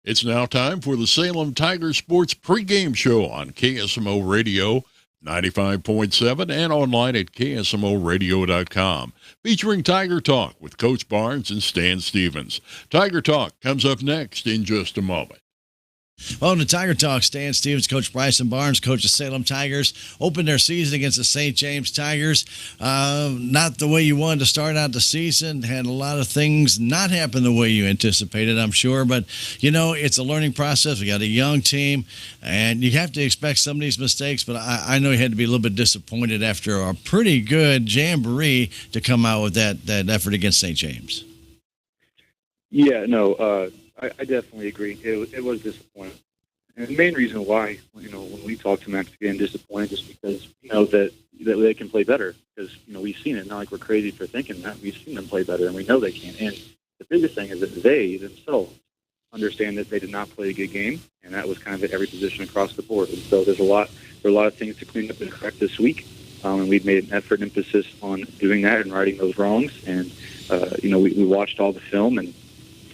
It's now time for the Salem Tiger Sports pregame show on KSMO Radio 95.7 and online at ksmoradio.com. Featuring Tiger Talk with Coach Barnes and Stan Stevens. Tiger Talk comes up next in just a moment. Welcome to Tiger Talk. Stan Stevens, Coach Bryson Barnes, coach of Salem Tigers, opened their season against the St. James Tigers. Not the way you wanted to start out the season. Had a lot of things not happen the way you anticipated, I'm sure. But, you know, it's a learning process. We got a young team, and you have to expect some of these mistakes. But I know you had to be a little bit disappointed after a pretty good jamboree to come out with that effort against St. James. Yeah, no, I definitely agree. It was disappointing. And the main reason why, when we talk to Max again, disappointed just because, that they can play better. Because, we've seen it. Not like we're crazy for thinking that. We've seen them play better, and we know they can. And the biggest thing is that they themselves understand that they did not play a good game, and that was kind of at every position across the board. And so there are a lot of things to clean up and correct this week. And we've made an effort and emphasis on doing that and righting those wrongs. And, we watched all the film, and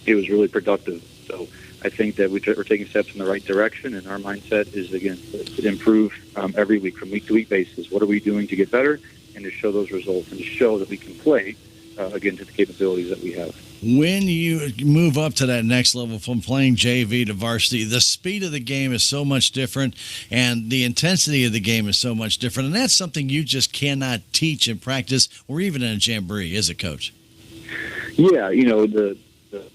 it was really productive. So I think that we're taking steps in the right direction, and our mindset is, again, to improve every week from week-to-week basis. What are we doing to get better and to show those results and to show that we can play, again, to the capabilities that we have. When you move up to that next level from playing JV to varsity, the speed of the game is so much different, and the intensity of the game is so much different, and that's something you just cannot teach in practice or even in a jamboree, is it, Coach? Yeah,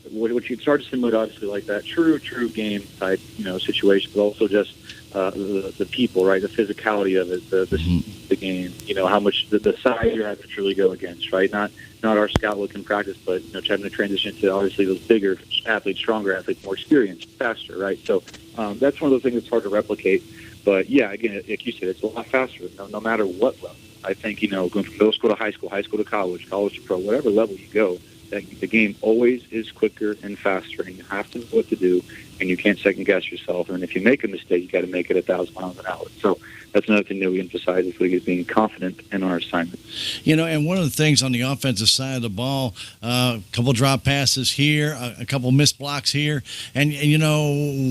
what you'd start to simulate, obviously, like that true game type, situation, but also just the people, right? The physicality of it, the game, how much the size you have to truly go against, right? Not our scout look in practice, but trying to transition to obviously those bigger athletes, stronger athletes, more experienced, faster, right? So that's one of those things that's hard to replicate. But yeah, again, like you said, it's a lot faster, no matter what level. I think going from middle school to high school to college to pro, whatever level you go. The game always is quicker and faster, and you have to know what to do, and you can't second-guess yourself. And if you make a mistake, you got to make it 1,000 miles an hour. So that's another thing that we emphasize this week is being confident in our assignment. And one of the things on the offensive side of the ball, a couple drop passes here, a couple missed blocks here, and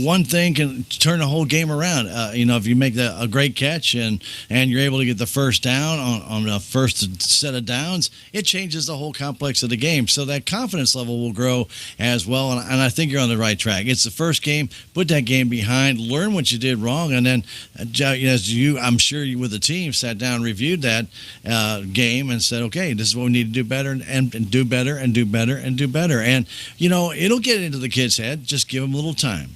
one thing can turn the whole game around. If you make a great catch and you're able to get the first down on the first set of downs, it changes the whole complex of the game. So that confidence level will grow as well, and I think you're on the right track. It's the first game. Put that game behind, learn what you did wrong, and then as I'm sure you with the team sat down, reviewed that game, and said, okay, this is what we need to do better and do better and do better and do better. And, it'll get into the kid's head. Just give them a little time.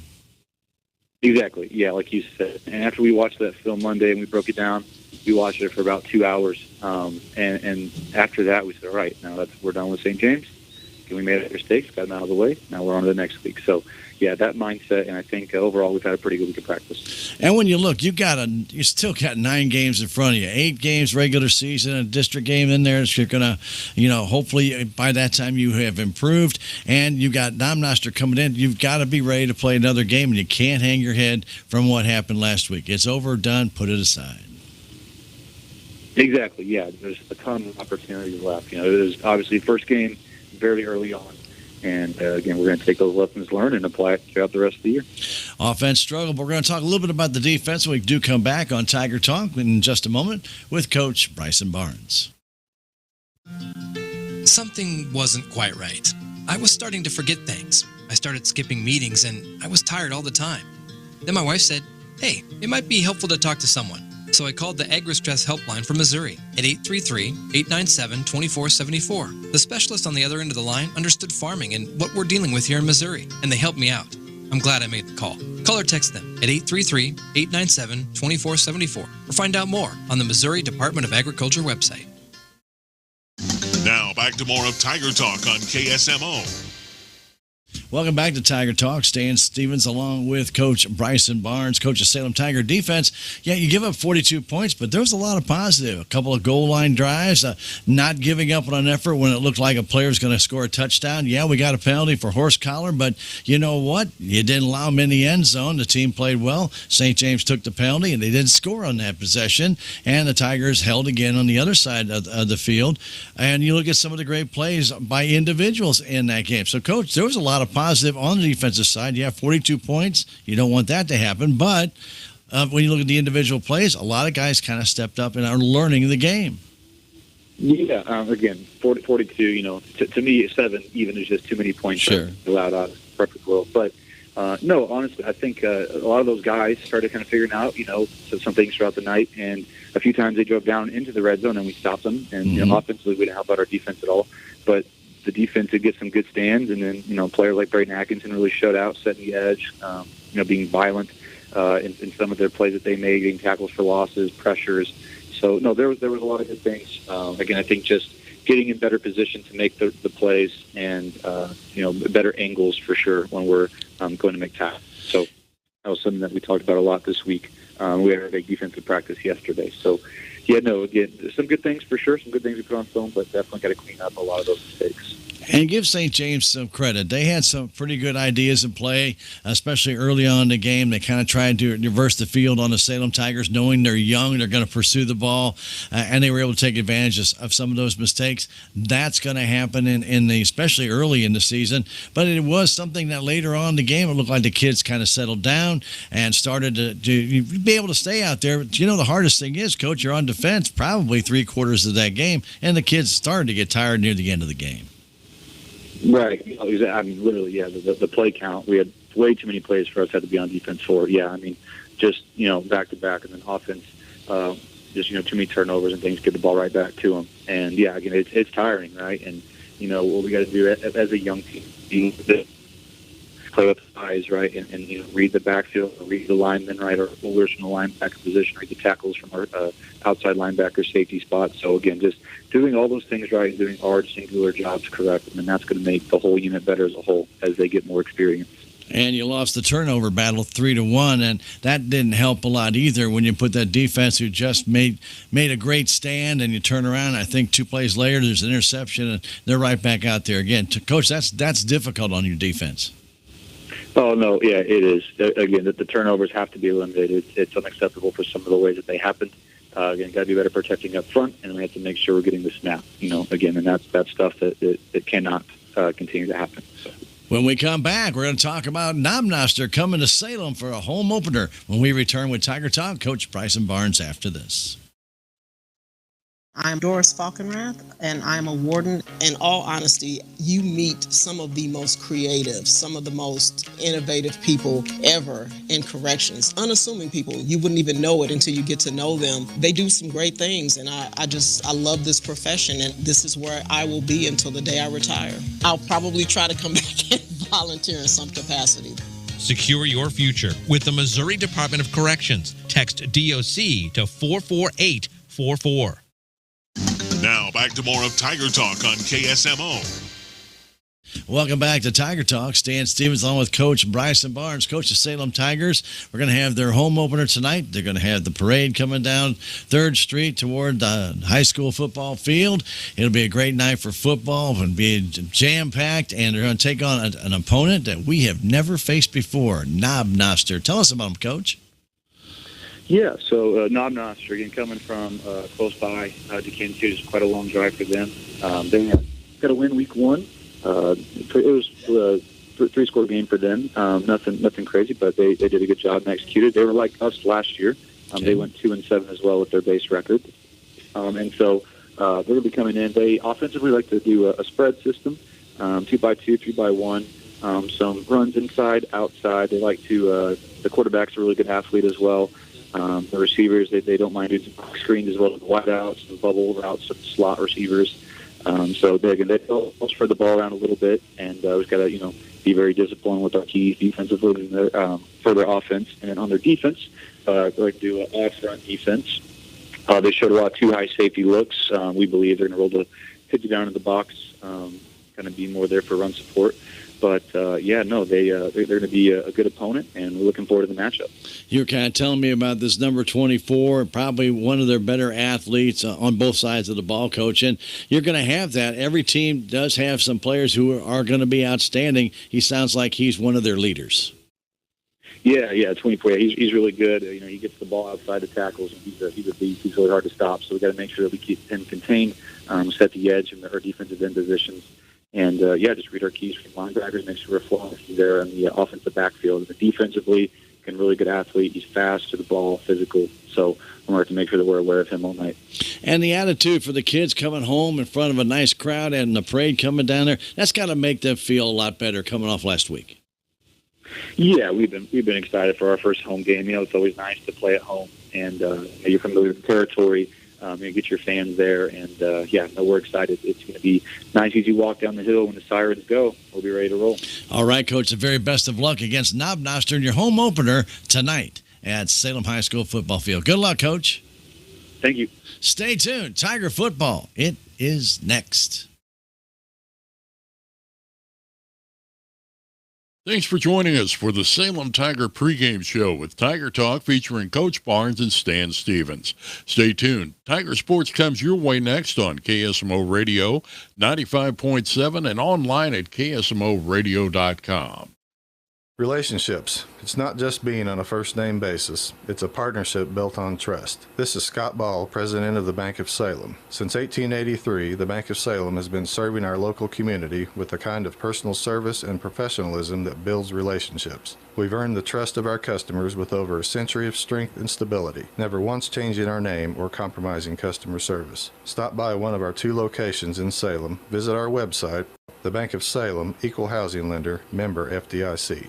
Exactly. Yeah, like you said. And after we watched that film Monday and we broke it down, we watched it for about 2 hours. And after that, we said, all right, now we're done with St. James. We made our mistakes, got them out of the way. Now we're on to the next week. So, yeah, that mindset, and I think overall we've had a pretty good week of practice. And when you look, you still got 9 games in front of you, 8 games regular season, a district game in there. So you're gonna, hopefully by that time you have improved, and you got Noster coming in. You've got to be ready to play another game, and you can't hang your head from what happened last week. It's over, done. Put it aside. Exactly. Yeah, there's a ton of opportunities left. It was obviously first game very early on. And, again, we're going to take those lessons learned and apply it throughout the rest of the year. Offense struggle, but we're going to talk a little bit about the defense when we do come back on Tiger Talk in just a moment with Coach Bryson Barnes. Something wasn't quite right. I was starting to forget things. I started skipping meetings, and I was tired all the time. Then my wife said, hey, it might be helpful to talk to someone. So I called the Agri-Stress Helpline from Missouri at 833-897-2474. The specialist on the other end of the line understood farming and what we're dealing with here in Missouri, and they helped me out. I'm glad I made the call. Call or text them at 833-897-2474 or find out more on the Missouri Department of Agriculture website. Now back to more of Tiger Talk on KSMO. Welcome back to Tiger Talk. Stan Stevens along with Coach Bryson Barnes, coach of Salem Tiger defense. Yeah, you give up 42 points, but there was a lot of positive. A couple of goal line drives, not giving up on an effort when it looked like a player was going to score a touchdown. Yeah, we got a penalty for horse collar, but you know what? You didn't allow them in the end zone. The team played well. St. James took the penalty, and they didn't score on that possession, and the Tigers held again on the other side of the field. And you look at some of the great plays by individuals in that game. So, Coach, there was a lot of positive on the defensive side. You have 42 points. You don't want that to happen. But when you look at the individual plays, a lot of guys kind of stepped up and are learning the game. Yeah, again, 42, to me, 7 even is just too many points allowed out of the perfect world. But, no, honestly, I think a lot of those guys started kind of figuring out, some things throughout the night. And a few times they drove down into the red zone and we stopped them. And offensively, we didn't help out our defense at all. But the defense would get some good stands. And then, players like Braden Atkinson really showed out, setting the edge, being violent in some of their plays that they made, getting tackles for losses, pressures. So, no, there was a lot of good things. Again, I think just getting in better position to make the plays and, better angles for sure when we're going to make tackles. So that was something that we talked about a lot this week. We had a big defensive practice yesterday. So, again, some good things for sure, some good things we put on film, but definitely got to clean up a lot of those mistakes. And give St. James some credit. They had some pretty good ideas in play, especially early on in the game. They kind of tried to reverse the field on the Salem Tigers, knowing they're young, they're going to pursue the ball, and they were able to take advantage of some of those mistakes. That's going to happen especially early in the season. But it was something that later on in the game, it looked like the kids kind of settled down and started to be able to stay out there. But, the hardest thing is, Coach, you're on defense probably 3/4 of that game, and the kids started to get tired near the end of the game. Right. I mean, literally, the play count, we had way too many plays for us had to be on defense for. Yeah, I mean, just, back-to-back, and then offense, just, too many turnovers and things, get the ball right back to them. And, again, it's tiring, right? And, what we got to do as a young team, play with eyes, right, and read the backfield, read the linemen, right, or holders from the linebacker position, read the tackles from our outside linebacker safety spot. So, again, just doing all those things right, doing our singular jobs correct, and that's going to make the whole unit better as a whole as they get more experience. And you lost the turnover battle 3-1, and that didn't help a lot either when you put that defense who just made a great stand, and you turn around. I think 2 plays later, there's an interception, and they're right back out there again. Coach, that's difficult on your defense. Oh, no, yeah, it is. Again, the turnovers have to be eliminated. It's unacceptable for some of the ways that they happened. Again, got to be better protecting up front, and we have to make sure we're getting the snap, again, and that's stuff that cannot continue to happen. So. When we come back, we're going to talk about Noster coming to Salem for a home opener when we return with Tiger Talk. Coach Bryson Barnes after this. I'm Doris Falkenrath, and I'm a warden. In all honesty, you meet some of the most creative, some of the most innovative people ever in corrections. Unassuming people. You wouldn't even know it until you get to know them. They do some great things, and I love this profession, and this is where I will be until the day I retire. I'll probably try to come back and volunteer in some capacity. Secure your future with the Missouri Department of Corrections. Text DOC to 44844. Now back to more of Tiger Talk on KSMO. Welcome back to Tiger Talk. Stan Stevens along with Coach Bryson Barnes, coach of Salem Tigers. We're going to have their home opener tonight. They're going to have the parade coming down 3rd Street toward the high school football field. It'll be a great night for football. It'll be jam-packed, and they're going to take on an opponent that we have never faced before, Noster. Tell us about them, Coach. Yeah, so Noster, again, coming from close by to Kansas City, is quite a long drive for them. They got a win week 1. It was a 3-score game for them. Nothing crazy, but they did a good job and executed. They were like us last year. They went 2-7 as well with their base record. And so they're going to be coming in. They offensively like to do a spread system, 2x2, 3x1, some runs inside, outside. They like to. The quarterback's a really good athlete as well. The receivers, they don't mind doing some box screens as well as wideouts, some bubble routes, some slot receivers. So they'll spread the ball around a little bit, and we've got to be very disciplined with our keys defensively for their offense. And then on their defense, they like to do an off-front defense. They showed a lot of 2 high safety looks. We believe they're going to roll the hit you down in the box, kind of be more there for run support. But, they're going to be a good opponent, and we're looking forward to the matchup. You were kind of telling me about this number 24, probably one of their better athletes on both sides of the ball, Coach. And you're going to have that. Every team does have some players who are going to be outstanding. He sounds like he's one of their leaders. Yeah, 24. He's really good. He gets the ball outside the tackles, and he's a beast. He's really hard to stop. So we got to make sure that we keep him contained, set the edge in our defensive end positions. And, just read our keys from linebackers, make sure we're flawless there in the offensive backfield. And defensively, can really good athlete. He's fast to the ball, physical. So we have to make sure that we're aware of him all night. And the attitude for the kids coming home in front of a nice crowd and the parade coming down there, that's got to make them feel a lot better coming off last week. Yeah, we've been excited for our first home game. It's always nice to play at home, and you're familiar with the territory. You get your fans there, and we're excited. It's going to be nice as you walk down the hill when the sirens go. We'll be ready to roll. All right, Coach, the very best of luck against Noster in your home opener tonight at Salem High School football field. Good luck, Coach. Thank you. Stay tuned. Tiger football, it is next. Thanks for joining us for the Salem Tiger pregame show with Tiger Talk featuring Coach Barnes and Stan Stevens. Stay tuned. Tiger Sports comes your way next on KSMO Radio 95.7 and online at ksmoradio.com. Relationships. It's not just being on a first-name basis. It's a partnership built on trust. This is Scott Ball, president of the Bank of Salem. Since 1883, the Bank of Salem has been serving our local community with the kind of personal service and professionalism that builds relationships. We've earned the trust of our customers with over a century of strength and stability, never once changing our name or compromising customer service. Stop by one of our 2 locations in Salem. Visit our website, the Bank of Salem, Equal Housing Lender, member FDIC.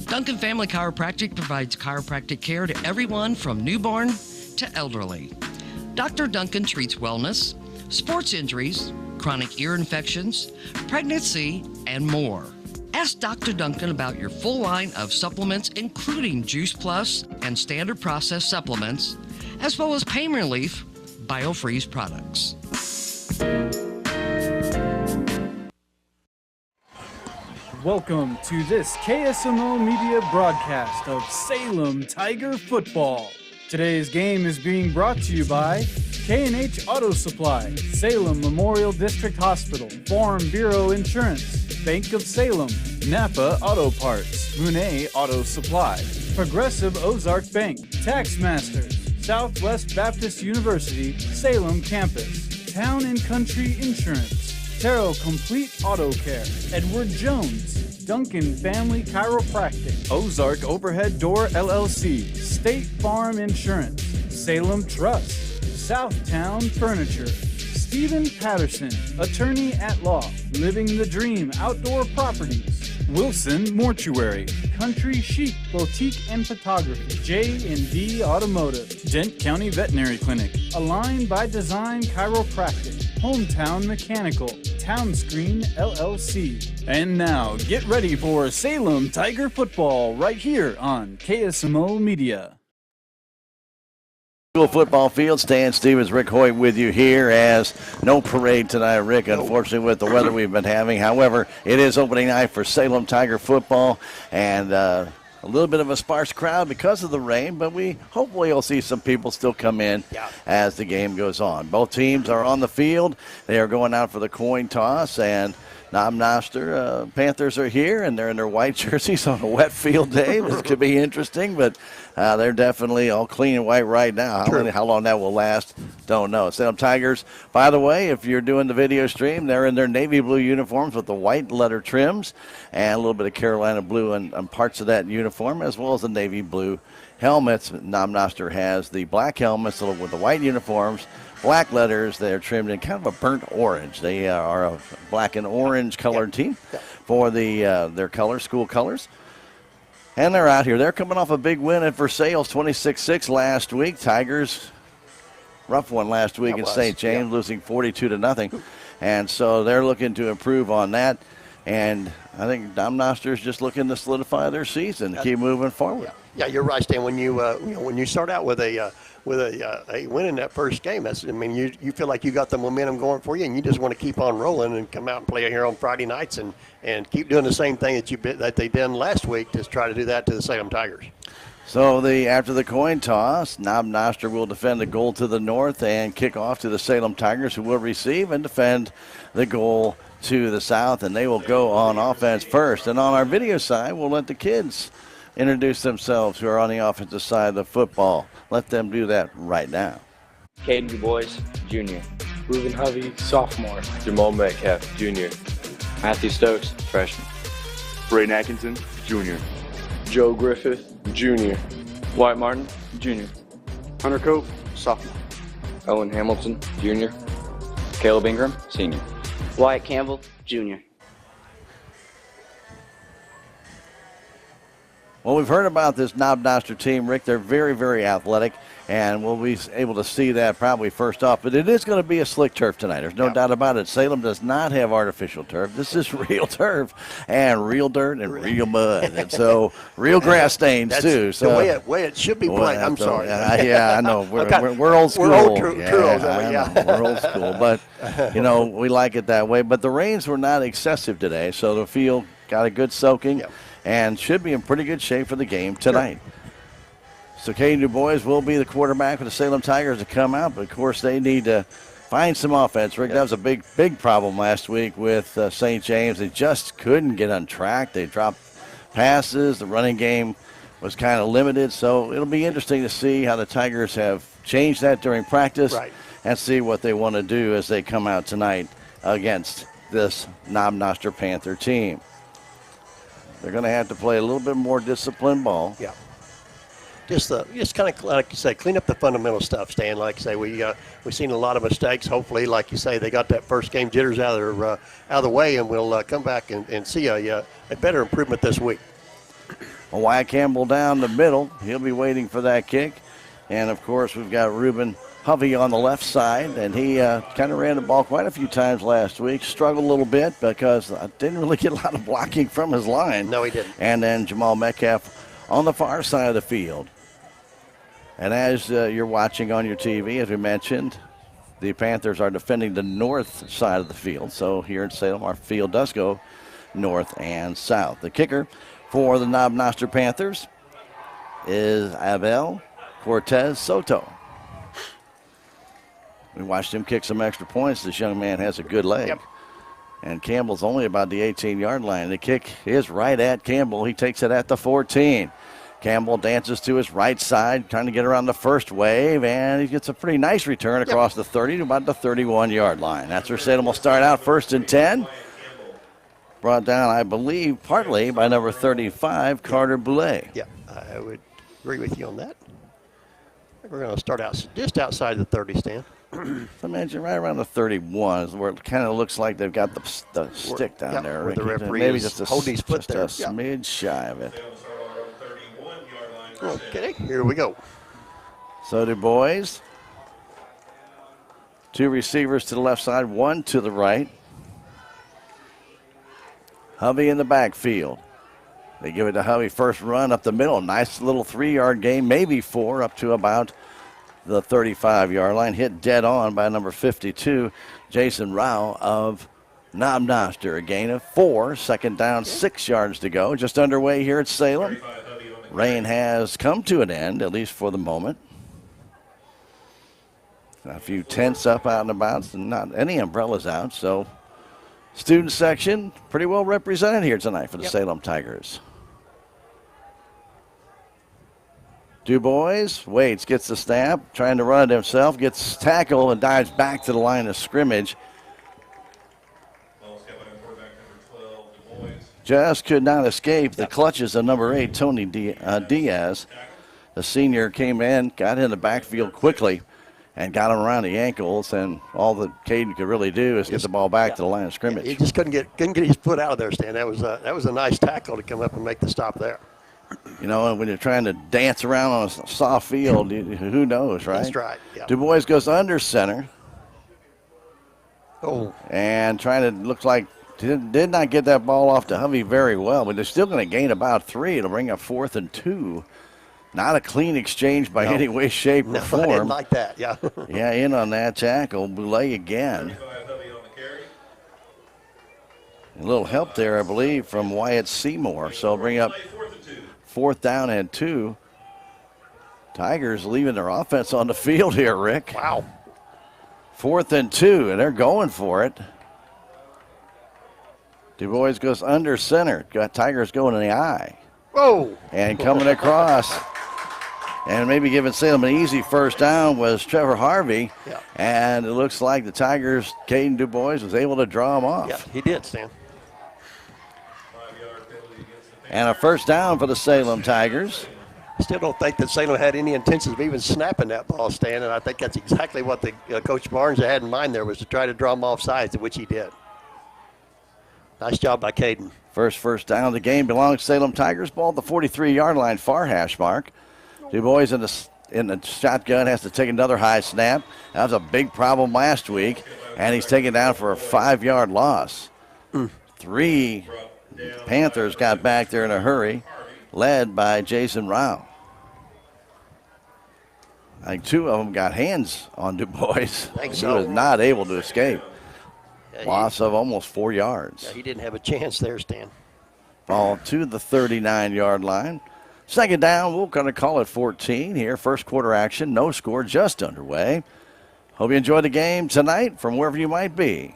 Duncan Family Chiropractic provides chiropractic care to everyone from newborn to elderly. Dr. Duncan treats wellness, sports injuries, chronic ear infections, pregnancy, and more. Ask Dr. Duncan about your full line of supplements, including Juice Plus and standard processed supplements, as well as pain relief, BioFreeze products. Welcome to this KSMO media broadcast of Salem Tiger football. Today's game is being brought to you by K&H Auto Supply, Salem Memorial District Hospital, Farm Bureau Insurance, Bank of Salem, Napa Auto Parts, Monet Auto Supply, Progressive Ozark Bank, Tax Masters, Southwest Baptist University, Salem Campus, Town and Country Insurance, Terrell Complete Auto Care, Edward Jones, Duncan Family Chiropractic, Ozark Overhead Door LLC, State Farm Insurance, Salem Trust, Southtown Furniture, Stephen Patterson, Attorney at Law, Living the Dream Outdoor Properties, Wilson Mortuary, Country Chic Boutique and Photography, J&D Automotive, Dent County Veterinary Clinic, Align by Design Chiropractic, Hometown Mechanical, Town Screen LLC. And now, get ready for Salem Tiger football right here on KSMO Media. School football field, Stan Stevens, Rick Hoyt with you here as no parade tonight, Rick, unfortunately with the weather we've been having. However, it is opening night for Salem Tiger football, and a little bit of a sparse crowd because of the rain, but we hopefully will see some people still come in as the game goes on. Both teams are on the field. They are going out for the coin toss, and Noster Panthers are here, and they're in their white jerseys on a wet field day. This could be interesting, but they're definitely all clean and white right now. How long that will last, don't know. Salem Tigers, by the way, if you're doing the video stream, they're in their navy blue uniforms with the white letter trims and a little bit of Carolina blue on parts of that uniform, as well as the navy blue helmets. Noster has the black helmets with the white uniforms, black letters. They're trimmed in kind of a burnt orange. They are a black and orange colored team for their school colors. And they're out here. They're coming off a big win at Versailles, 26-6 last week. Tigers, rough one last week in St. James, losing 42-0. And so they're looking to improve on that. And I think Noster is just looking to solidify their season, keep moving forward. Yeah, you're right, Stan. When you start out with a win in that first game, you feel like you got the momentum going for you, and you just want to keep on rolling and come out and play here on Friday nights and keep doing the same thing that they did last week to try to do that to the Salem Tigers. So after the coin toss, Noster will defend the goal to the north and kick off to the Salem Tigers, who will receive and defend the goal to the south, and they will go on offense first. And on our video side, we'll let the kids introduce themselves who are on the offensive side of the football. Let them do that right now. Caden Du Bois, Jr. Reuben Hovey, sophomore. Jamal Metcalf, junior. Matthew Stokes, freshman. Braden Atkinson, junior. Joe Griffith, junior. Wyatt Martin, junior. Hunter Cope, sophomore. Owen Hamilton, junior. Caleb Ingram, senior. Wyatt Campbell, junior. Well, we've heard about this Noster team, Rick. They're very, very athletic, and we'll be able to see that probably first off. But it is going to be a slick turf tonight. There's no doubt about it. Salem does not have artificial turf. This is real turf and real dirt and real mud. And so real grass stains, too. So the way it should be played. I'm sorry. Yeah, I know. We're old school. We're old true, We're old school. But, we like it that way. But the rains were not excessive today, so the field got a good soaking. Yep. And should be in pretty good shape for the game tonight. Sure. So Caden Du Bois will be the quarterback for the Salem Tigers to come out, but of course they need to find some offense. Rick, that was a big problem last week with St. James. They just couldn't get on track. They dropped passes. The running game was kind of limited. So it'll be interesting to see how the Tigers have changed that during practice and see what they want to do as they come out tonight against this Noster Panther team. They're going to have to play a little bit more disciplined ball. Yeah. Just kind of, like you say, clean up the fundamental stuff, Stan. Like you say, we've seen a lot of mistakes. Hopefully, like you say, they got that first game jitters out of the way, and we'll come back and see a better improvement this week. Well, Wyatt Campbell down the middle. He'll be waiting for that kick. And, of course, we've got Reuben Hovey on the left side, and he kind of ran the ball quite a few times last week. Struggled a little bit because I didn't really get a lot of blocking from his line. No, he didn't. And then Jamal Metcalf on the far side of the field. And as you're watching on your TV, as we mentioned, the Panthers are defending the north side of the field. So here in Salem, our field does go north and south. The kicker for the Noster Panthers is Abel Cortez Soto. We watched him kick some extra points. This young man has a good leg. Yep. And Campbell's only about the 18-yard line. The kick is right at Campbell. He takes it at the 14. Campbell dances to his right side, trying to get around the first wave, and he gets a pretty nice return across the 30 to about the 31-yard line. That's where Salem will start out first and 10. Brought down, I believe, partly by number 35, Carter Boulay. Yeah, I would agree with you on that. We're going to start out just outside the 30 stand. I imagine right around the 31 is where it kind of looks like they've got the stick down there. Where the referee maybe is just holding his foot there. A smidge shy of it. Okay, here we go. So Du Bois. Two receivers to the left side, one to the right. Hovey in the backfield. They give it to Hovey. First run up the middle. Nice little 3-yard gain, maybe 4, up to about the 35-yard line. Hit dead on by number 52, Jason Rao of Noster. A gain of 4. Second down, 6 yards to go. Just underway here at Salem. Rain has come to an end, at least for the moment. A few tents up out and about, and not any umbrellas out. So student section pretty well represented here tonight for the Salem Tigers. Du Bois waits, gets the snap, trying to run it himself, gets tackled and dives back to the line of scrimmage. Just could not escape the clutches of number 8, Tony Diaz. The senior came in, got in the backfield quickly, and got him around the ankles. And all that Caden could really do is get the ball back to the line of scrimmage. He just couldn't get his foot out of there, Stan. That was a nice tackle to come up and make the stop there. You know, when you're trying to dance around on a soft field, who knows, right? That's right. Yeah. Du Bois goes under center. Oh. And trying to, looks like, did not get that ball off to Hovey very well, but they're still going to gain about 3. It'll bring up 4th and 2. Not a clean exchange by any way, shape, or form. I didn't like that, yeah. Yeah, in on that tackle. Boulay again. A little help there, I believe, from Wyatt Seymour. So bring up 4th down and 2. Tigers leaving their offense on the field here, Rick. Wow. 4th and 2, and they're going for it. Du Bois goes under center. Got Tigers going in the eye. Whoa. And coming across and maybe giving Salem an easy first down was Trevor Harvey. Yeah. And it looks like the Tigers, Caden Du Bois, was able to draw him off. Yeah, he did, Stan. And a first down for the Salem Tigers. Still don't think that Salem had any intentions of even snapping that ball, Stan, and I think that's exactly what the Coach Barnes had in mind there, was to try to draw him off sides, which he did. Nice job by Caden. First down of the game belongs to Salem Tigers. Ball at the 43-yard line, far hash mark. Du Bois in the shotgun has to take another high snap. That was a big problem last week, and he's taken down for a 5-yard loss. 3 Panthers got back there in a hurry, led by Jason Rao. I think 2 of them got hands on Du Bois. He was not able to escape. Loss of almost 4 yards. Yeah, he didn't have a chance there, Stan. Ball to the 39-yard line. Second down, we're going to call it 14 here. First quarter action, no score, just underway. Hope you enjoy the game tonight from wherever you might be.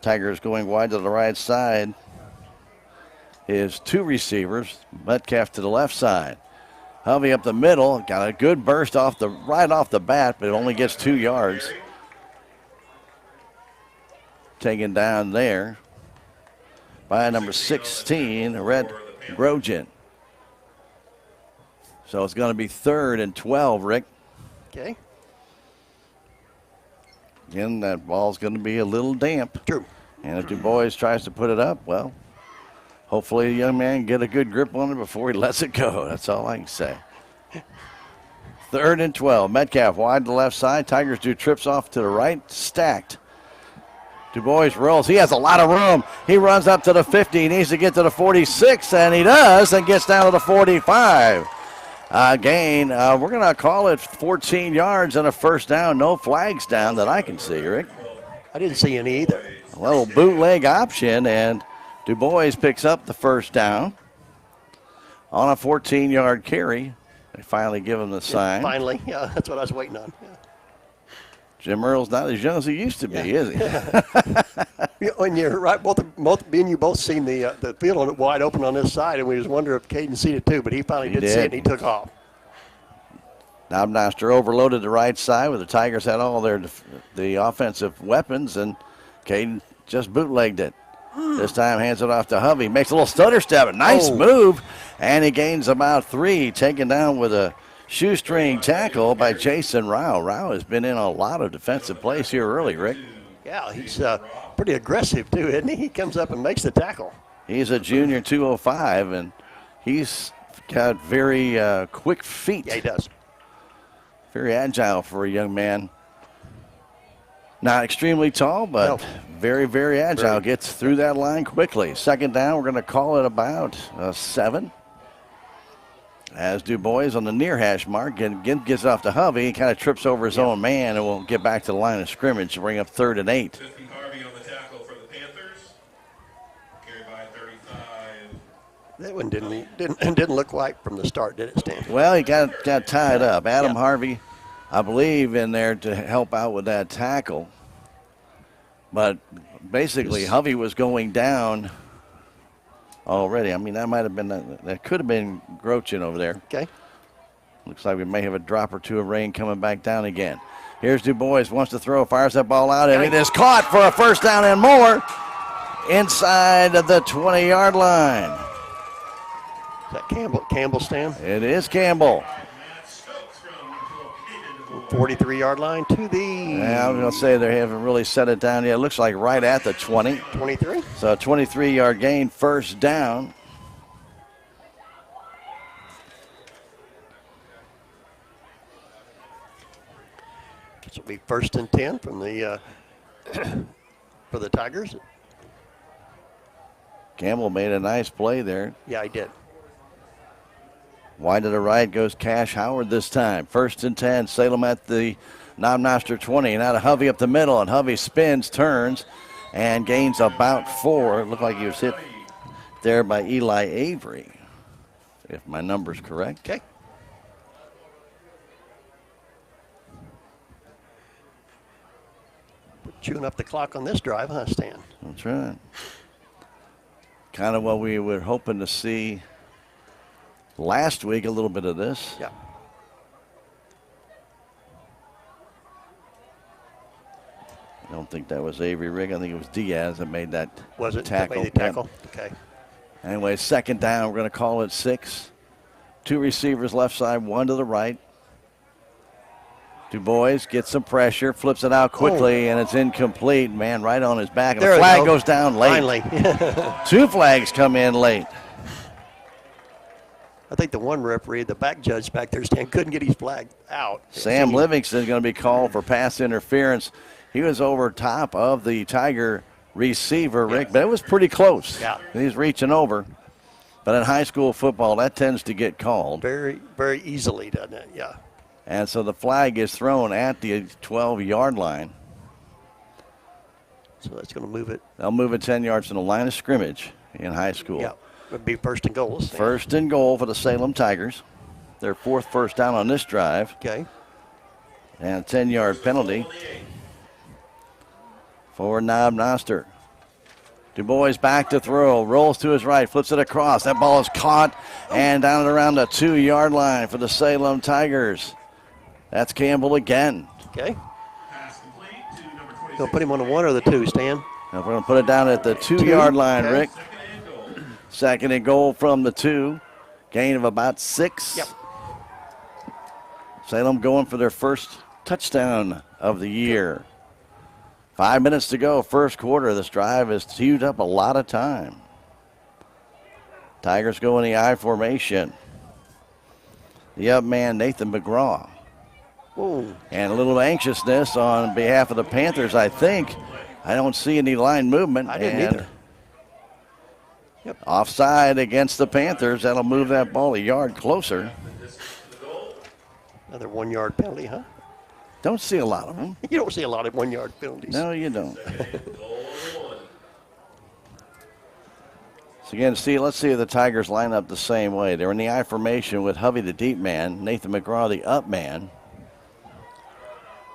Tigers going wide to the right side is 2 receivers. Metcalf to the left side. Hovey up the middle, got a good burst right off the bat, but it only gets 2 yards. Taken down there by number 16, Red Grosjean. So it's going to be 3rd and 12, Rick. Okay. Again, that ball's going to be a little damp. True. And if Du Bois tries to put it up, well, hopefully the young man can get a good grip on it before he lets it go. That's all I can say. 3rd and 12. Metcalf wide to the left side. Tigers do trips off to the right. Stacked. Du Bois rolls. He has a lot of room. He runs up to the 50. He needs to get to the 46, and he does, and gets down to the 45. Gain, we're going to call it 14 yards and a first down. No flags down that I can see, Rick. I didn't see any either. A little bootleg option, and Du Bois picks up the first down on a 14-yard carry. They finally give him the sign. Finally, yeah, that's what I was waiting on. Yeah. Jim Earl's not as young as he used to be, is he? When you're right, both me and you both seen the field on it wide open on this side, and we just wonder if Caden seen it too, but he finally did see it, and he took off. Now Noster overloaded the right side where the Tigers had all the offensive weapons, and Caden just bootlegged it. This time hands it off to Hovey. Makes a little stutter step. A nice move, and he gains about 3, taken down with a shoestring tackle by Jason Rao. Rao has been in a lot of defensive plays here early, Rick. Yeah, he's pretty aggressive too, isn't he? He comes up and makes the tackle. He's a junior 205, and he's got very quick feet. Yeah, he does. Very agile for a young man. Not extremely tall, but very, very agile. Gets through that line quickly. Second down, we're going to call it about 7. As Du Bois on the near hash mark again gets off to Hovey. He kind of trips over his own man and will get back to the line of scrimmage to bring up 3rd and 8. Harvey on the tackle for the Panthers. Carried by 35. That one didn't look right from the start, did it, Stan? Well, he got tied up. Adam Harvey, I believe, in there to help out with that tackle. But basically, Hovey was going down already. I mean, that might have been, that could have been Grosjean over there. Okay. Looks like we may have a drop or two of rain coming back down again. Here's Du Bois, wants to throw, fires that ball out, and it is caught for a first down and more inside of the 20-yard line. Is that Campbell, Stan? It is Campbell. 43-yard line to the... Yeah, I was going to say they haven't really set it down yet. It looks like right at the 20. 23? So a 23-yard gain, first down. This will be 1st and 10 from the for the Tigers. Campbell made a nice play there. Yeah, he did. Wide to the right goes Cash Howard this time. 1st and 10. Salem at the Noster 20. Now to Hovey up the middle, and Hovey spins, turns, and gains about 4. It looked like he was hit there by Eli Avery, if my number's correct. Okay. Chewing up the clock on this drive, huh, Stan? That's right. Kind of what we were hoping to see last week, a little bit of this. Yeah. I don't think that was Avery Rigg. I think it was Diaz that made that Was it? tackle. That made the tackle? Okay. Anyway, second down. We're going to call it 6. 2 receivers left side, 1 to the right. Du Bois gets some pressure, flips it out quickly, and it's incomplete. Man, right on his back. And the flag goes down late. Finally. 2 flags come in late. I think the one referee, the back judge back there standing, couldn't get his flag out. Sam Livingston is going to be called for pass interference. He was over top of the Tiger receiver, Rick, but it was pretty close. Yeah. He's reaching over. But in high school football, that tends to get called. Very, very easily, doesn't it? Yeah. And so the flag is thrown at the 12-yard line. So that's going to move it. They'll move it 10 yards from the line of scrimmage in high school. Yeah. It'd be first and goal. First and goal for the Salem Tigers. Their 4th first down on this drive. Okay. And a 10-yard penalty for Noster. Du Bois back to throw, rolls to his right, flips it across. That ball is caught and down and around the 2-yard line for the Salem Tigers. That's Campbell again. Okay. Gonna put him on the 1 or the 2, Stan? Now we're going to put it down at the 2-yard line, okay. Rick. Second and goal from the 2. Gain of about 6. Yep. Salem going for their first touchdown of the year. 5 minutes to go, first quarter. This drive has chewed up a lot of time. Tigers go in the I formation. The up man, Nathan McGraw. Ooh. And a little anxiousness on behalf of the Panthers, I think. I don't see any line movement. I didn't either. Yep. Offside against the Panthers. That'll move that ball a yard closer. Another 1-yard penalty, huh? Don't see a lot of them. You don't see a lot of 1-yard penalties. No, you don't. So again, let's see if the Tigers line up the same way. They're in the I formation with Hovey, the deep man, Nathan McGraw, the up man.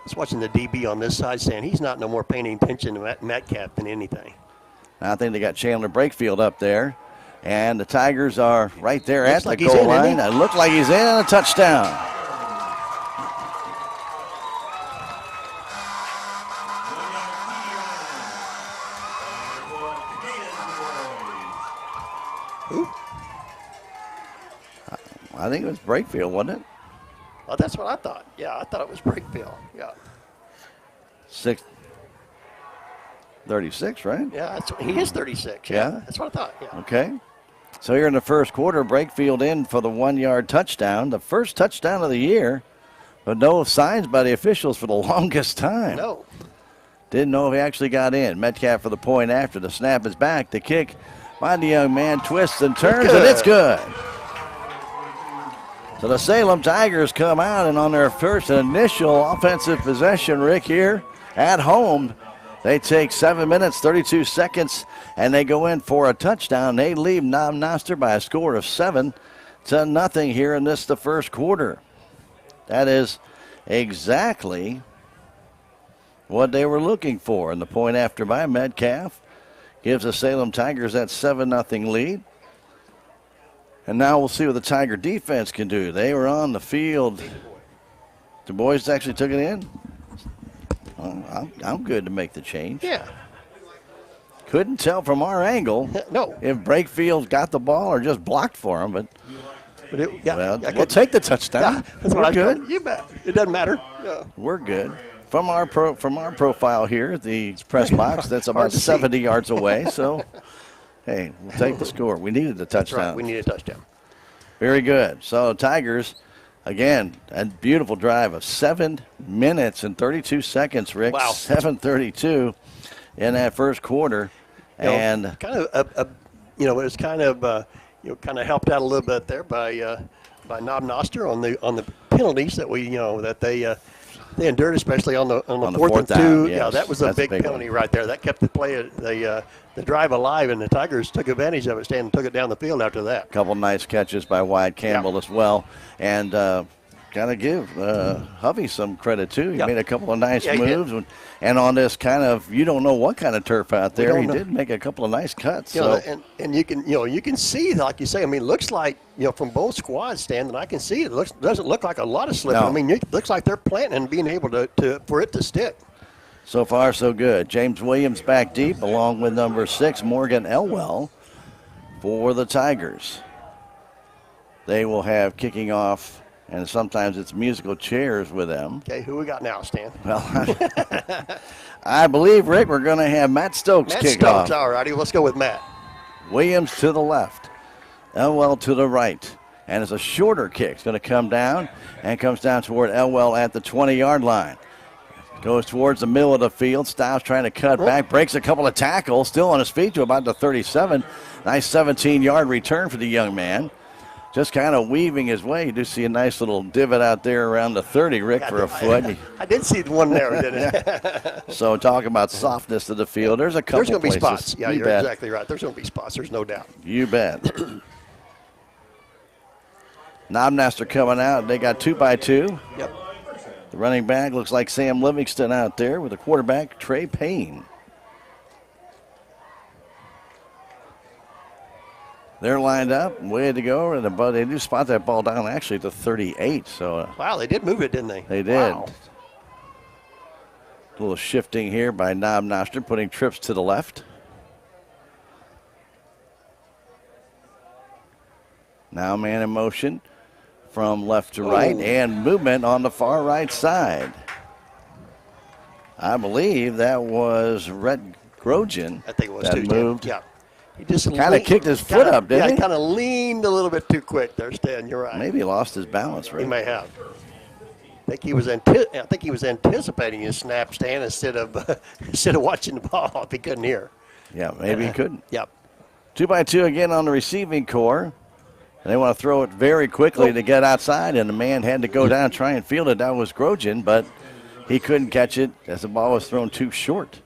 Just watching the DB on this side saying he's not no more paying attention to Metcalf than anything. I think they got Chandler Brakefield up there. And the Tigers are right there Looks at like the he's goal in, line. isn't he? It looked like he's in and a touchdown. I think it was Brakefield, wasn't it? Oh, that's what I thought. Yeah, I thought it was Brakefield. Yeah. 36, right? Yeah, he is 36. Yeah. That's what I thought. Yeah. Okay. So here in the first quarter, Brakefield in for the 1-yard touchdown, the first touchdown of the year, but no signs by the officials for the longest time. No. Didn't know if he actually got in. Metcalf for the point after. The snap is back. The kick by the young man twists and turns, and it's good. So the Salem Tigers come out, and on their first initial offensive possession, Rick, here at home, they take 7 minutes, 32 seconds, and they go in for a touchdown. They lead Noster by a score of 7-0 here in the first quarter. That is exactly what they were looking for. And the point after by Metcalf gives the Salem Tigers that 7-0 lead. And now we'll see what the Tiger defense can do. They were on the field. Du Bois actually took it in. I'm good to make the change. Yeah. Couldn't tell from our angle no. if Brakefield got the ball or just blocked for him, but we'll take the touchdown. Yeah, that's We're good. You bet. It doesn't matter. Yeah. We're good. From our profile here at the press box, that's about 70 yards away. So, hey, we'll take the score. We needed the touchdown. That's right. We need a touchdown. Very good. So Tigers, again, a beautiful drive of 7 minutes and 32 seconds, Rick. Wow. 7:32 in that first quarter. And kind of, it was kind of helped out a little bit there by Noster on the penalties that they endured, especially on the fourth and two. Yes, yeah, that was a big penalty right there. That kept the drive alive, and the Tigers took advantage of it, and took it down the field after that. A couple nice catches by Wyatt Campbell as well. And got to give Hovey some credit, too. He Yep. made a couple of nice Yeah, he moves. And on this kind of, you don't know what kind of turf out there, he know. did make a couple of nice cuts. You know, and you can see, like you say, I mean, it looks like, from both squads, Stan, and I can see it doesn't look like a lot of slipping. No. I mean, it looks like they're planting and being able for it to stick. So far, so good. James Williams back deep, along with number 6, Morgan Elwell, for the Tigers. They will have kicking off, and sometimes it's musical chairs with them. Okay, who we got now, Stan? Well, I believe, Rick, we're going to have Matt Stokes kick off. All righty, let's go with Matt. Williams to the left, Elwell to the right. And it's a shorter kick. It's going to come down and comes down toward Elwell at the 20-yard line. Goes towards the middle of the field. Styles trying to cut back. Breaks a couple of tackles. Still on his feet to about the 37. Nice 17-yard return for the young man. Just kind of weaving his way. You do see a nice little divot out there around the 30, Rick, for a foot. I did see the one there, didn't I? So talk about softness of the field. There's a couple There's going to be places. spots. Yeah, you're exactly right. There's going to be spots. There's no doubt. You bet. Noster coming out. They got 2x2. Yep. The running back looks like Sam Livingston out there with the quarterback, Trey Payne. They're lined up, way to go, and they do spot that ball down actually to 38. So wow, they did move it, didn't they? They did. Wow. A little shifting here by Noster, putting trips to the left. Now man in motion from left to right, and movement on the far right side. I believe that was Red Grosjean. I think it was that too. moved. Yeah. He just Kind of kicked his foot up, didn't he? Yeah, kind of leaned a little bit too quick there, Stan. You're right. Maybe he lost his balance, right? He may have. I think he was anticipating his snap, Stan, instead of watching the ball if he couldn't hear. Yeah, maybe he couldn't. Yep. 2x2 again on the receiving core. They want to throw it very quickly to get outside, and the man had to go down and try and field it. That was Grosjean, but he couldn't catch it as the ball was thrown too short.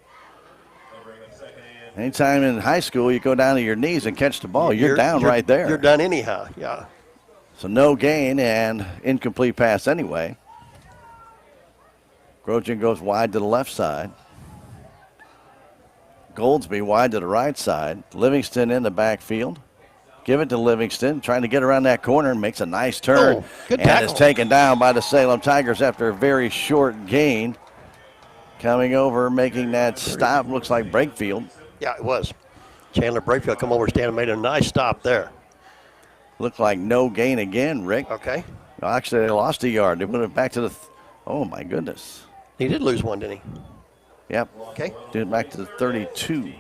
Anytime in high school you go down to your knees and catch the ball, you're down right there. You're done anyhow, yeah. So no gain and incomplete pass anyway. Grosjean goes wide to the left side. Goldsby wide to the right side. Livingston in the backfield. Give it to Livingston, trying to get around that corner and makes a nice turn. Good and tackle. is taken down by the Salem Tigers after a very short gain. Coming over, making that stop, looks like Brakefield. Yeah, it was. Chandler Brakefield come over, Stan, and made a nice stop there. Looked like no gain again, Rick. Okay. Well, actually, they lost a yard. They put it back to the, oh my goodness. He did lose one, didn't he? Yep. Okay. Did it back to the 32.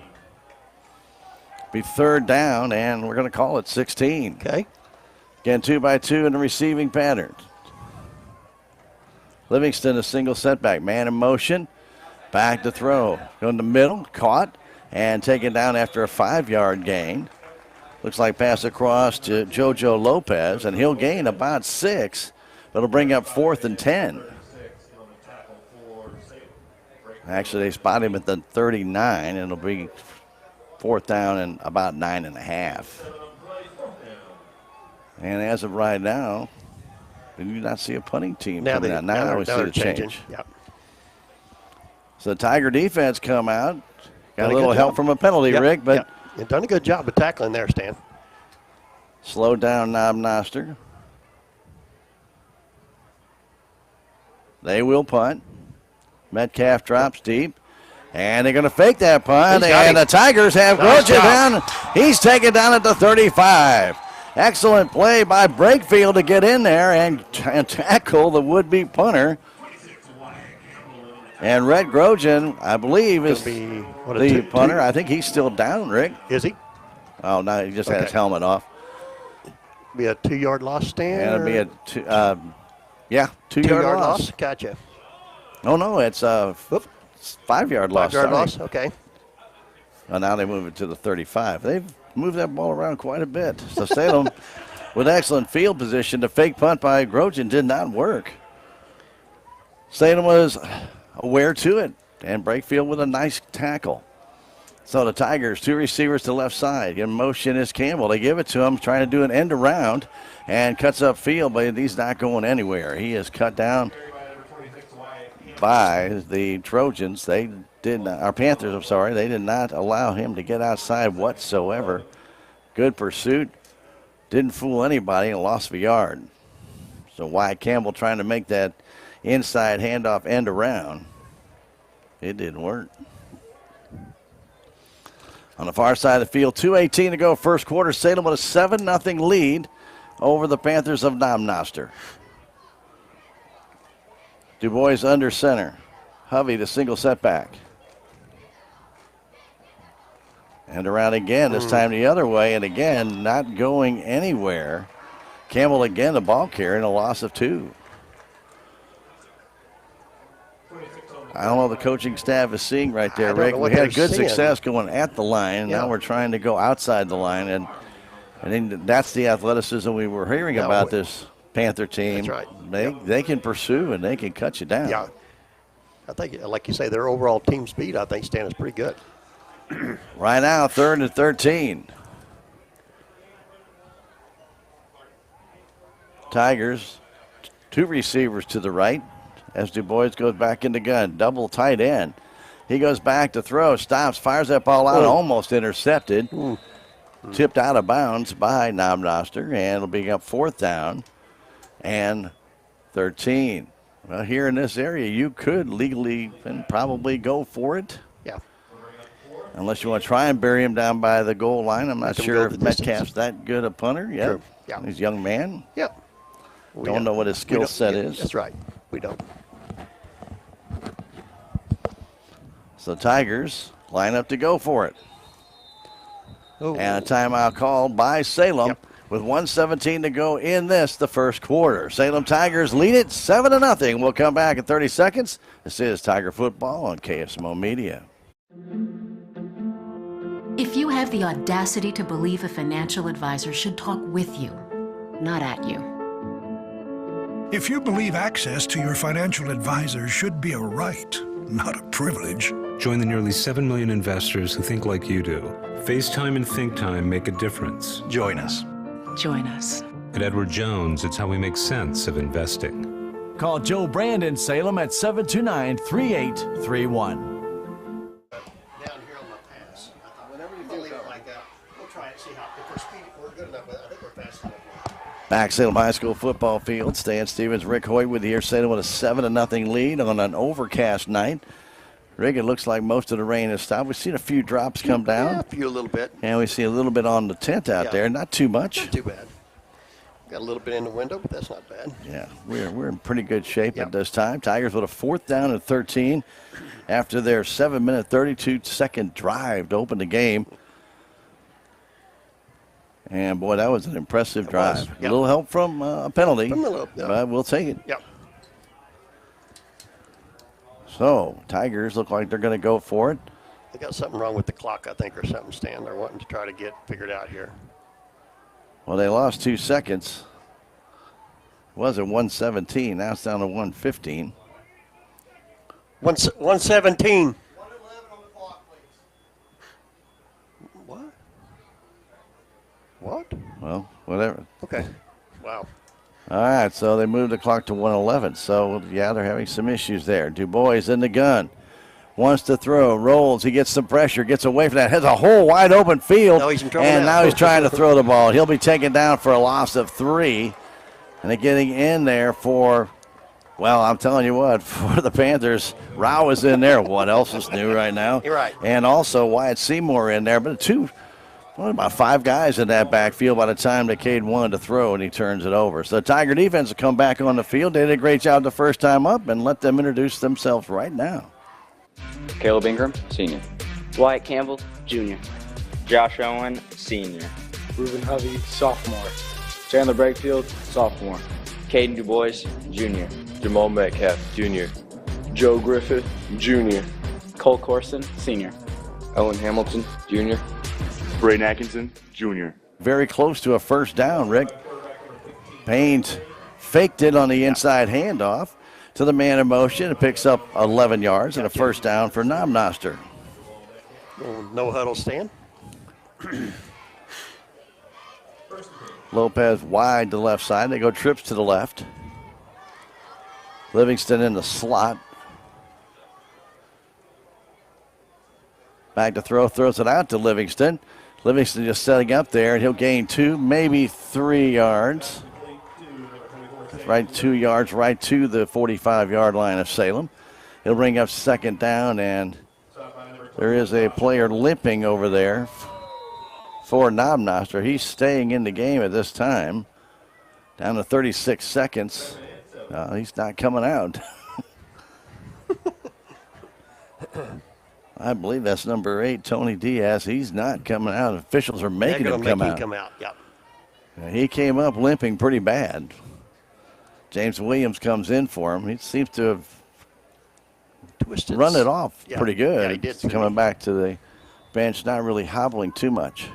Be third down, and we're going to call it 16. Okay. Again, 2x2 in the receiving pattern. Livingston, a single setback. Man in motion. Back to throw. Going to the middle. Caught and taken down after a 5-yard gain. Looks like pass across to JoJo Lopez, and he'll gain about 6. That'll bring up 4th and 10. Actually, they spot him at the 39, and it'll be 4th down and about 9.5. And as of right now, we do not see a punting team coming out. Now we see the change. Yep. So the Tiger defense come out. Got a little help from a penalty, Rick, but You've done a good job of tackling there, Stan. slowed down Noster. They will punt. Metcalf drops deep. And they're going to fake that punt. And the Tigers have Grosjean down. He's taken down at the 35. Excellent play by Brakefield to get in there and tackle the would-be punter. And Red Grosjean, I believe, is the punter. I think he's still down, Rick. Is he? Oh, no, he just had his helmet off. Be a 2-yard loss, Stan? And it'll be a 2-yard loss. Gotcha. Oh, no, it's a 5-yard loss. 5-yard loss, okay. Well, now they move it to the 35. They've moved that ball around quite a bit. So Salem with excellent field position. The fake punt by Grosjean did not work. Salem was aware to it, and Brakefield with a nice tackle. So the Tigers, 2 receivers to left side. In motion is Campbell. They give it to him, trying to do an end around, and cuts up field, but he's not going anywhere. He is cut down by the Trojans. They did not, our Panthers, I'm sorry, they did not allow him to get outside whatsoever. Good pursuit. Didn't fool anybody and lost a yard. So Wyatt Campbell trying to make that inside handoff end around. It didn't work. On the far side of the field, 2:18 to go, first quarter. Salem with a 7-0 lead over the Panthers of Noster. Du Bois under center. Hovey the single setback. And around again, this time the other way, and again, not going anywhere. Campbell again, the ball carrier, and a loss of 2. I don't know what the coaching staff is seeing right there, Rick. We had good success going at the line, and now we're trying to go outside the line, and then that's the athleticism we were hearing about this Panther team. That's right. They can pursue, and they can cut you down. Yeah. I think, like you say, their overall team speed, I think, Stan, is pretty good. Right now, 3rd and 13. Tigers, 2 receivers to the right as Du Bois goes back in the gun. Double tight end. He goes back to throw, stops, fires that ball out, almost intercepted. Tipped out of bounds by Noster, and it'll be up 4th down and 13. Well, here in this area, you could legally and probably go for it. Yeah. Unless you want to try and bury him down by the goal line. I'm not sure if Metcalf's that good a punter yet. True. Yeah. He's a young man. Yep. Don't know what his skill set is. That's right. We don't. So Tigers line up to go for it. And a timeout called by Salem with 1:17 to go in the first quarter. Salem Tigers lead it 7-0. We'll come back in 30 seconds. This is Tiger Football on KSMO Media. If you have the audacity to believe a financial advisor should talk with you, not at you. If you believe access to your financial advisor should be a right, not a privilege. Join the nearly 7 million investors who think like you do. FaceTime and ThinkTime make a difference. Join us. Join us. At Edward Jones, it's how we make sense of investing. Call Joe Brand in Salem at 729-3831. Back Salem High School football field. Stan Stevens, Rick Hoy with you here. Salem with a 7-0 lead on an overcast night. Rick, it looks like most of the rain has stopped. We've seen a few drops come down. Yeah, a few a little bit. And we see a little bit on the tent out there. Not too much. Not too bad. Got a little bit in the window, but that's not bad. Yeah, we're in pretty good shape at this time. Tigers with a 4th down and 13 after their 7-minute, 32-second drive to open the game. And, boy, that was an impressive drive. A little help from a penalty, but we'll take it. Yep. So, Tigers look like they're going to go for it. They got something wrong with the clock, I think, or something, Stan. They're wanting to try to get figured out here. Well, they lost 2 seconds. It was at 1:17. Now it's down to 1:15. 1:17. What? Well, whatever. Okay. Wow. All right, so they moved the clock to 1:11. So, yeah, they're having some issues there. Du Bois in the gun. Wants to throw, rolls. He gets some pressure, gets away from that. Has a whole wide open field. No, he's in trouble and now. Now he's trying to throw the ball. He'll be taken down for a loss of 3. And they're getting in there for, well, I'm telling you what, for the Panthers, Rao is in there. What else is new right now? You're right. And also Wyatt Seymour in there. But about 5 guys in that backfield by the time that Cade wanted to throw, and he turns it over. So the Tiger defense will come back on the field. They did a great job the first time up, and let them introduce themselves right now. Caleb Ingram, senior. Wyatt Campbell, junior. Josh Owen, senior. Reuben Hovey, sophomore. Chandler Brakefield, sophomore. Caden Du Bois, junior. Jamal Metcalf, junior. Joe Griffith, junior. Cole Corson, senior. Owen Hamilton, junior. Braden Atkinson, junior. Very close to a first down, Rick. Paynes faked it on the inside handoff to the man in motion and picks up 11 yards and a first down for Noster. No huddle stand. Lopez wide to the left side. They go trips to the left. Livingston in the slot. Back to throw, throws it out to Livingston. Livingston just setting up there, and he'll gain 2, maybe 3 yards. Right 2 yards, right to the 45-yard line of Salem. He'll bring up second down, and there is a player limping over there for Noster. He's staying in the game at this time. Down to 36 seconds. He's not coming out. I believe that's number 8, Tony Diaz. He's not coming out. Officials are making him come out. Yep. He came up limping pretty bad. James Williams comes in for him. He seems to have run it off pretty good. Yeah, he did. Coming back to the bench, not really hobbling too much.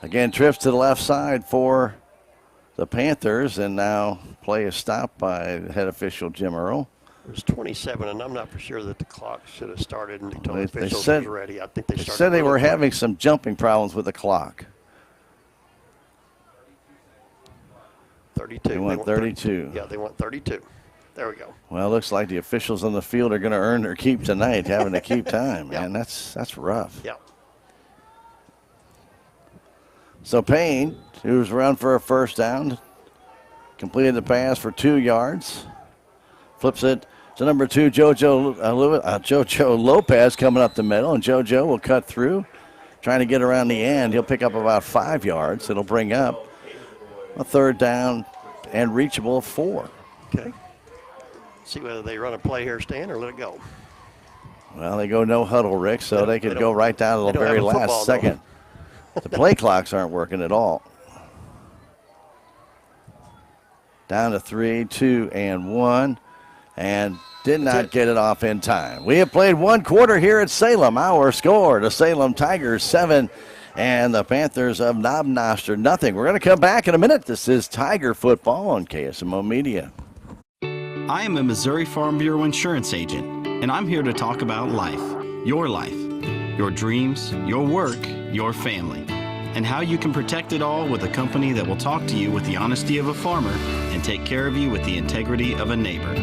Again, trips to the left side for the Panthers, and now play is stopped by head official Jim Earl. It was 27, and I'm not for sure that the clock should have started and told They officials said, it was ready. I think they started. said they were quick. having some jumping problems with the clock. 32. They want 32. Yeah, they want 32. There we go. Well, it looks like the officials on the field are going to earn their keep tonight, having to keep time, man. That's rough. Yeah. So Payne, who's run for a first down, completed the pass for 2 yards. Flips it to number 2, JoJo Lopez coming up the middle, and JoJo will cut through, trying to get around the end. He'll pick up about 5 yards. It'll bring up a third down and reachable 4. Okay. See whether they run a play here, Stan, or let it go. Well, they go no huddle, Rick, so they could go right down to the very last second. The play clocks aren't working at all. Down to 3, 2, and 1, and did not get it off in time. We have played 1 quarter here at Salem. Our score, the Salem Tigers 7 and the Panthers of Noster nothing. We're going to come back in a minute. This is Tiger Football on KSMO Media. I am a Missouri Farm Bureau insurance agent, and I'm here to talk about life, your dreams, your work, your family, and how you can protect it all with a company that will talk to you with the honesty of a farmer and take care of you with the integrity of a neighbor.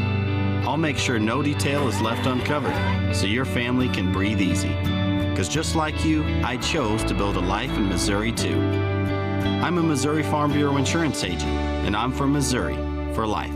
I'll make sure no detail is left uncovered so your family can breathe easy. Because just like you, I chose to build a life in Missouri too. I'm a Missouri Farm Bureau insurance agent, and I'm from Missouri for life.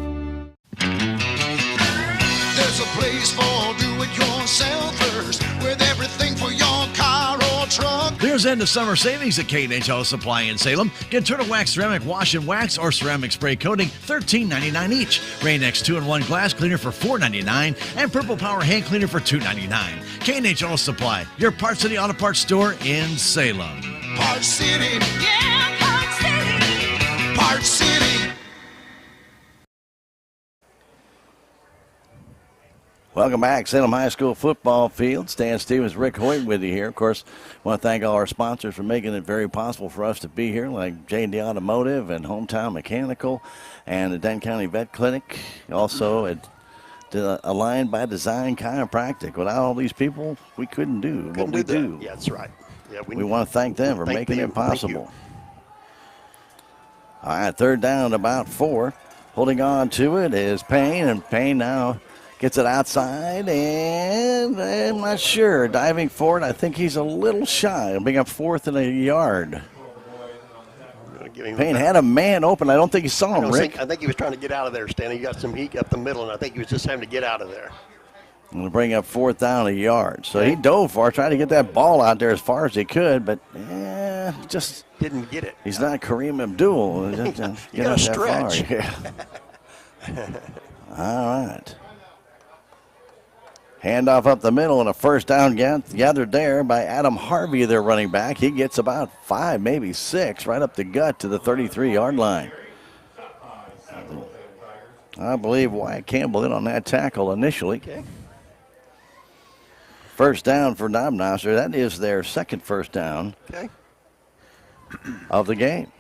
There's a place for do-it-yourselfers with everything for your car or truck. There's end of summer savings at K&H Auto Supply in Salem. Get Turtle Wax Ceramic Wash and Wax or Ceramic Spray Coating, $13.99 each. Rain-X 2-in-1 Glass Cleaner for $4.99 and Purple Power Hand Cleaner for $2.99. K&H Auto Supply, your Parts City Auto Parts store in Salem. Parts City. Yeah, Parts City. Parts City. Welcome back, Salem High School football field. Stan Stevens, Rick Hoyt with you here. Of course, I want to thank all our sponsors for making it very possible for us to be here, like J&D Automotive and Hometown Mechanical and the Denton County Vet Clinic. Also, Aligned by Design Chiropractic. Without all these people, we couldn't do what we do. Yeah, that's right. Yeah, we want to thank them for making it possible. All right, third down, about 4. Holding on to it is Payne, and Payne now gets it outside, and I'm not sure. Diving forward, I think he's a little shy. He'll bring up 4th and a yard. Payne had a man open. I don't think he saw him, Rick. I think he was trying to get out of there, Stan. He got some heat up the middle, and I think he was just having to get out of there. I'm going to bring up 4th down a yard. So he dove for it, trying to get that ball out there as far as he could, but just didn't get it. He's not Kareem Abdul. You got to stretch. Yeah. All right. Handoff up the middle, and a first down gathered there by Adam Harvey, their running back. He gets about 5, maybe 6, right up the gut to the 33-yard line. I believe Wyatt Campbell in on that tackle initially. Okay. First down for Noster. That is their second first down of the game.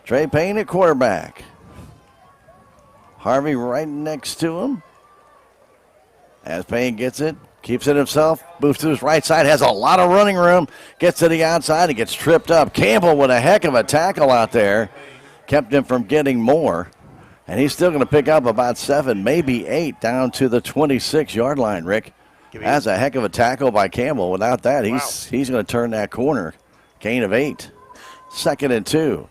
Trey Payne at quarterback. Harvey right next to him. As Payne gets it, keeps it himself, moves to his right side, has a lot of running room, gets to the outside and gets tripped up. Campbell with a heck of a tackle out there. Kept him from getting more. And he's still going to pick up about 7, maybe 8 down to the 26-yard line, Rick. That's a heck of a tackle by Campbell. Without that, he's going to turn that corner. Gain of 8. 2nd and 2.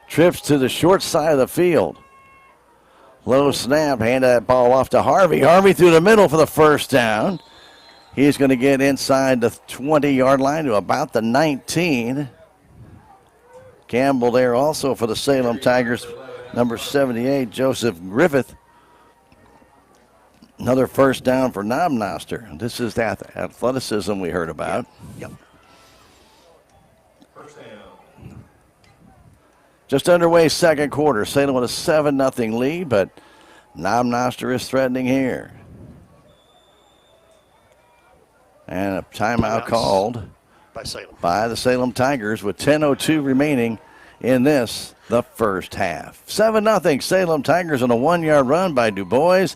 Trips to the short side of the field. Low snap, hand that ball off to Harvey. Harvey through the middle for the first down. He's going to get inside the 20-yard line to about the 19. Campbell there also for the Salem Tigers. Number 78, Joseph Griffith. Another first down for Noster. This is that athleticism we heard about. Yep. Just underway second quarter. Salem with a 7-0 lead, but Noster is threatening here. And a timeout called by the Salem Tigers with 10:02 remaining in the first half. 7-0 Salem Tigers on a 1-yard run by Du Bois.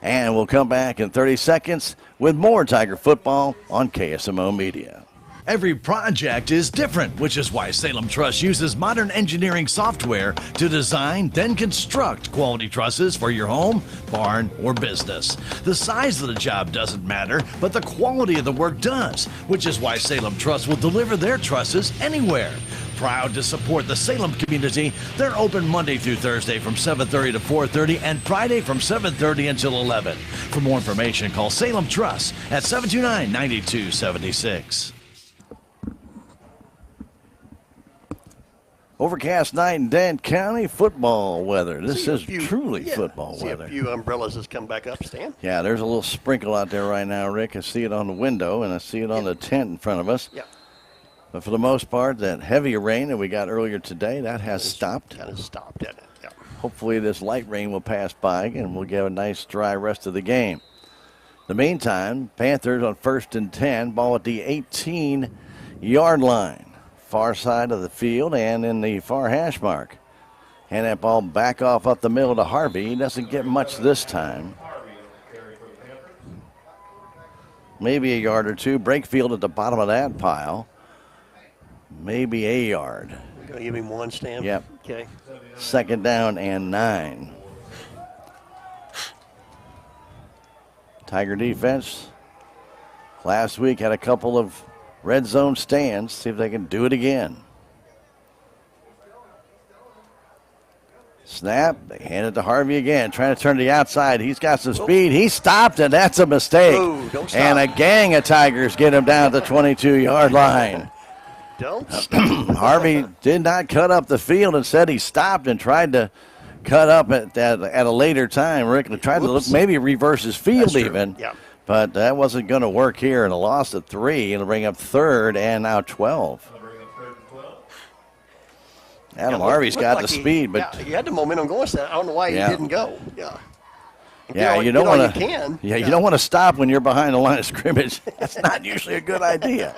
And we'll come back in 30 seconds with more Tiger football on KSMO Media. Every project is different, which is why Salem Truss uses modern engineering software to design, then construct quality trusses for your home, barn, or business. The size of the job doesn't matter, but the quality of the work does, which is why Salem Truss will deliver their trusses anywhere. Proud to support the Salem community, they're open Monday through Thursday from 7:30 to 4:30 and Friday from 7:30 until 11. For more information, call Salem Truss at 729-9276. Overcast night in Dent County, football weather. This is truly football See weather. a few umbrellas has come back up, Stan. Yeah, there's a little sprinkle out there right now, Rick. I see it on the window, and I see it on the tent in front of us. Yeah. But for the most part, that heavy rain that we got earlier today, that has stopped. Kind of stopped, hasn't it? Yeah. Hopefully this light rain will pass by, and we'll get a nice dry rest of the game. In the meantime, Panthers on 1st and 10, ball at the 18-yard line. Far side of the field and in the far hash mark. And that ball back off up the middle to Harvey. He doesn't get much this time. Maybe a yard or two. Brakefield at the bottom of that pile. Maybe a yard. We're going to give him one, Stan? Yep. Okay. 2nd down and 9. Tiger defense last week had a couple of red zone stands. See if they can do it again. Snap. They hand it to Harvey again. Trying to turn to the outside. He's got some speed. He stopped, and that's a mistake. Ooh, don't stop. And a gang of Tigers get him down at the 22-yard line. Don't stop. Harvey did not cut up the field. Instead, he stopped and tried to cut up at a later time. Rick tried to look, maybe reverse his field even. Yeah. But that wasn't going to work here, and a loss of 3. It'll bring up 3rd and now 12. Adam Harvey's got the speed, but he had the momentum going. So I don't know why he didn't go. Yeah. Yeah, you don't want to. Yeah, you don't want to stop when you're behind the line of scrimmage. That's not usually a good idea.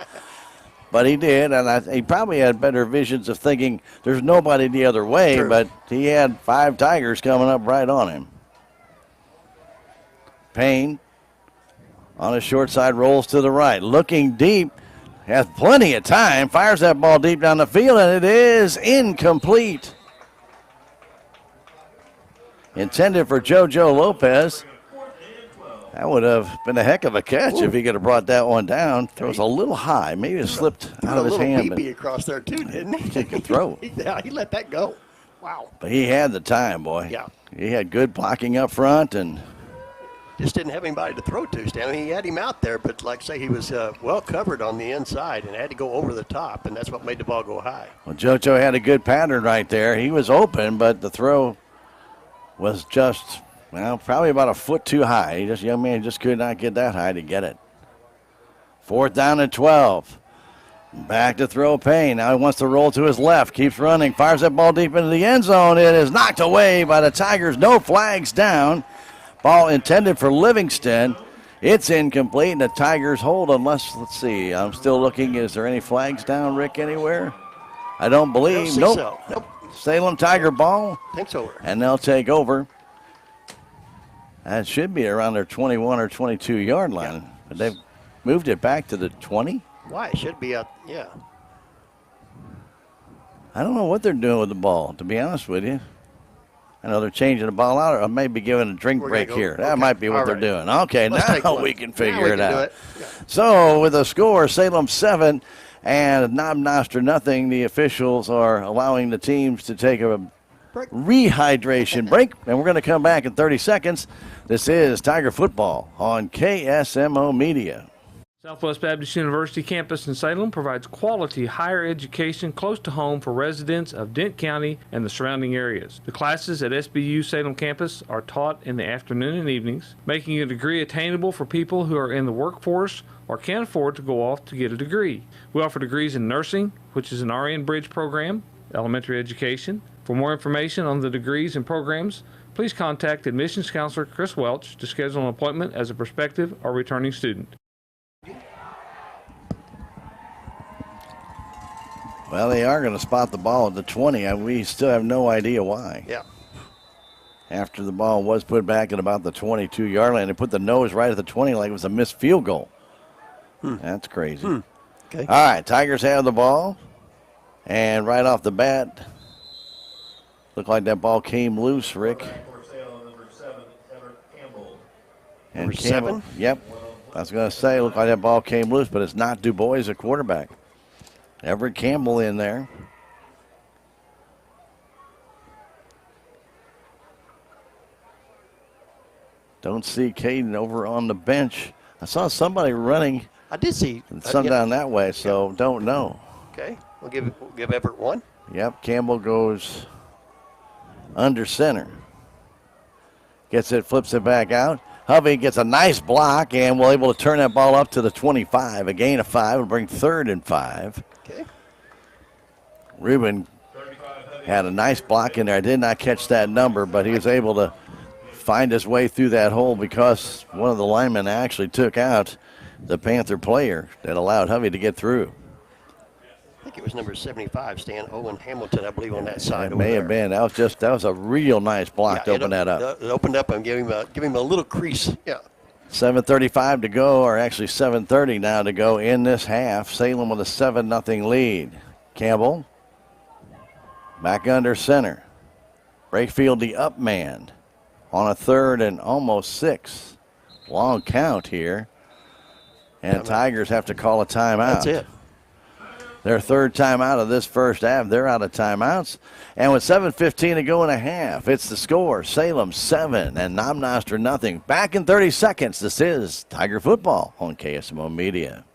But he did, and he probably had better visions of thinking there's nobody the other way. True. But he had 5 Tigers coming up right on him. Payne on his short side rolls to the right, looking deep, has plenty of time, fires that ball deep down the field, and it is incomplete. Intended for JoJo Lopez. That would have been a heck of a catch if he could have brought that one down. Throws a little high. Maybe it slipped out of his hand. A little across there, too, didn't he? He could throw. Yeah, he let that go. Wow. But he had the time, boy. Yeah. He had good blocking up front and just didn't have anybody to throw to, Stan. I mean, he had him out there, but like I say, he was well covered on the inside and had to go over the top, and that's what made the ball go high. Well, JoJo had a good pattern right there. He was open, but the throw was just, well, probably about a foot too high. Young man just could not get that high to get it. 4th down and 12. Back to throw Payne. Now he wants to roll to his left. Keeps running. Fires that ball deep into the end zone. It is knocked away by the Tigers. No flags down. Ball intended for Livingston. It's incomplete, and the Tigers hold unless, let's see, I'm still looking. Is there any flags down, Rick, anywhere? I don't believe. I don't think so. Nope. Salem Tiger ball. I think so. And they'll take over That should be around their 21 or 22 yard line. Yeah. But they've moved it back to the 20. Why? It should be yeah. I don't know what they're doing with the ball, to be honest with you. I know they're changing the ball out, or maybe giving a drink break here. That might be what they're doing. Okay, now we can figure it out. Yeah. So with a score, Salem 7 and Noster nothing, the officials are allowing the teams to take a rehydration break, and we're going to come back in 30 seconds. This is Tiger Football on KSMO Media. Southwest Baptist University campus in Salem provides quality higher education close to home for residents of Dent County and the surrounding areas. The classes at SBU Salem campus are taught in the afternoon and evenings, making a degree attainable for people who are in the workforce or can't afford to go off to get a degree. We offer degrees in nursing, which is an RN bridge program, elementary education. For more information on the degrees and programs, please contact admissions counselor Chris Welch to schedule an appointment as a prospective or returning student. Well, they are going to spot the ball at the 20, and we still have no idea why. Yeah. After the ball was put back at about the 22-yard line, they put the nose right at the 20 like it was a missed field goal. That's crazy. Okay. All right, Tigers have the ball, and right off the bat, looked like that ball came loose, Rick. And Campbell, yep. I was going to say, looked like that ball came loose, but it's not Du Bois at quarterback. Everett Campbell in there. Don't see Caden over on the bench. I saw somebody running. I did see some down that way, so don't know. Okay, we'll give Everett one. Yep, Campbell goes under center. Gets it, flips it back out. Hovey gets a nice block, and we're able to turn that ball up to the 25. A gain of 5 will bring 3rd and 5. Okay. Ruben had a nice block in there. I did not catch that number, but he was able to find his way through that hole because one of the linemen actually took out the Panther player that allowed Hovey to get through. I think it was number 75, Stan Owen Hamilton, I believe, on that side. It may have been. That was a real nice block to open that up. It opened up and gave him a little crease. Yeah. 7:35 to go, or actually 7:30 now to go in this half. Salem with a 7-0 lead. Campbell back under center. Brakefield the up man on a 3rd and almost 6. Long count here. And Tigers have to call a timeout. That's it. Their 3rd timeout of this first half. They're out of timeouts. And with 7:15 to go in a half, it's the score. Salem 7 and Noster nothing. Back in 30 seconds. This is Tiger Football on KSMO Media.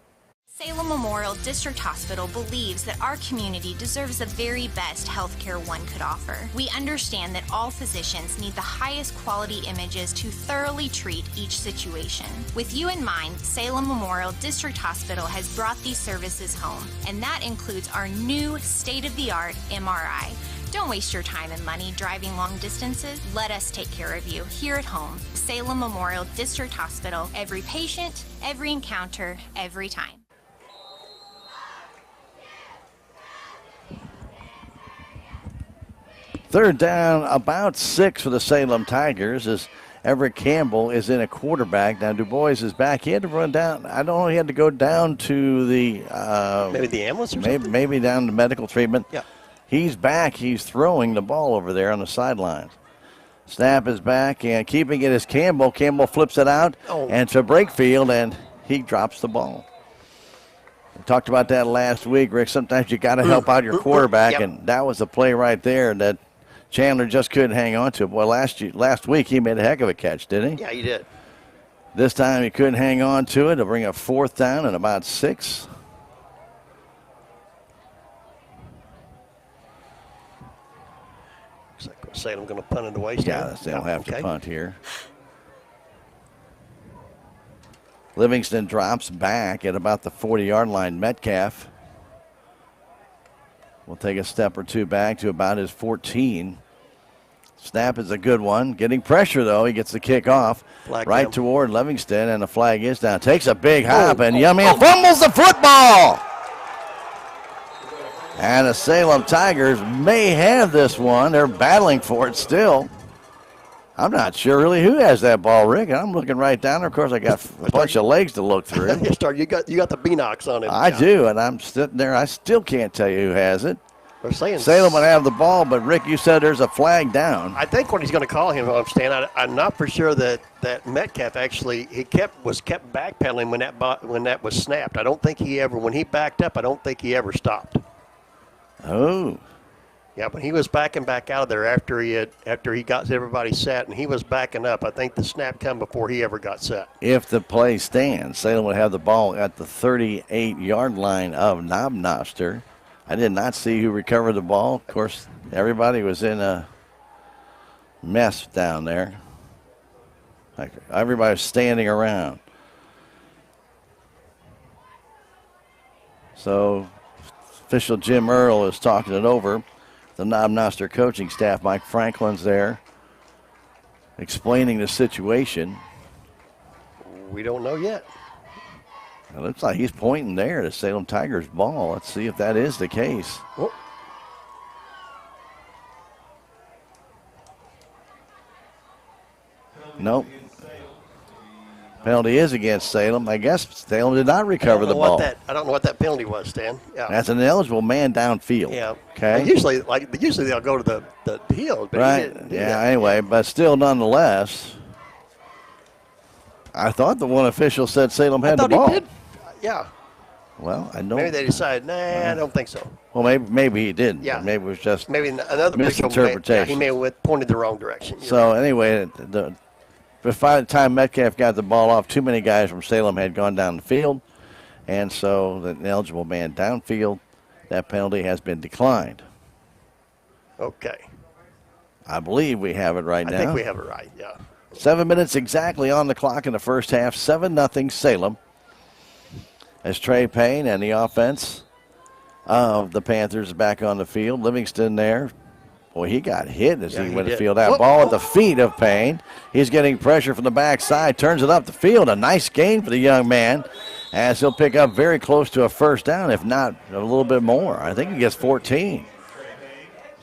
Salem Memorial District Hospital believes that our community deserves the very best health care one could offer. We understand that all physicians need the highest quality images to thoroughly treat each situation. With you in mind, Salem Memorial District Hospital has brought these services home, and that includes our new state-of-the-art MRI. Don't waste your time and money driving long distances. Let us take care of you here at home. Salem Memorial District Hospital. Every patient, every encounter, every time. 3rd down, about 6 for the Salem Tigers as Everett Campbell is in a quarterback. Now Du Bois is back. He had to run down. I don't know. He had to go down to the maybe the ambulance or something? Maybe down to medical treatment. Yeah. He's back. He's throwing the ball over there on the sidelines. Snap is back, and keeping it is Campbell. Campbell flips it out and to Brakefield, and he drops the ball. We talked about that last week, Rick. Sometimes you got to help out your quarterback, and that was the play right there that Chandler just couldn't hang on to. Boy, last week he made a heck of a catch, didn't he? Yeah, he did. This time he couldn't hang on to it to bring a 4th down and about 6. Looks like Salem going to punt it away. Yeah, they'll have to punt here. Livingston drops back at about the 40-yard line. Metcalf will take a step or two back to about his 14. Snap is a good one. Getting pressure, though. He gets the kick off right toward Livingston, and the flag is down. Takes a big hop, and Yummy fumbles the football. And the Salem Tigers may have this one. They're battling for it still. I'm not sure really who has that ball, Rick. I'm looking right down there. Of course, I got a bunch of legs to look through. You got the Beanox on it. I do, and I'm sitting there. I still can't tell you who has it. They're saying Salem would have the ball, but Rick, you said there's a flag down. I think what he's going to call him, I'm not for sure that Metcalf actually was kept backpedaling when that was snapped. I don't think when he backed up, I don't think he ever stopped. Oh. Yeah, when he was backing back out of there after he got everybody set and he was backing up, I think the snap come before he ever got set. If the play stands, Salem would have the ball at the 38-yard line of Noster. I did not see who recovered the ball. Of course, everybody was in a mess down there. Like everybody was standing around. So, official Jim Earl is talking it over. The Noster coaching staff, Mike Franklin's there, explaining the situation. We don't know yet. It looks like he's pointing there to Salem Tigers' ball. Let's see if that is the case. Oh. Nope. Penalty is against Salem. I guess Salem did not recover the ball. I don't know what that penalty was, Stan. Yeah. That's an eligible man downfield. Yeah. Okay. Usually they'll go to the field. But right. Yeah. Anyway, but still, nonetheless, I thought the one official said Salem had the ball. He did. Yeah. Well, I don't. Maybe they decided, I don't think so. Well, maybe he didn't. Yeah. Maybe it was just another misinterpretation. He may have pointed the wrong direction. So anyway, by the time Metcalf got the ball off, too many guys from Salem had gone down the field, and so the eligible man downfield, that penalty has been declined. Okay. I believe we have it right now. I think we have it right, yeah. 7 minutes exactly on the clock in the first half, 7-0 Salem. As Trey Payne and the offense of the Panthers is back on the field. Livingston there. Boy, he got hit as he went to field out. Ball at the feet of Payne. He's getting pressure from the backside. Turns it up the field. A nice gain for the young man as he'll pick up very close to a first down, if not a little bit more. I think he gets 14.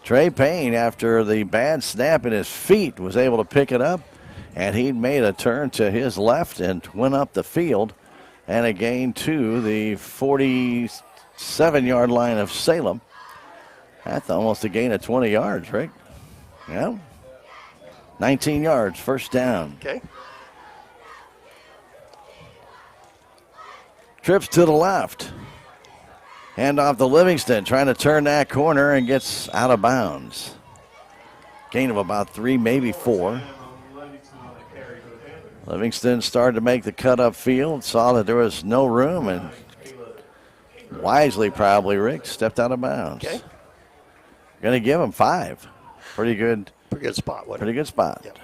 Trey Payne, after the bad snap in his feet, was able to pick it up, and he made a turn to his left and went up the field. And a gain to the 47-yard line of Salem. That's almost a gain of 20 yards, Rick. Yeah. 19 yards, first down. Okay. Trips to the left. Hand off to Livingston, trying to turn that corner and gets out of bounds. Gain of about 3, maybe 4. Livingston started to make the cut up field, saw that there was no room, and wisely probably, Rick, stepped out of bounds. Okay. Going to give him 5. Pretty good spot. Pretty good spot. Yep.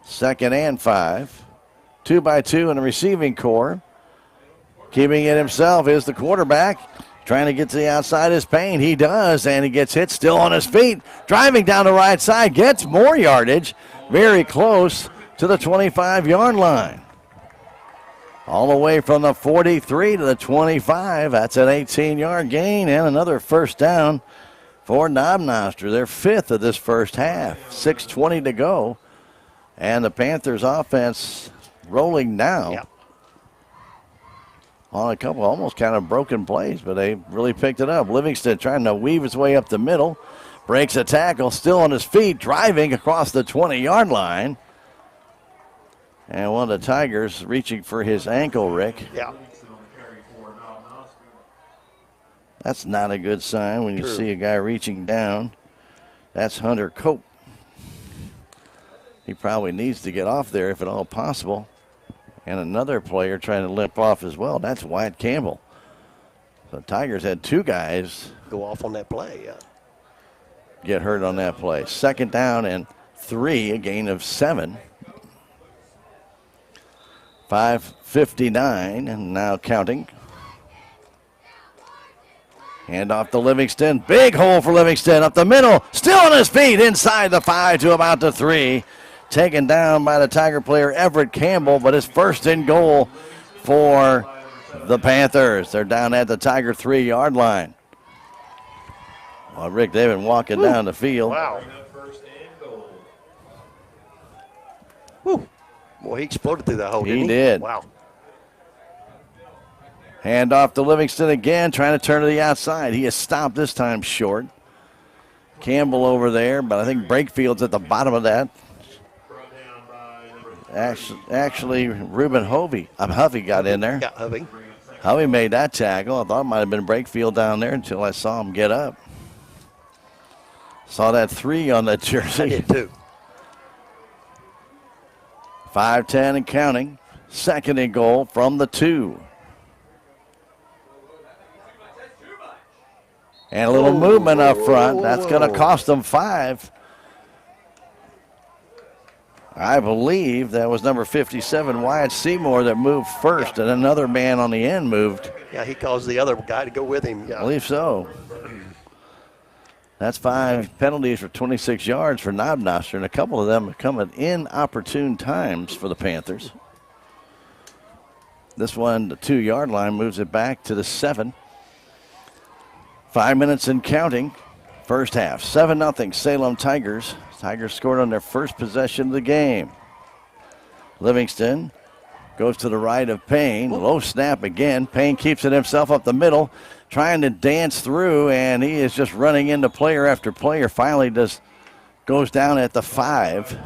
2nd and 5. 2 by 2 in the receiving core. Keeping it himself is the quarterback. Trying to get to the outside is Payne. He does, and he gets hit still on his feet. Driving down the right side, gets more yardage. Very close to the 25-yard line. All the way from the 43 to the 25. That's an 18-yard gain and another first down for Noster. Their 5th of this first half. 6:20 to go. And the Panthers offense rolling now. Yep. On a couple almost kind of broken plays, but they really picked it up. Livingston trying to weave his way up the middle. Breaks a tackle, still on his feet, driving across the 20-yard line. And one of the Tigers reaching for his ankle, Rick. Yeah. That's not a good sign when you see a guy reaching down. That's Hunter Cope. He probably needs to get off there if at all possible. And another player trying to limp off as well. That's Wyatt Campbell. So Tigers had 2 guys go off on that play, yeah. Get hurt on that play. 2nd down and 3, a gain of 7. 5:59 and now counting. Hand off to Livingston. Big hole for Livingston up the middle. Still on his feet inside the 5 to about the 3. Taken down by the Tiger player Everett Campbell, but it's 1st and goal for the Panthers. They're down at the Tiger 3-yard line. Well, Rick, they've been walking down the field. Wow. Whew. Boy, he exploded through that hole, didn't he? He did. Wow. Hand off to Livingston again, trying to turn to the outside. He is stopped this time short. Campbell over there, but I think Breakfield's at the bottom of that. Actually, Reuben Huffy got in there. Yeah, Huffy. Huffy made that tackle. I thought it might have been Breakfield down there until I saw him get up. Saw that 3 on that jersey. I did too. 5-10 and counting. Second and goal from the 2. And a little movement up front. That's going to cost them 5. I believe that was number 57, Wyatt Seymour, that moved first, and another man on the end moved. Yeah, he caused the other guy to go with him. Yeah. I believe so. That's 5 penalties for 26 yards for Noster, and a couple of them come at inopportune times for the Panthers. This one, the 2-yard line, moves it back to the 7. 5 minutes and counting. First half, 7-0 Salem Tigers. Tigers scored on their first possession of the game. Livingston goes to the right of Payne. Low snap again. Payne keeps it himself up the middle, trying to dance through, and he is just running into player after player. Finally goes down at the 5.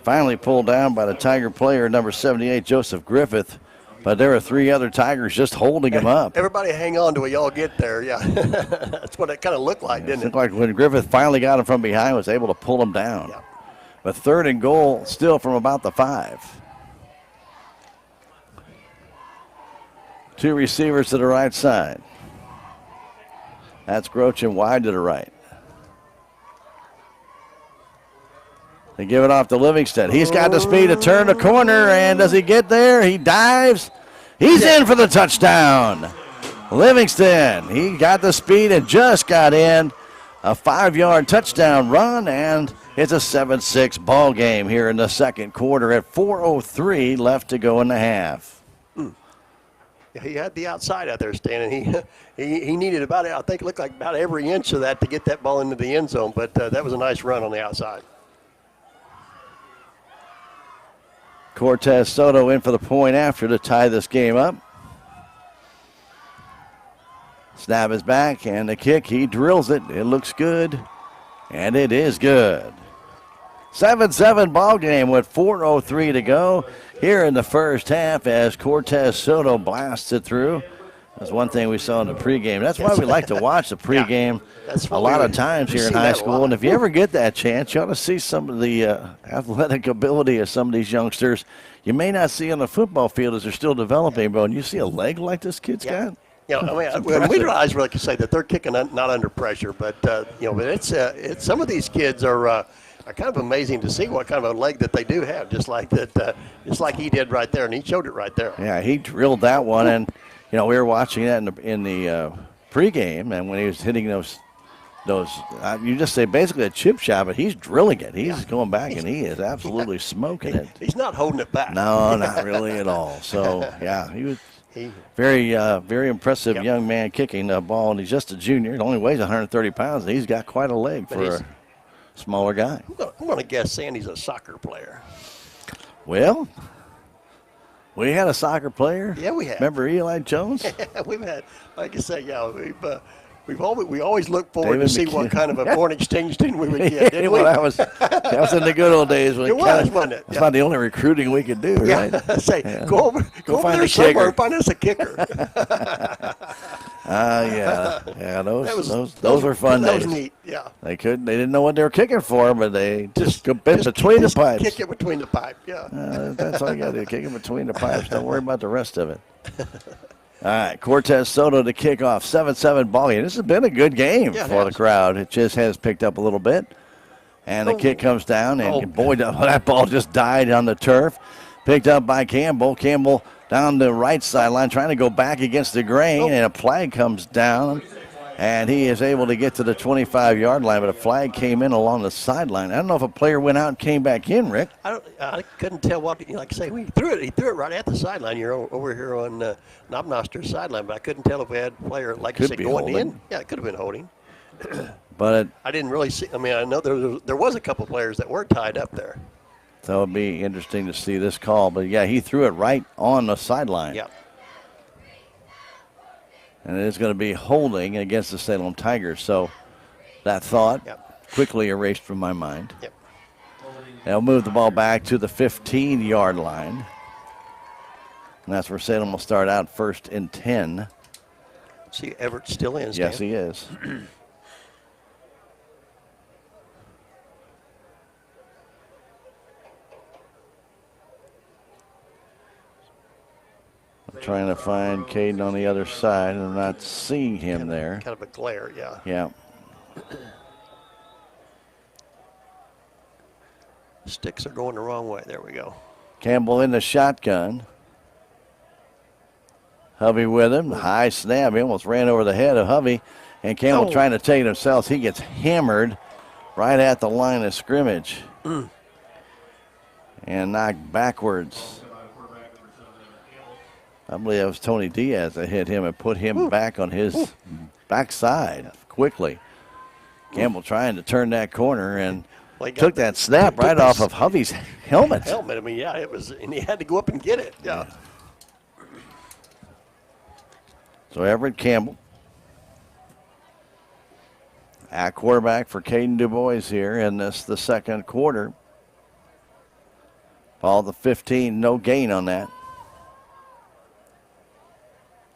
Finally pulled down by the Tiger player, number 78, Joseph Griffith. But there are 3 other Tigers just holding him up. Everybody hang on till y'all get there, yeah. That's what it kind of looked like, didn't it? It looked like when Griffith finally got him from behind, was able to pull him down. Yeah. But third and goal still from about the 5. 2 receivers to the right side. That's Grochin wide to the right. They give it off to Livingston. He's got the speed to turn the corner, and does he get there? He dives. He's in for the touchdown. Livingston, he got the speed and just got in. A 5-yard touchdown run, and it's a 7-6 ball game here in the second quarter at 4:03 left to go in the half. Yeah, he had the outside out there, Stan, and he needed about, I think it looked like about every inch of that to get that ball into the end zone, but that was a nice run on the outside. Cortez Soto in for the point after to tie this game up. Snap is back, and the kick, he drills it. It looks good, and it is good. 7-7 ball game with 4:03 to go here in the first half as Cortez Soto blasts it through. That's one thing we saw in the pregame. That's why we like to watch the pregame a lot of times here in high school. And if you ever get that chance, you ought to see some of the athletic ability of some of these youngsters. You may not see on the football field as they're still developing, but when you see a leg like this kid's got. Yeah, I mean, we realize, like you say, that they're kicking not under pressure, but but it's some of these kids are kind of amazing to see what kind of a leg that they do have, just like that, just like he did right there, and he showed it right there. Yeah, he drilled that one, and we were watching that in the pregame, and when he was hitting those you just say basically a chip shot, but he's drilling it. He's going back, and he is absolutely smoking it. He's not holding it back. No, not really at all. So yeah, he was. Very impressive young man kicking the ball, and he's just a junior. He only weighs 130 pounds, and he's got quite a leg for a smaller guy. I'm going to guess Sandy's a soccer player. Well, we had a soccer player. Yeah, we had. Remember Eli Jones? We've had, like I say, we always look forward to see what kind of a foreign exchange student we would get, didn't we? Well, that was in the good old days. When wasn't it? That's about the only recruiting we could do, right? Go over find there a somewhere kicker. and find us a kicker. Those were fun days. That was neat, yeah. They didn't know what they were kicking for, but they just bit between the pipes. Kick it between the pipe, yeah. That's all you got to do, kick it between the pipes. Don't worry about the rest of it. All right, Cortez Soto to kick off. 7-7 ball game. This has been a good game for the crowd. It just has picked up a little bit. And the kick comes down, and boy, that ball just died on the turf. Picked up by Campbell. Campbell down the right sideline trying to go back against the grain, and a flag comes down. And he is able to get to the 25-yard line, but a flag came in along the sideline. I don't know if a player went out and came back in, Rick. I couldn't tell what, like I say, he threw it right at the sideline. You're over here on Noster's sideline, but I couldn't tell if we had a player, like you said, going in. Yeah, it could have been holding. But I didn't really see. I mean, I know there was a couple players that were tied up there. So it'll be interesting to see this call. But, yeah, he threw it right on the sideline. Yep. And it is going to be holding against the Salem Tigers. So that thought quickly erased from my mind. Yep. They'll move the ball back to the 15-yard line. And that's where Salem will start out, 1st and 10. See, Everett still in. Yes, he is. I'm trying to find Caden on the other side, and I'm not seeing him there. Kind of a glare, yeah. Yeah. Sticks are going the wrong way. There we go. Campbell in the shotgun. Hovey with him. High snap. He almost ran over the head of Hovey. And Campbell trying to take it himself. He gets hammered right at the line of scrimmage. And knocked backwards. I believe it was Tony Diaz that hit him and put him back on his backside quickly. Campbell trying to turn that corner and took that snap right off of Hovey's helmet. I mean, yeah, it was, and he had to go up and get it. Yeah. So Everett Campbell at quarterback for Caden Du Bois here in the second quarter. Ball the 15, no gain on that.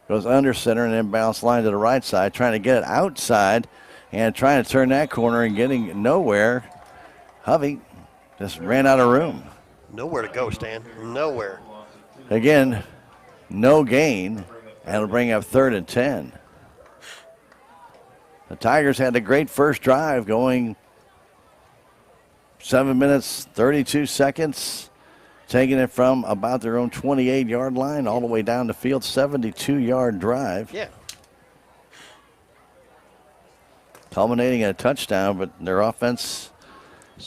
Goes under center and then bounce line to the right side, trying to get it outside and trying to turn that corner and getting nowhere. Hovey just ran out of room. Nowhere to go, Stan. Nowhere. Again, no gain. And it'll bring up 3rd and 10. The Tigers had a great first drive going 7 minutes, 32 seconds, taking it from about their own 28-yard line all the way down the field, 72-yard drive. Yeah. Culminating in a touchdown, but their offense,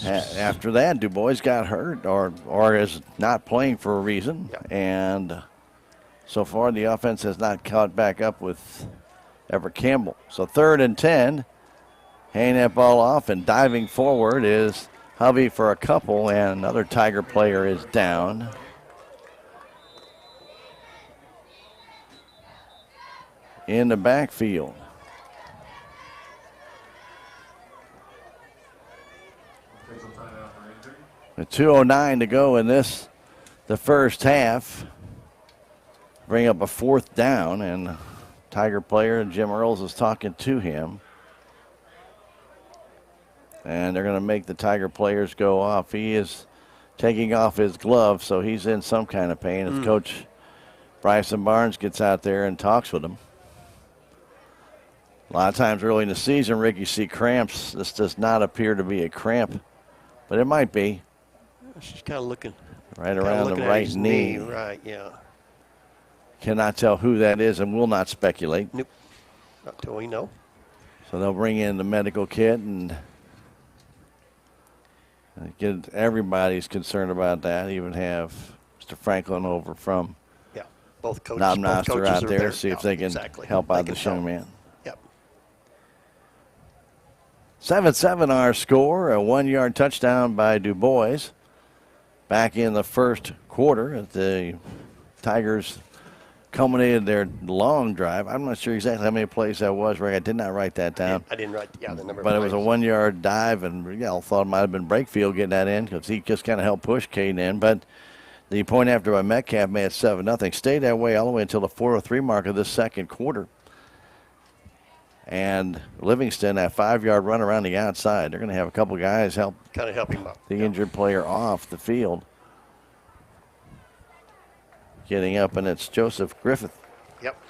after that, Du Bois got hurt or is not playing for a reason. Yeah. And so far, the offense has not caught back up with Everett Campbell. So 3rd and 10, handing that ball off and diving forward is Hovey for a couple, and another Tiger player is down. In the backfield. With 2:09 to go in the first half. Bring up a 4th down, and Tiger player Jim Earls is talking to him. And they're going to make the Tiger players go off. He is taking off his glove, so he's in some kind of pain as Coach Bryson Barnes gets out there and talks with him. A lot of times early in the season, Rick, you see cramps. This does not appear to be a cramp, but it might be. She's kind of looking. Right around the right knee. Right, yeah. Cannot tell who that is and will not speculate. Nope. Not till we know. So they'll bring in the medical kit and get everybody's concerned about that. Even have Mr. Franklin over from both coaches. Noster out there, see if they can help out this young man. Yep. 7-7 our score, a 1-yard touchdown by Du Bois. Back in the first quarter, the Tigers culminated their long drive. I'm not sure exactly how many plays that was, Rick. I did not write that down. I didn't write the number. But it was a 1-yard dive, and I thought it might have been Brakefield getting that in because he just kind of helped push Caden in. But the point after by Metcalf made it 7-0. Stayed that way all the way until the 4:03 mark of this second quarter. And Livingston, that 5-yard run around the outside, they're going to have a couple guys help him up. The injured player off the field. Getting up, and it's Joseph Griffith. Yep.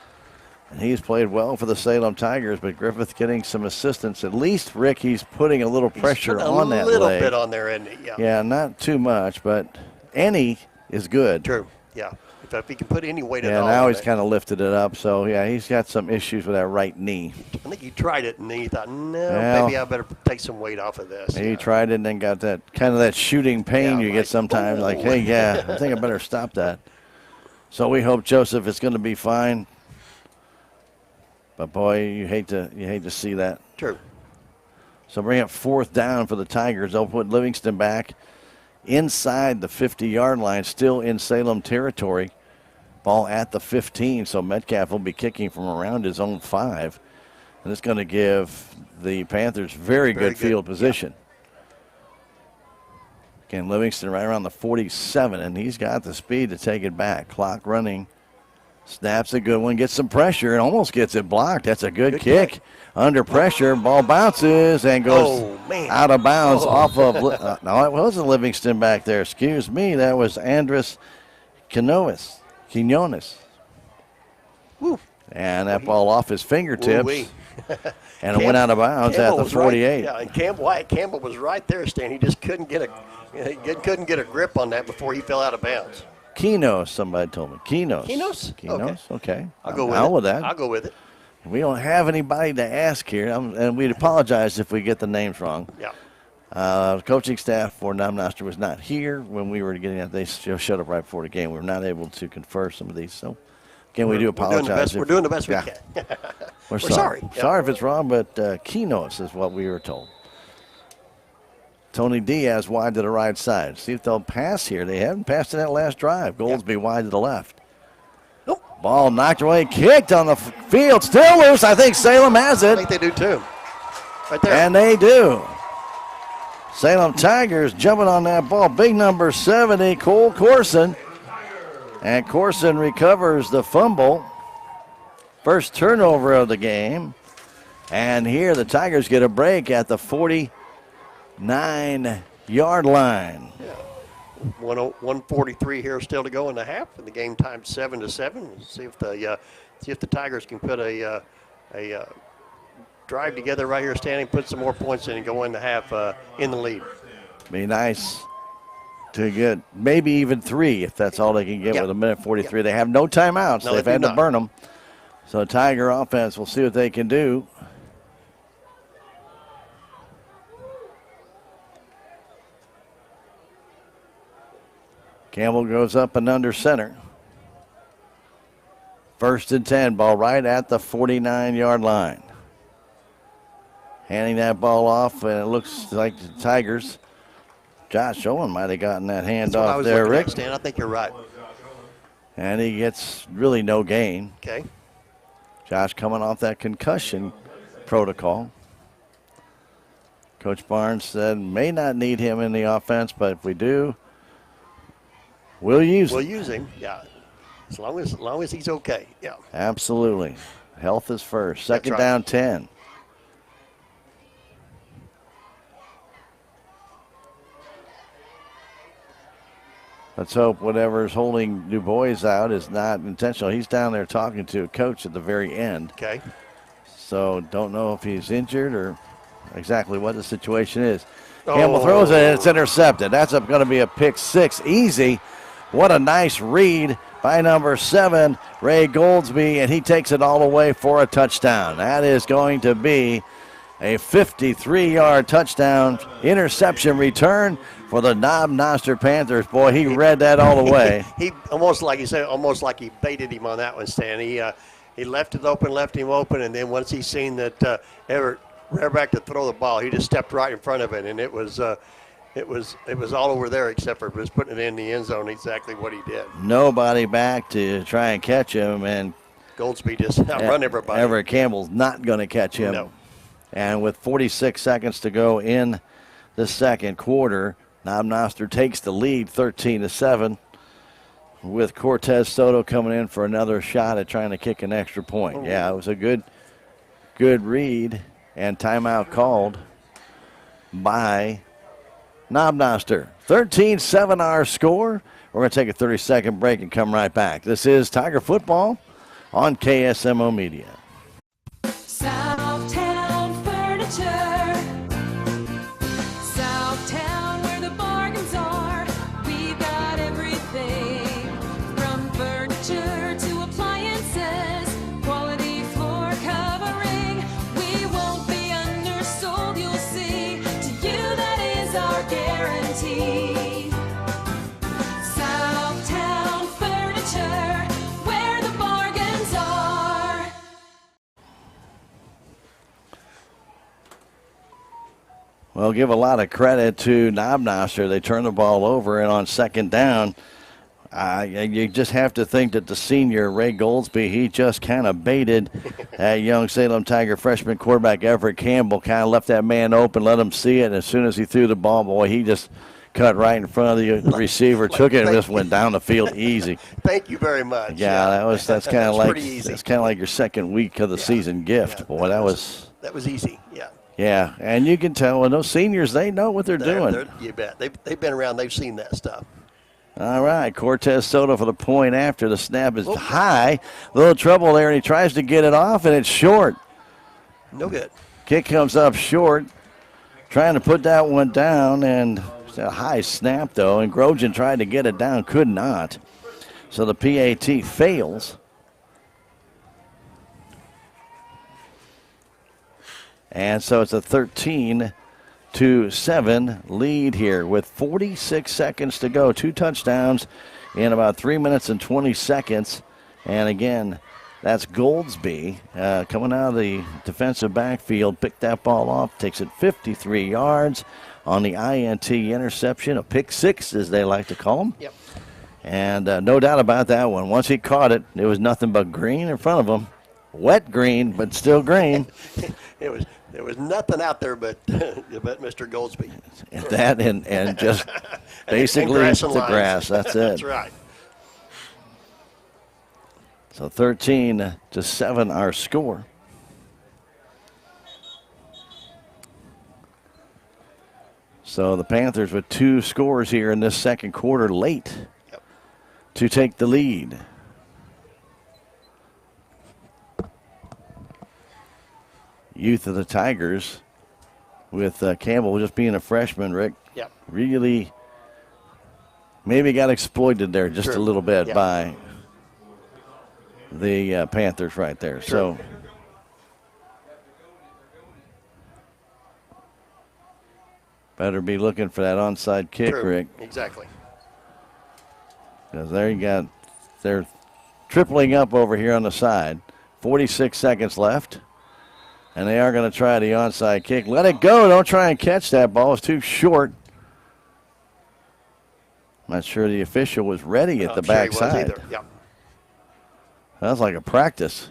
And he's played well for the Salem Tigers, but Griffith getting some assistance. At least, Rick, he's putting a little pressure on that leg. A little bit on there, isn't he? Yeah, not too much, but any is good. True, yeah. If he can put any weight at all. Yeah, now he's kind of lifted it up. So, yeah, he's got some issues with that right knee. I think he tried it, and then he thought, maybe I better take some weight off of this. He tried it and then got that kind of that shooting pain you get sometimes. Like, hey, I think I better stop that. So we hope Joseph is going to be fine. But, boy, you hate to see that. True. So bring up 4th down for the Tigers. They'll put Livingston back inside the 50-yard line, still in Salem territory. Ball at the 15, so Metcalf will be kicking from around his own 5. And it's going to give the Panthers very good field position. Again, Livingston right around the 47, and he's got the speed to take it back. Clock running. Snaps a good one, gets some pressure, and almost gets it blocked. That's a good kick. Under pressure, ball bounces and goes out of bounds off of. No, it wasn't Livingston back there. Excuse me, that was Andres Quinones. And that ball off his fingertips. And it went out of bounds at the 48. Right, yeah, and Wyatt Campbell was right there, Stan. He just couldn't get a grip on that before he fell out of bounds. Kinos, somebody told me. Kinos. Okay. I'll go with that. I'll go with it. We don't have anybody to ask here, and we'd apologize if we get the names wrong. Yeah. Coaching staff for Noster was not here when we were getting it. They showed up right before the game. We were not able to confer some of these. So, again, we do apologize. We're doing the best we can. We're sorry. Sorry if it's wrong, but Kinos is what we were told. Tony Diaz wide to the right side. See if they'll pass here. They haven't passed in that last drive. Goldsby wide to the left. Ball knocked away, kicked on the field, still loose. I think Salem has it. I think they do too. Right there. And they do. Salem Tigers jumping on that ball. Big number 70, Cole Corson. And Corson recovers the fumble. First turnover of the game. And here the Tigers get a break at the 49-yard line. Yeah. 143 here still to go in the half, and the game time's 7-7. See if the Tigers can put a drive together right here, standing, put some more points in, and go in the half in the lead. Be nice to get maybe even 3 if that's all they can get with a minute 43. They have no timeouts. They've had to burn them. So Tiger offense, we'll see what they can do. Campbell goes up and under center. 1st and 10, ball right at the 49-yard line. Handing that ball off, and it looks like the Tigers. Josh Owen might have gotten that handoff there, Rick. Stan, I think you're right. And he gets really no gain. Okay. Josh coming off that concussion protocol. Coach Barnes said may not need him in the offense, but if we do, we'll use him, yeah. As long as he's okay, yeah. Absolutely. Health is first. Second right. down 10. Let's hope whatever's holding Du Bois out is not intentional. He's down there talking to a coach at the very end. Okay. So don't know if he's injured or exactly what the situation is. Campbell throws it, and it's intercepted. That's going to be a pick 6. Easy. What a nice read by number 7, Ray Goldsby, and he takes it all the way for a touchdown. That is going to be a 53-yard touchdown interception return for the Noster Panthers. Boy, he read that all the way. He almost like he baited him on that one, Stan. He left him open, and then once he seen that Everett ran back to throw the ball, he just stepped right in front of it, and it was all over there except for just putting it in the end zone. Exactly what he did. Nobody back to try and catch him, and Goldsby just outrun everybody. Everett Campbell's not going to catch him. No. And with 46 seconds to go in the second quarter, Noster takes the lead 13-7 with Cortez Soto coming in for another shot at trying to kick an extra point. Yeah, it was a good read and timeout called by Noster. 13-7 our score. We're going to take a 30-second break and come right back. This is Tiger Football on KSMO Media. Southtown Furniture. Southtown, where the bargains are. We've got everything from furniture to appliances. Quality floor covering. We won't be undersold, you'll see. To you, that is our guarantee. Southtown Furniture, where the bargains are. Well, give a lot of credit to Noster. They turned the ball over, and on second down, you just have to think that the senior, Ray Goldsby, he just kind of baited that young Salem Tiger freshman quarterback, Everett Campbell, kind of left that man open, let him see it, and as soon as he threw the ball, boy, he just cut right in front of the receiver, took it, and just went down the field easy. Thank you very much. Yeah, that's kind of like pretty easy. That's kind of like your second week of the season gift. Boy, that was easy. Yeah. Yeah, and you can tell when those seniors, they know what they're doing. You bet. They've been around. They've seen that stuff. All right, Cortez Soto for the point after. The snap is high. A little trouble there, and he tries to get it off, and it's short. No good. Kick comes up short. Trying to put that one down, and it's a high snap, though, and Grosjean tried to get it down, could not. So the PAT fails. And so it's a 13-7 lead here with 46 seconds to go. 2 touchdowns in about 3 minutes and 20 seconds. And again, that's Goldsby coming out of the defensive backfield. Picked that ball off, takes it 53 yards on the INT interception, a pick six as they like to call them. Yep. And no doubt about that one. Once he caught it, it was nothing but green in front of him. Wet green, but still green. There was nothing out there but Mr. Goldsby. That and just basically the grass. That's it. That's right. So 13-7 our score. So the Panthers with 2 scores here in this second quarter late to take the lead. Youth of the Tigers with Campbell just being a freshman, Rick. Yep. Really maybe got exploited there just a little bit by the Panthers right there. So better be looking for that onside kick, Rick. Exactly. Because there you got, they're tripling up over here on the side. 46 seconds left. And they are going to try the onside kick. Let it go. Don't try and catch that ball. It's too short. Not sure the official was ready at the backside. Yep. That's like a practice.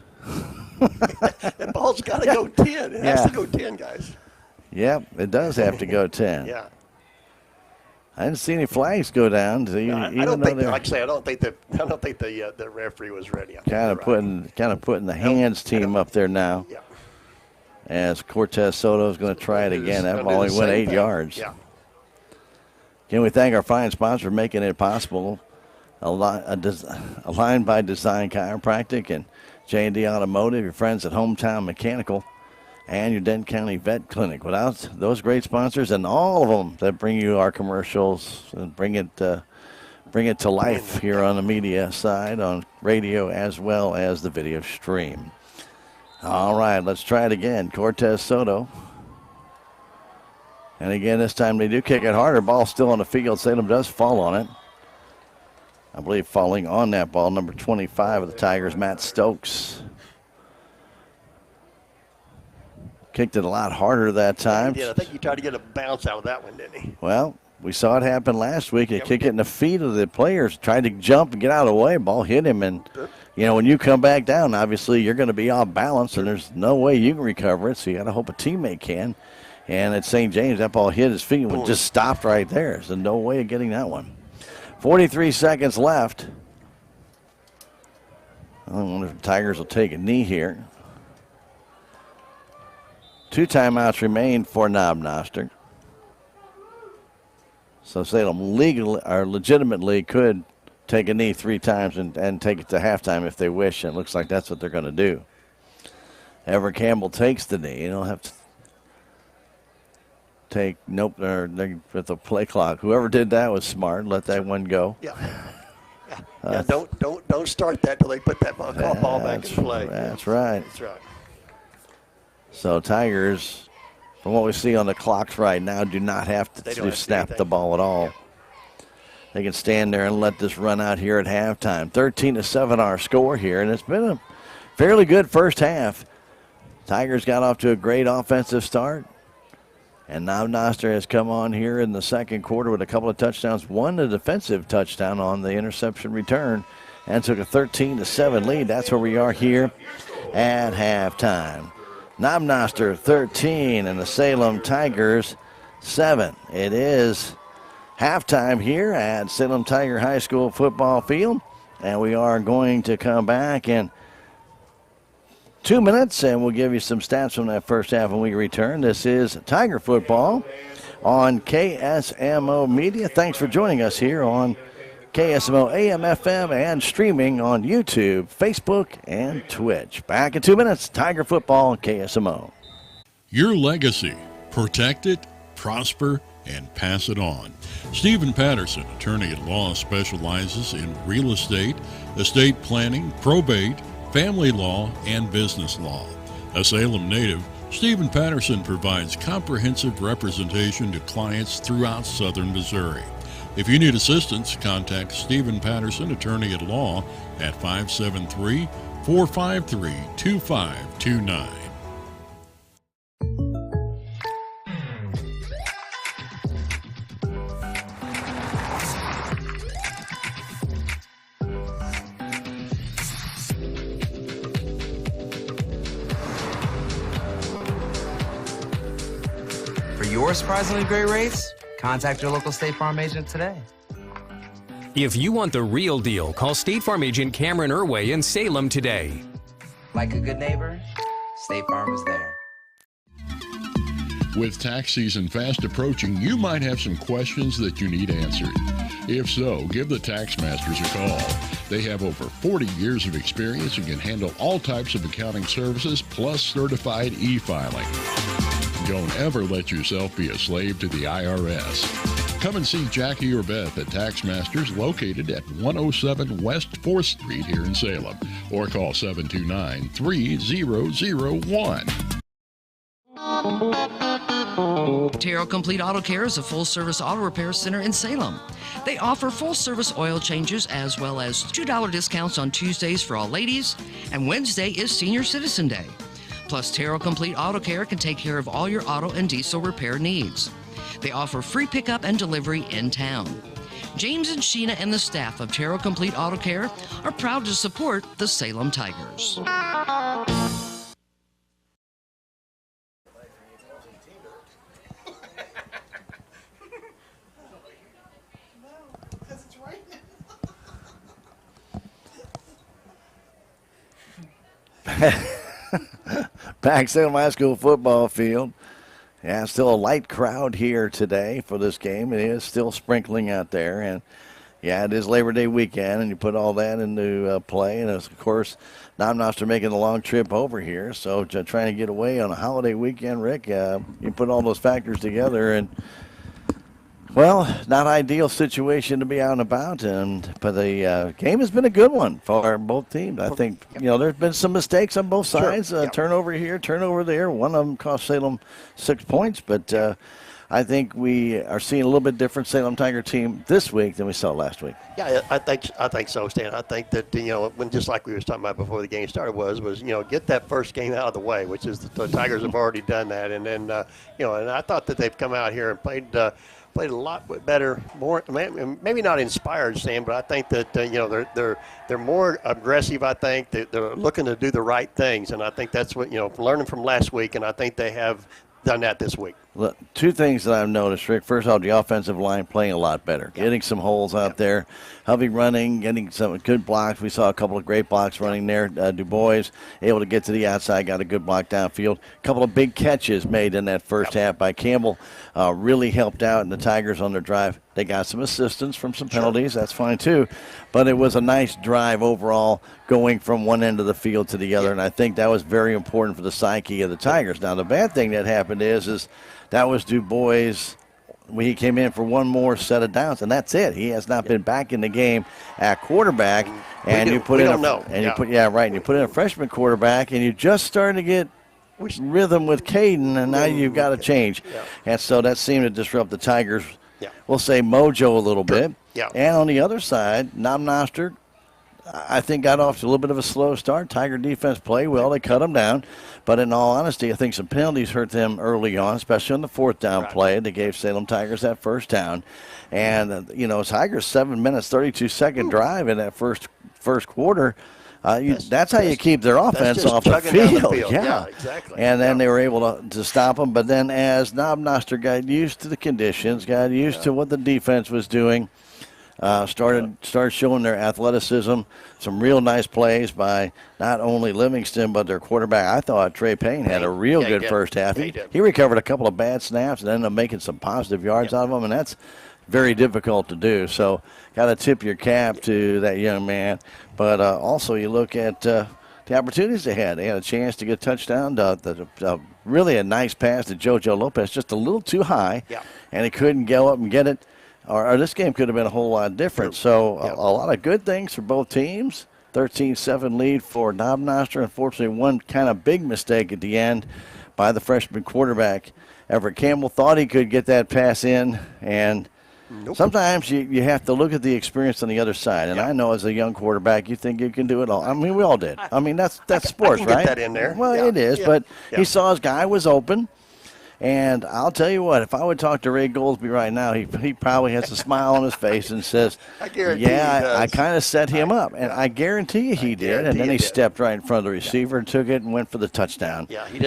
That ball's got to go 10. It has to go 10, guys. Yep, it does have to go 10. Yeah. I didn't see any flags go down. So I don't think, like I say, I don't think the referee was ready. Kind of putting the hands team up there now. Yeah. As Cortez Soto is going to try it again. That ball only went 8 yards. Yeah. Can we thank our fine sponsor for making it possible? Aligned by Design Chiropractic and J&D Automotive, your friends at Hometown Mechanical, and your Denton County Vet Clinic. Without those great sponsors and all of them that bring you our commercials and bring it to life here on the media side, on radio as well as the video stream. All right, let's try it again. Cortez Soto. And again, this time they do kick it harder. Ball still on the field. Salem does fall on it. I believe falling on that ball, number 25 of the Tigers, Matt Stokes. Kicked it a lot harder that time. He did. I think he tried to get a bounce out of that one, didn't he? Well, we saw it happen last week. They kicked it in the feet of the players, tried to jump and get out of the way. Ball hit him, and when you come back down, obviously you're going to be off balance, and there's no way you can recover it, so you got to hope a teammate can. And at St. James, that ball hit his feet and just stopped right there. There's no way of getting that one. 43 seconds left. I wonder if the Tigers will take a knee here. 2 timeouts remain for Noster. So Salem legitimately could take a knee 3 times and take it to halftime if they wish. And it looks like that's what they're going to do. Everett Campbell takes the knee. He'll have to take, nope, they're with the play clock. Whoever did that was smart. Let that one go. Yeah. Don't start that till they put that ball back in play. That's right. That's right. So Tigers, from what we see on the clocks right now, do not have to snap the ball at all. Yeah. They can stand there and let this run out here at halftime. 13-7 our score here, and it's been a fairly good first half. Tigers got off to a great offensive start. And now Noster has come on here in the second quarter with a couple of touchdowns, one a defensive touchdown on the interception return, and took a 13-7 lead. That's where we are here at halftime. Noster 13 and the Salem Tigers 7. It is halftime here at Salem Tiger High School football field, and we are going to come back in 2 minutes, and we'll give you some stats from that first half when we return. This is Tiger football on KSMO Media. Thanks for joining us here on KSMO AM, FM, and streaming on YouTube, Facebook, and Twitch. Back in 2 minutes, Tiger football on KSMO. Your legacy. Protect it, prosper, and pass it on. Stephen Patterson, attorney at law, specializes in real estate planning, probate, family law, and business law. A Salem native, Stephen Patterson provides comprehensive representation to clients throughout southern Missouri. If you need assistance, contact Stephen Patterson, attorney at law, at 573-453-2529. Your surprisingly great rates? Contact your local State Farm agent today. If you want the real deal, call State Farm agent Cameron Irway in Salem today. Like a good neighbor, State Farm is there. With tax season fast approaching, you might have some questions that you need answered. If so, give the Tax Masters a call. They have over 40 years of experience and can handle all types of accounting services plus certified e-filing. Don't ever let yourself be a slave to the IRS. Come and see Jackie or Beth at Tax Masters, located at 107 West 4th Street here in Salem, or call 729-3001. Terrell Complete Auto Care is a full-service auto repair center in Salem. They offer full-service oil changes as well as $2 discounts on Tuesdays for all ladies, and Wednesday is Senior Citizen Day. Plus, Terrell Complete Auto Care can take care of all your auto and diesel repair needs. They offer free pickup and delivery in town. James and Sheena and the staff of Terrell Complete Auto Care are proud to support the Salem Tigers. Back Salem High School football field. Yeah, still a light crowd here today for this game. It is still sprinkling out there. And, yeah, it is Labor Day weekend, and you put all that into play. And, of course, Noster making the long trip over here. So trying to get away on a holiday weekend, Rick, you put all those factors together. And, well, not ideal situation to be out and about, but the game has been a good one for both teams. I think, there's been some mistakes on both sides. Sure. Turnover here, turnover there. One of them cost Salem 6 points, but I think we are seeing a little bit different Salem Tiger team this week than we saw last week. Yeah, I think so, Stan. I think that when just like we was talking about before the game started was get that first game out of the way, which is the Tigers have already done that, and then and I thought that they've come out here and played a lot better, more maybe not inspired, Sam, but I think that they're more aggressive. I think they're looking to do the right things, and I think that's what learning from last week, and I think they have done that this week. Look, two things that I've noticed, Rick. First of all, the offensive line playing a lot better, getting some holes out there, heavy running, getting some good blocks. We saw a couple of great blocks running there. Du Bois able to get to the outside, got a good block downfield. A couple of big catches made in that first half by Campbell. Really helped out, and the Tigers on their drive. They got some assistance from some penalties. That's fine, too. But it was a nice drive overall going from one end of the field to the other, and I think that was very important for the psyche of the Tigers. Now, the bad thing that happened is that was Du Bois when he came in for one more set of downs, and that's it. He has not been back in the game at quarterback. And you put in a freshman quarterback, and you just started to get rhythm with Caden, and now you've got to change. Yeah. And so that seemed to disrupt the Tigers', we'll say, mojo a little bit. Yeah. And on the other side, Noster, I think got off to a little bit of a slow start. Tiger defense played well. They cut them down. But in all honesty, I think some penalties hurt them early on, especially on the fourth down play. They gave Salem Tigers that first down. And, Tigers 7 minutes, 32-second drive in that first quarter. That's how you keep their offense off the field. Yeah, exactly. And then they were able to stop them. But then as Noster got used to the conditions, got used to what the defense was doing, started showing their athleticism, some real nice plays by not only Livingston but their quarterback. I thought Trey Payne had a real good first half. He recovered a couple of bad snaps and ended up making some positive yards out of them, and that's very difficult to do. So got to tip your cap to that young man. But also you look at the opportunities they had. They had a chance to get a touchdown. Really a nice pass to JoJo Lopez, just a little too high, and he couldn't go up and get it. Or this game could have been a whole lot different. So a lot of good things for both teams. 13-7 lead for Noster. Unfortunately, one kind of big mistake at the end by the freshman quarterback. Everett Campbell thought he could get that pass in, and sometimes you have to look at the experience on the other side. And I know as a young quarterback, you think you can do it all. I mean, we all did. I mean, that's sports, I can right? get that in there. Well, it is, but he saw his guy was open. And I'll tell you what, if I would talk to Ray Goldsby right now, he probably has a smile on his face and says, I guarantee I kind of set him up. And I guarantee you he did. And then he stepped right in front of the receiver and took it and went for the touchdown. Yeah, he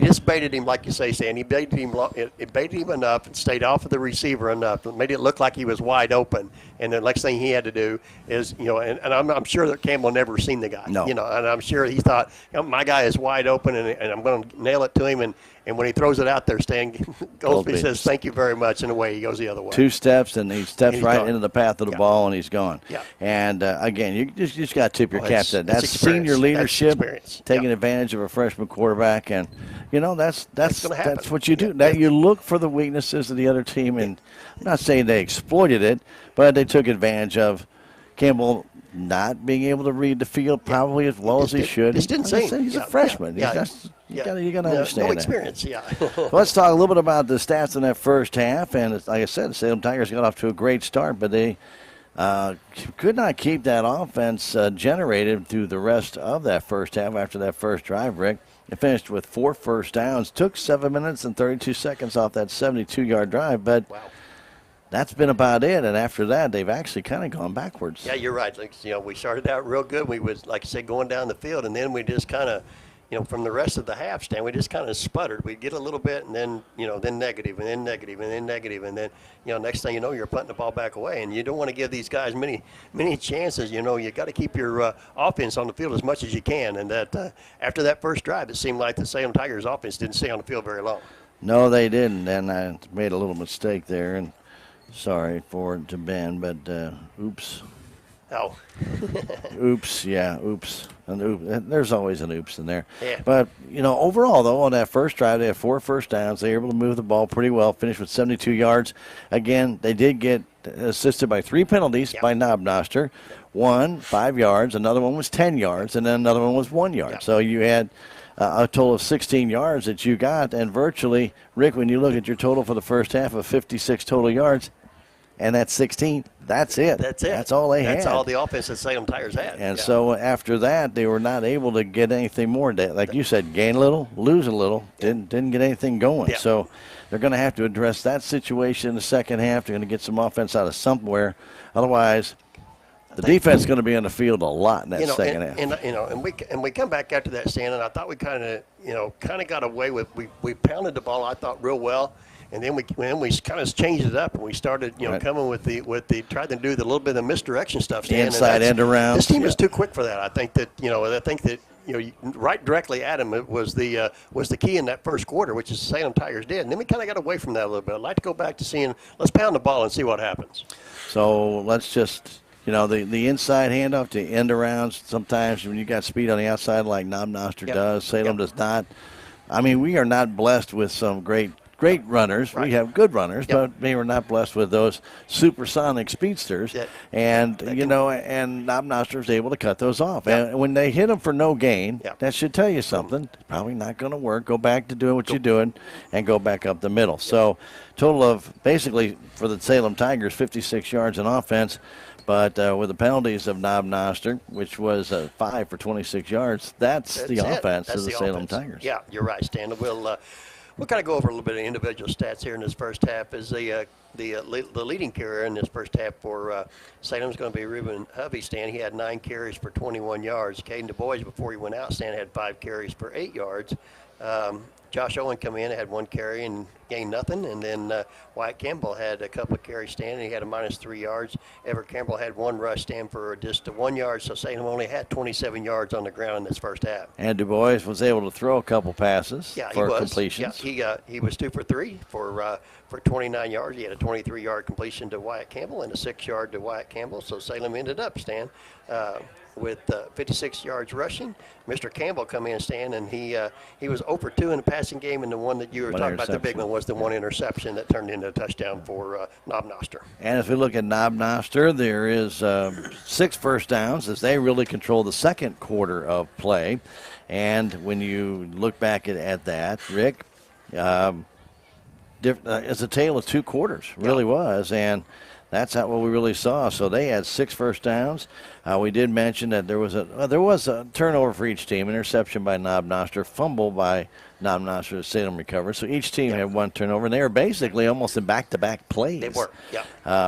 just baited him, like you say, Stan. He baited him, it baited him enough and stayed off of the receiver enough. It made it look like he was wide open. And the next thing he had to do is, and I'm sure that Campbell never seen the guy. No. And I'm sure he thought, my guy is wide open and I'm going to nail it to him. And when he throws it out there, Stan Goldsby says, thank you very much, and away he goes the other way. 2 steps, and he steps right gone. into the path of the ball, and he's gone. Yeah. And, again, you just got to tip your cap to that. That's experience. senior leadership, That's taking advantage of a freshman quarterback. And, that's what you do. Yeah. You look for the weaknesses of the other team, and I'm not saying they exploited it, but they took advantage of Campbell not being able to read the field probably as well as he should. Just didn't say he's a freshman. You got to understand no that. experience, Let's talk a little bit about the stats in that first half. And like I said, the Salem Tigers got off to a great start, but they could not keep that offense generated through the rest of that first half after that first drive, Rick. It finished with 4 first downs, took 7 minutes and 32 seconds off that 72-yard drive, but that's been about it. And after that, they've actually kind of gone backwards. Yeah, you're right. We started out real good. We was, like I said, going down the field, and then we just kind of, from the rest of the half, Stan, we just kind of sputtered. We'd get a little bit, and then, then negative, and then negative, and then negative, and then, next thing you know, you're putting the ball back away, and you don't want to give these guys many chances. You got to keep your offense on the field as much as you can. And that after that first drive, it seemed like the Salem Tigers offense didn't stay on the field very long. No, they didn't, and I made a little mistake there, and sorry for it to Ben, but oops. Oh. Oops, yeah, oops. There's always an oops in there. Yeah. But, overall, though, on that first drive, they had 4 first downs. They were able to move the ball pretty well, finished with 72 yards. Again, they did get assisted by 3 penalties by Noster. One, 5 yards. Another one was 10 yards. And then another one was 1 yard. So you had a total of 16 yards that you got. And virtually, Rick, when you look at your total for the first half of 56 total yards, and that's 16. That's it. That's all they had. That's all the offense that Salem Tigers had. And so after that, they were not able to get anything more. Like you said, gain a little, lose a little. Didn't get anything going. Yeah. So they're going to have to address that situation in the second half. They're going to get some offense out of somewhere. Otherwise, the defense is going to be on the field a lot in that second half. And we come back after that, Stan, and I thought we kind of got away with. We pounded the ball, I thought, real well. And then we kind of changed it up, and we started, coming with the tried to do the little bit of the misdirection stuff. Stan, inside end around. This team is too quick for that. I think that right directly at him it was the key in that first quarter, which is the Salem Tigers did. And then we kind of got away from that a little bit. I'd like to go back to let's pound the ball and see what happens. So let's just. The inside handoff to end arounds, sometimes when you got speed on the outside like Noster does, Salem does not. I mean, we are not blessed with some great runners. Right. We have good runners, but we were not blessed with those supersonic speedsters. And Noster is able to cut those off. And when they hit them for no gain, that should tell you something. It's probably not going to work. Go back to doing what you're doing and go back up the middle. So total of basically for the Salem Tigers, 56 yards in offense. But with the penalties of Noster, which was 5 for 26 yards, that's the offense of the Salem Tigers. Yeah, you're right, Stan. We'll kind of go over a little bit of individual stats here in this first half. Is the leading carrier in this first half for Salem's going to be Reuben Hovey, Stan. He had 9 carries for 21 yards. Caden Du Bois, before he went out, Stan, had 5 carries for 8 yards. Josh Owen come in, had 1 carry and gained nothing. And then Wyatt Campbell had a couple of carries, Stan, and he had a -3 yards. Everett Campbell had 1 rush, Stan, for just 1 yard. So Salem only had 27 yards on the ground in this first half. And Du Bois was able to throw a couple passes for completions. Yeah, he was 2 for 3 for 29 yards. He had a 23-yard completion to Wyatt Campbell and a 6-yard to Wyatt Campbell. So Salem ended up, Stan, with 56 yards rushing. Mr. Campbell come in, Stan, and he was 0 for 2 in the passing game, and the one that you were talking about, the big one, was the 1 interception that turned into a touchdown for Noster. And if we look at Noster, there is 6 first downs as they really control the second quarter of play. And when you look back at that, Rick, it's a tale of 2 quarters, really was, and that's not what we really saw. So they had 6 first downs. We did mention that there was a turnover for each team, interception by Noster, fumble by Noster, Salem recovered. So each team had 1 turnover, and they were basically almost in back-to-back plays. They were,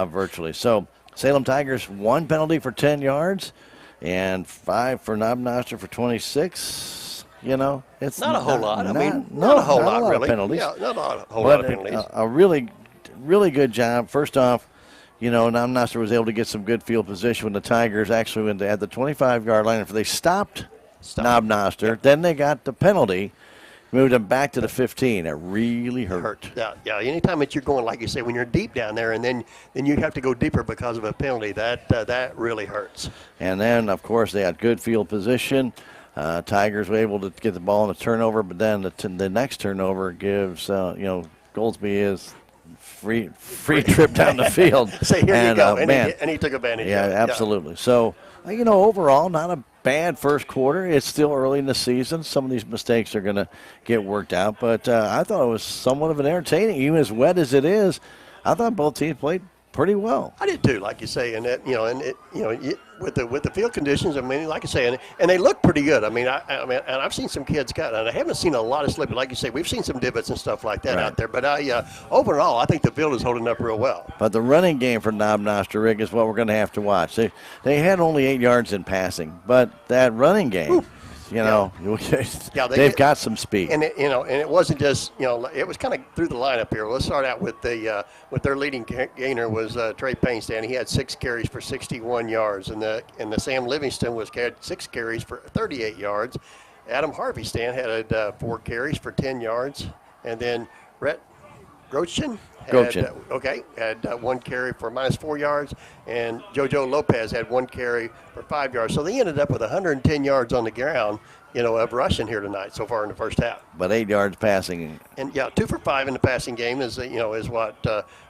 virtually. So Salem Tigers 1 penalty for 10 yards and 5 for Noster for 26. You know, it's not a whole lot. Not a whole lot, really. Penalties. Yeah, not a whole lot of penalties. A really, really good job. First off, you know, Noster was able to get some good field position when the Tigers actually went at the 25-yard line. If they stopped Noster, then they got the penalty, moved them back to the 15. It really hurt. Yeah. Anytime that you're going, like you say, when you're deep down there, and then you have to go deeper because of a penalty, that really hurts. And then, of course, they had good field position. Tigers were able to get the ball in a turnover, but then the next turnover gives Goldsby is free trip down the field. Say, here you go. And he took advantage of it. Yeah, absolutely. So, overall, not a bad first quarter. It's still early in the season. Some of these mistakes are going to get worked out. But I thought it was somewhat of an entertaining, even as wet as it is. I thought both teams played pretty well. I did too, like you say, and that, with the field conditions. I mean, like I say, and they look pretty good. I mean, and I've seen some kids cut, and I haven't seen a lot of slipping. Like you say, we've seen some divots and stuff like that out there. But overall, I think the field is holding up real well. But the running game for Noster, Rick, is what we're going to have to watch. They had only 8 yards in passing, but that running game. They've got some speed, and it wasn't just it was kind of through the lineup here. Let's start out with their leading gainer was Trey Payne. He had 6 carries for 61 yards, and the Sam Livingston had 6 carries for 38 yards. Adam Harvey had 4 carries for 10 yards, and then Rhett Grochen had 1 carry for -4 yards, and JoJo Lopez had 1 carry for 5 yards. So they ended up with 110 yards on the ground, of rushing here tonight so far in the first half. But 8 yards passing. And 2 for 5 in the passing game is what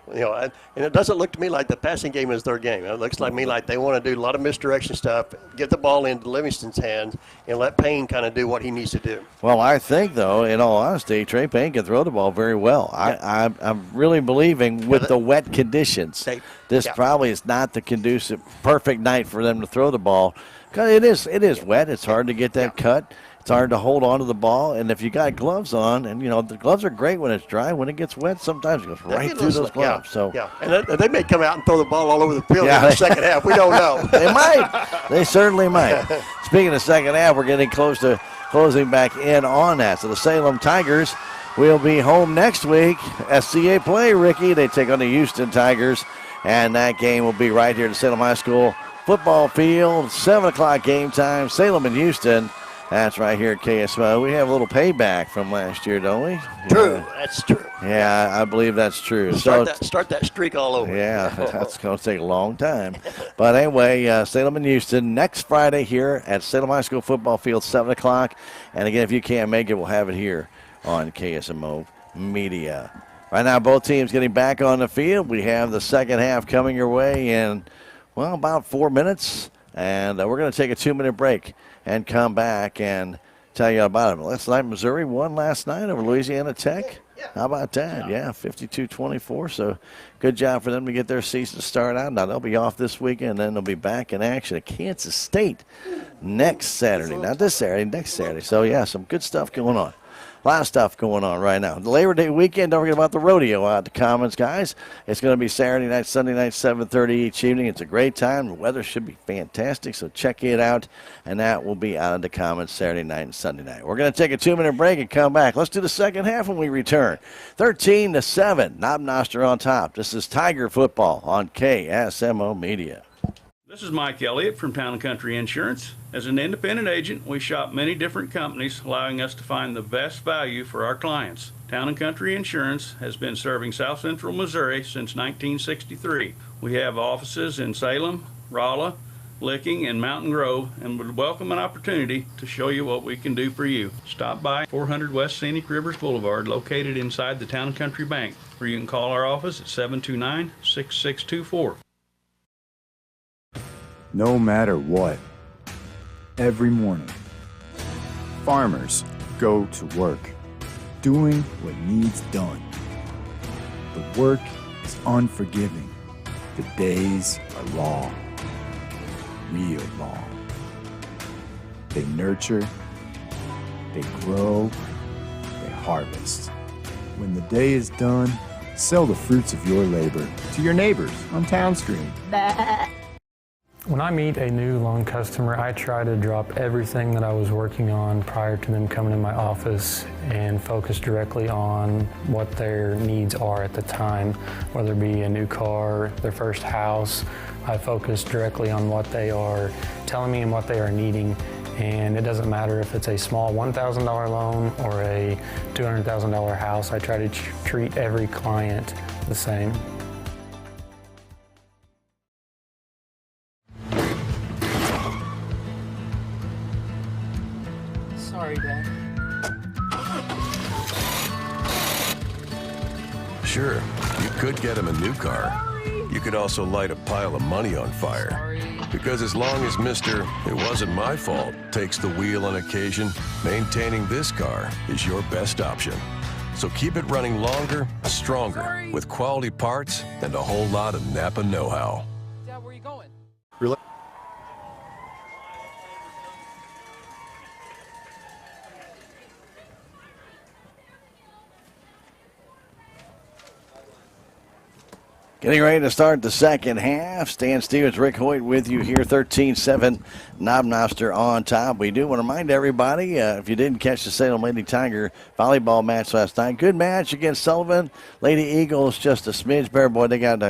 and it doesn't look to me like the passing game is their game. It looks like they want to do a lot of misdirection stuff, get the ball into Livingston's hands, and let Payne kind of do what he needs to do. Well, I think, though, in all honesty, Trey Payne can throw the ball very well. Yeah. I'm really believing with the wet conditions, this probably is not the conducive, perfect night for them to throw the ball. Because it is wet. It's hard to get that cut. It's hard to hold on to the ball. And if you got gloves on, and, the gloves are great when it's dry. When it gets wet, sometimes it goes right through those gloves. And they may come out and throw the ball all over the field in the second half. We don't know. They might. They certainly might. Speaking of the second half, we're getting close to closing back in on that. So the Salem Tigers will be home next week. SCA play, Ricky. They take on the Houston Tigers. And that game will be right here at the Salem High School football field, 7 o'clock game time, Salem and Houston. That's right here at KSMO. We have a little payback from last year, don't we? True, that's true. Yeah, I believe that's true. Start that streak all over. Yeah, that's going to take a long time. But anyway, Salem and Houston next Friday here at Salem High School football field, 7 o'clock. And again, if you can't make it, we'll have it here on KSMO Media. Right now, both teams getting back on the field. We have the second half coming your way in, about 4 minutes. And we're going to take a 2-minute break and come back and tell you about it. Last night, Missouri won last night over Louisiana Tech. How about that? Yeah, 52-24. So good job for them to get their season started out. Now they'll be off this weekend, and then they'll be back in action at Kansas State next Saturday. Not this Saturday, next Saturday. So, yeah, some good stuff going on. A lot of stuff going on right now. The Labor Day weekend, don't forget about the rodeo out at the Commons, guys. It's going to be Saturday night, Sunday night, 7:30 each evening. It's a great time. The weather should be fantastic, so check it out. And that will be out at the Commons Saturday night and Sunday night. We're going to take a 2-minute break and come back. Let's do the second half when we return. 13-7, Knob Noster on top. This is Tiger football on KSMO Media. This is Mike Elliott from Town & Country Insurance. As an independent agent, we shop many different companies, allowing us to find the best value for our clients. Town & Country Insurance has been serving South Central Missouri since 1963. We have offices in Salem, Rolla, Licking, and Mountain Grove, and would welcome an opportunity to show you what we can do for you. Stop by 400 West Scenic Rivers Boulevard, located inside the Town & Country Bank, or you can call our office at 729-6624. No matter what, every morning, farmers go to work, doing what needs done. The work is unforgiving. The days are long, real long. They nurture, they grow, they harvest. When the day is done, sell the fruits of your labor to your neighbors on Town Street. When I meet a new loan customer, I try to drop everything that I was working on prior to them coming in my office and focus directly on what their needs are at the time, whether it be a new car, their first house. I focus directly on what they are telling me and what they are needing. And it doesn't matter if it's a small $1,000 loan or a $200,000 house. I try to treat every client the same. Sorry, Dad. Sure, you could get him a new car. You could also light a pile of money on fire. Because as long as Mr. "It wasn't my fault" takes the wheel on occasion, maintaining this car is your best option. So keep it running longer, stronger, with quality parts and a whole lot of Napa know-how. Dad, where are you going? Really? Getting ready to start the second half. Stan Stevens, Rick Hoyt with you here, 13-7, Knob Noster on top. We do want to remind everybody, if you didn't catch the Salem Lady Tiger volleyball match last night, good match against Sullivan. Lady Eagles just a smidge better. Boy, they got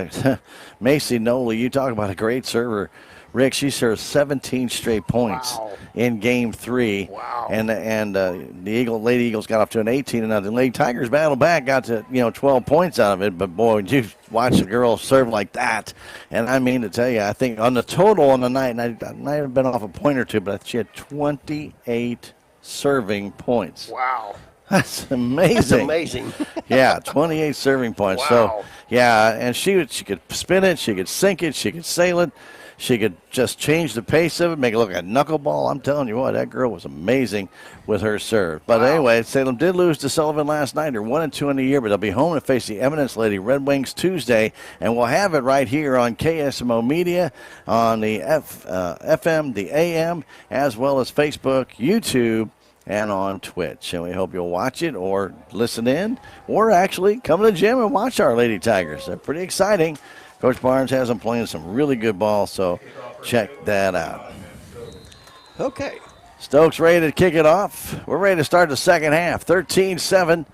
Macy Noley. You talk about a great server. Rick, she served 17 straight points in Game 3. Wow. And the Lady Eagles got off to an 18-0. Lady Tigers battled back, got to 12 points out of it. But, boy, when you watch a girl serve like that, and I mean to tell you, I think on the total on the night, and I might have been off a point or two, but she had 28 serving points. Wow. That's amazing. That's amazing. Yeah, 28 serving points. Wow. So, yeah, and she could spin it, she could sink it, she could sail it. She could just change the pace of it, make it look like a knuckleball. I'm telling you what, that girl was amazing with her serve. But anyway, Salem did lose to Sullivan last night. They're 1-2 in the year, but they'll be home to face the Eminence Lady Red Wings Tuesday. And we'll have it right here on KSMO Media, on the FM, the AM, as well as Facebook, YouTube, and on Twitch. And we hope you'll watch it or listen in or actually come to the gym and watch our Lady Tigers. They're pretty exciting. Coach Barnes has them playing some really good ball, so check that out. Okay. Stokes ready to kick it off. We're ready to start the second half. 13-7,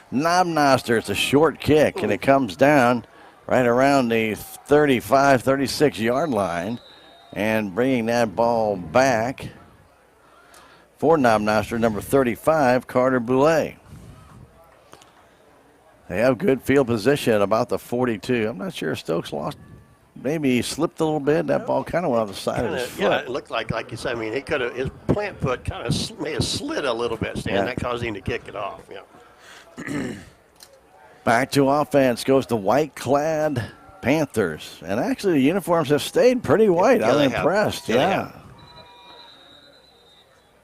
Knob Noster. It's a short kick, and it comes down right around the 35, 36-yard line. And bringing that ball back for Knob Noster, number 35, Carter Boulay. They have good field position at about the 42. I'm not sure if Stokes lost. Maybe he slipped a little bit. That ball kind of went on the side of his foot. Yeah, it looked like you said. I mean, he could have, his plant foot kind of may have slid a little bit, Stan. Yeah. That caused him to kick it off. Yeah. Back to offense goes the white-clad Panthers. And actually, the uniforms have stayed pretty white. I'm impressed. Yeah.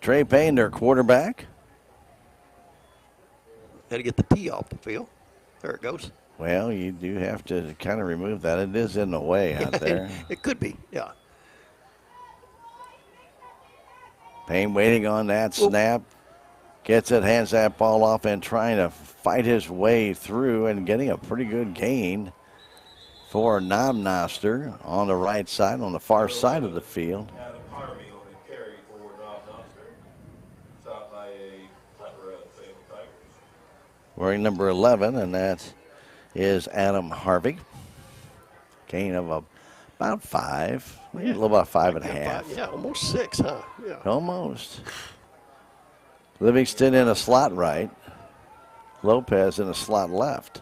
Trey Payne, their quarterback. Had to get the tee off the field. There it goes. Well, you do have to kind of remove that. It is in the way out there. It could be, yeah. Payne waiting on that snap. Gets it, hands that ball off, and trying to fight his way through and getting a pretty good gain for Noster on the right side, on the far side of the field. Wearing number 11, and that is Adam Harvey. Gain of about 5, maybe a little about 5.5. Yeah, almost 6, huh? Yeah. Almost. Livingston in a slot right. Lopez in a slot left.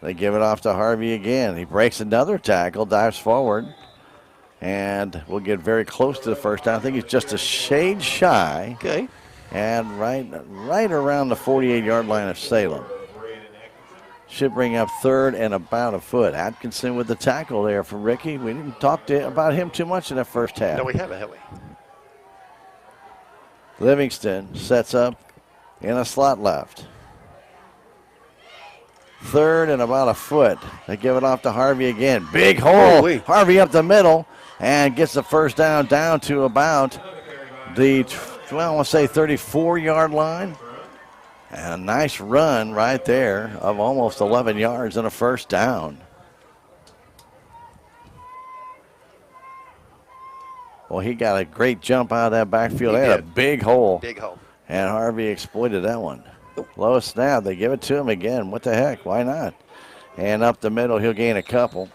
They give it off to Harvey again. He breaks another tackle, dives forward, and will get very close to the first down. I think he's just a shade shy. Okay. And right around the 48-yard line of Salem. Should bring up third and about a foot. Atkinson with the tackle there for Ricky. We didn't talk about him too much in the first half. No, we haven't, have we? Livingston sets up in a slot left. Third and about a foot. They give it off to Harvey again. Big hole. Harvey up the middle and gets the first down to about the, I want to say 34-yard line. And a nice run right there of almost 11 yards and a first down. Well, he got a great jump out of that backfield. They had a big hole. Big hole. And Harvey exploited that one. Low snap. They give it to him again. What the heck? Why not? And up the middle, he'll gain a couple.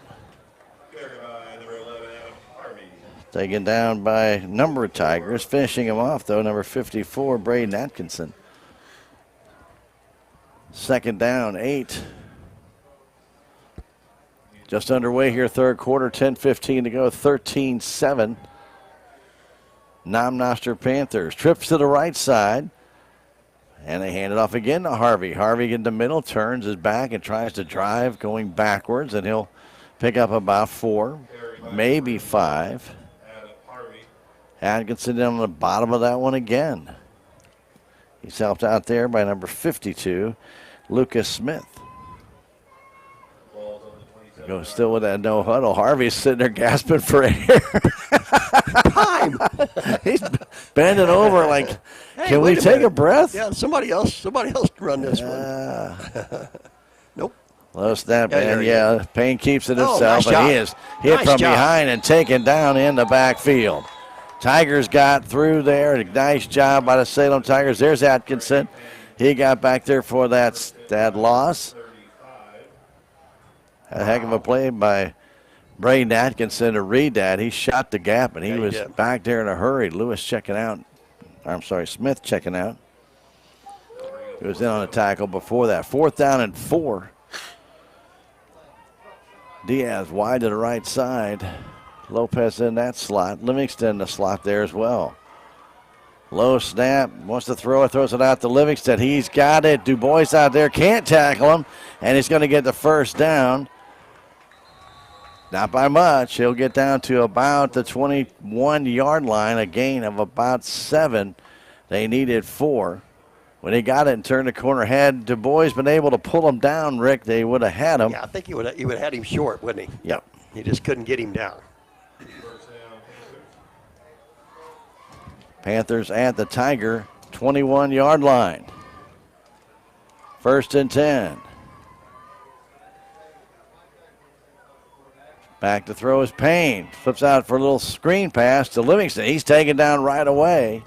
Taken down by a number of Tigers. Finishing him off, though, number 54, Braden Atkinson. Second down, 8. Just underway here, third quarter, 10:15 to go, 13-7. Noster Panthers. Trips to the right side. And they hand it off again to Harvey. Harvey in the middle, turns his back and tries to drive, going backwards, and he'll pick up about 4, maybe 5. Atkinson on the bottom of that one again. He's helped out there by number 52, Lucas Smith. Goes still with that no huddle. Harvey's sitting there gasping for air. Time. He's bending over like, Hey, can we wait a take minute. a breath? Yeah, somebody else run this one. Nope. Low snap, Yeah, and there Payne keeps it Oh, himself, nice but job. he is hit Nice from job. behind and taken down in the backfield. Tigers got through there. Nice job by the Salem Tigers. There's Atkinson. He got back there for that loss. A heck of a play by Braden Atkinson to read that. He shot the gap, and he was back there in a hurry. Smith checking out. He was in on a tackle before that. 4th down and 4. Diaz wide to the right side. Lopez in that slot. Livingston in the slot there as well. Low snap, wants to throw it, throws it out to Livingston. He's got it. Du Bois out there, can't tackle him, and he's going to get the first down. Not by much. He'll get down to about the 21-yard line, a gain of about 7. They needed 4. When he got it and turned the corner, had Du Bois been able to pull him down, Rick, they would have had him. Yeah, I think he would have had him short, wouldn't he? Yep. He just couldn't get him down. Panthers at the Tiger 21-yard line. 1st and 10. Back to throw is Payne. Flips out for a little screen pass to Livingston. He's taken down right away.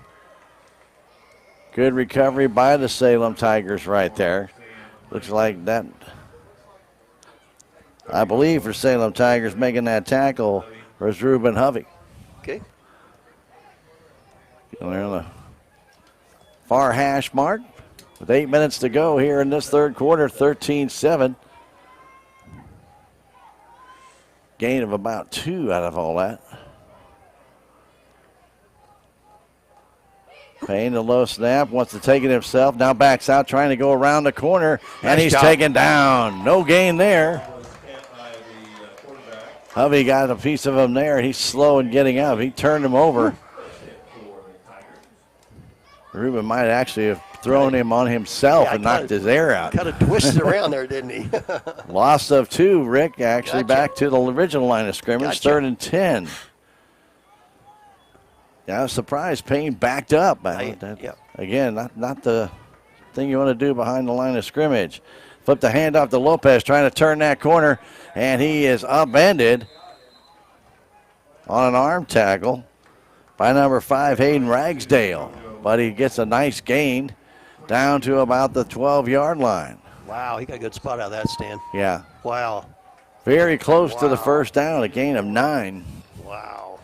Good recovery by the Salem Tigers right there. Looks like that, I believe, for Salem Tigers making that tackle was Ruben Hovey. Okay. They're on the far hash mark with 8 minutes to go here in this third quarter, 13-7. Gain of about 2 out of all that. Payne, the low snap, wants to take it himself. Now backs out, trying to go around the corner, and Nice he's job. taken down. No gain there. Hovey got a piece of him there. He's slow in getting up. He turned him over. Ruben might actually have thrown him on himself and knocked his air out. Kind of twisted around there, didn't he? Loss of 2, Rick, actually back to the original line of scrimmage, 3rd and 10. Yeah, I was surprised Payne backed up. Again, not the thing you want to do behind the line of scrimmage. Flip the handoff to Lopez, trying to turn that corner, and he is upended on an arm tackle by number 5, Hayden Ragsdale. But he gets a nice gain down to about the 12-yard line. Wow, he got a good spot out of that, Stan. Yeah. Wow. Very close to the first down, a gain of 9. Wow.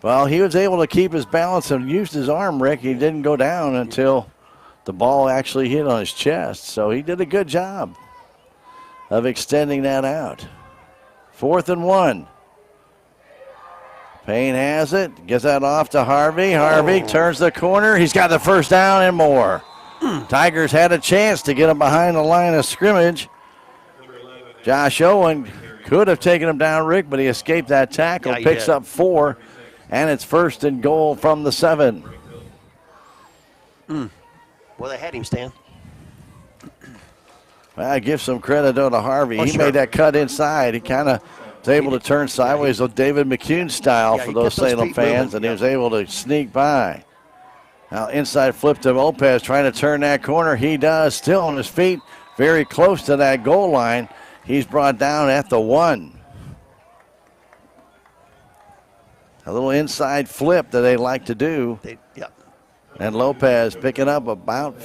Well, he was able to keep his balance and used his arm, Rick. He didn't go down until the ball actually hit on his chest. So he did a good job of extending that out. 4th and 1. Payne has it, gets that off to Harvey. Harvey turns the corner. He's got the first down and more. Tigers had a chance to get him behind the line of scrimmage. Josh Owen could have taken him down, Rick, but he escaped that tackle, picks up 4, and it's 1st and goal from the 7. Well, they had him, Stan. Well, I give some credit to Harvey. He made that cut inside. He kind of was able to turn sideways with David McCune style for those Salem fans, and he was able to sneak by. Now inside flip to Lopez, trying to turn that corner. He does, still on his feet, very close to that goal line. He's brought down at the 1. A little inside flip that they like to do. And Lopez picking up about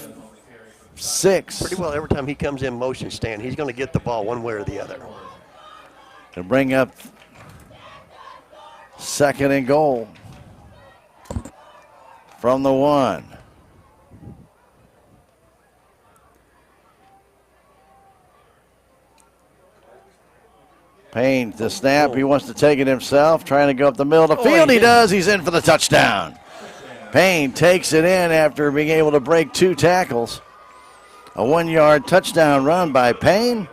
6. Pretty well every time he comes in motion, Stan, he's going to get the ball one way or the other. To bring up 2nd and goal from the 1. Payne, the snap, he wants to take it himself, trying to go up the middle of the field. He does, he's in for the touchdown. Payne takes it in after being able to break 2 tackles. A 1-yard touchdown run by Payne.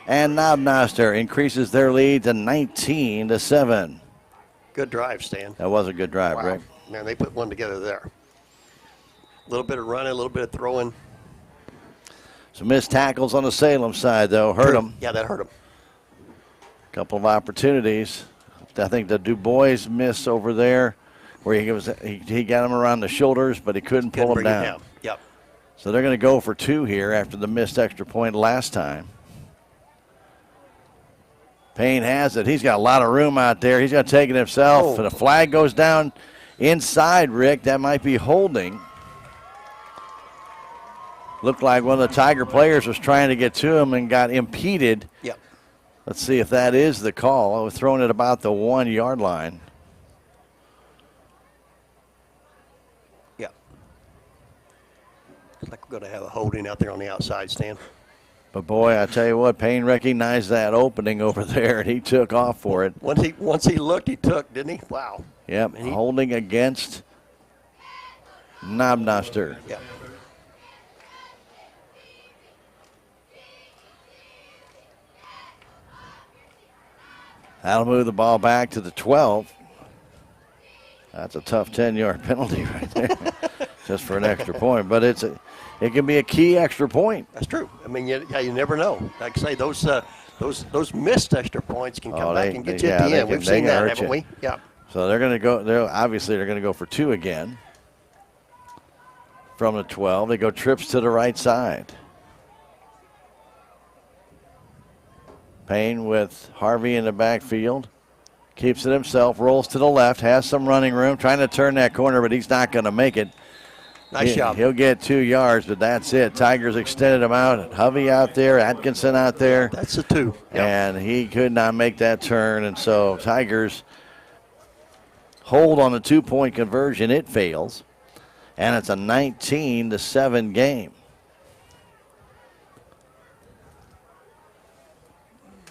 And Noster increases their lead to 19-7. Good drive, Stan. That was a good drive, wow. Rick. Man, they put one together there. A little bit of running, a little bit of throwing. Some missed tackles on the Salem side, though. Hurt them. Yeah, that hurt them. A couple of opportunities. I think the Du Bois miss over there where he got him around the shoulders, but he couldn't pull him down. Yep. So they're going to go for 2 here after the missed extra point last time. Payne has it. He's got a lot of room out there. He's going to take it himself. And a flag goes down inside, Rick. That might be holding. Looked like one of the Tiger players was trying to get to him and got impeded. Yep. Let's see if that is the call. I was throwing it about the 1-yard line. Yep. Looks like we're going to have a holding out there on the outside, Stan. But boy, I tell you what, Payne recognized that opening over there, and he took off for it. Once he looked, he took, didn't he? Wow. Yep, holding against Noster. Yep. That'll move the ball back to the 12. That's a tough 10-yard penalty right there, just for an extra point. But it can be a key extra point. That's true. I mean, you never know. Like I say, those missed extra points can come back and get you at the end. We've seen that, haven't we? Yeah. So they're going to go. They're going to go for 2 again from the 12. They go trips to the right side. Payne with Harvey in the backfield. Keeps it himself, rolls to the left, has some running room, trying to turn that corner, but he's not going to make it. Nice job. He'll get 2 yards, but that's it. Tigers extended him out. Hovey out there, Atkinson out there. That's a 2. Yep. And he could not make that turn, and so Tigers hold on the 2-point conversion. It fails, and it's a 19-7 game.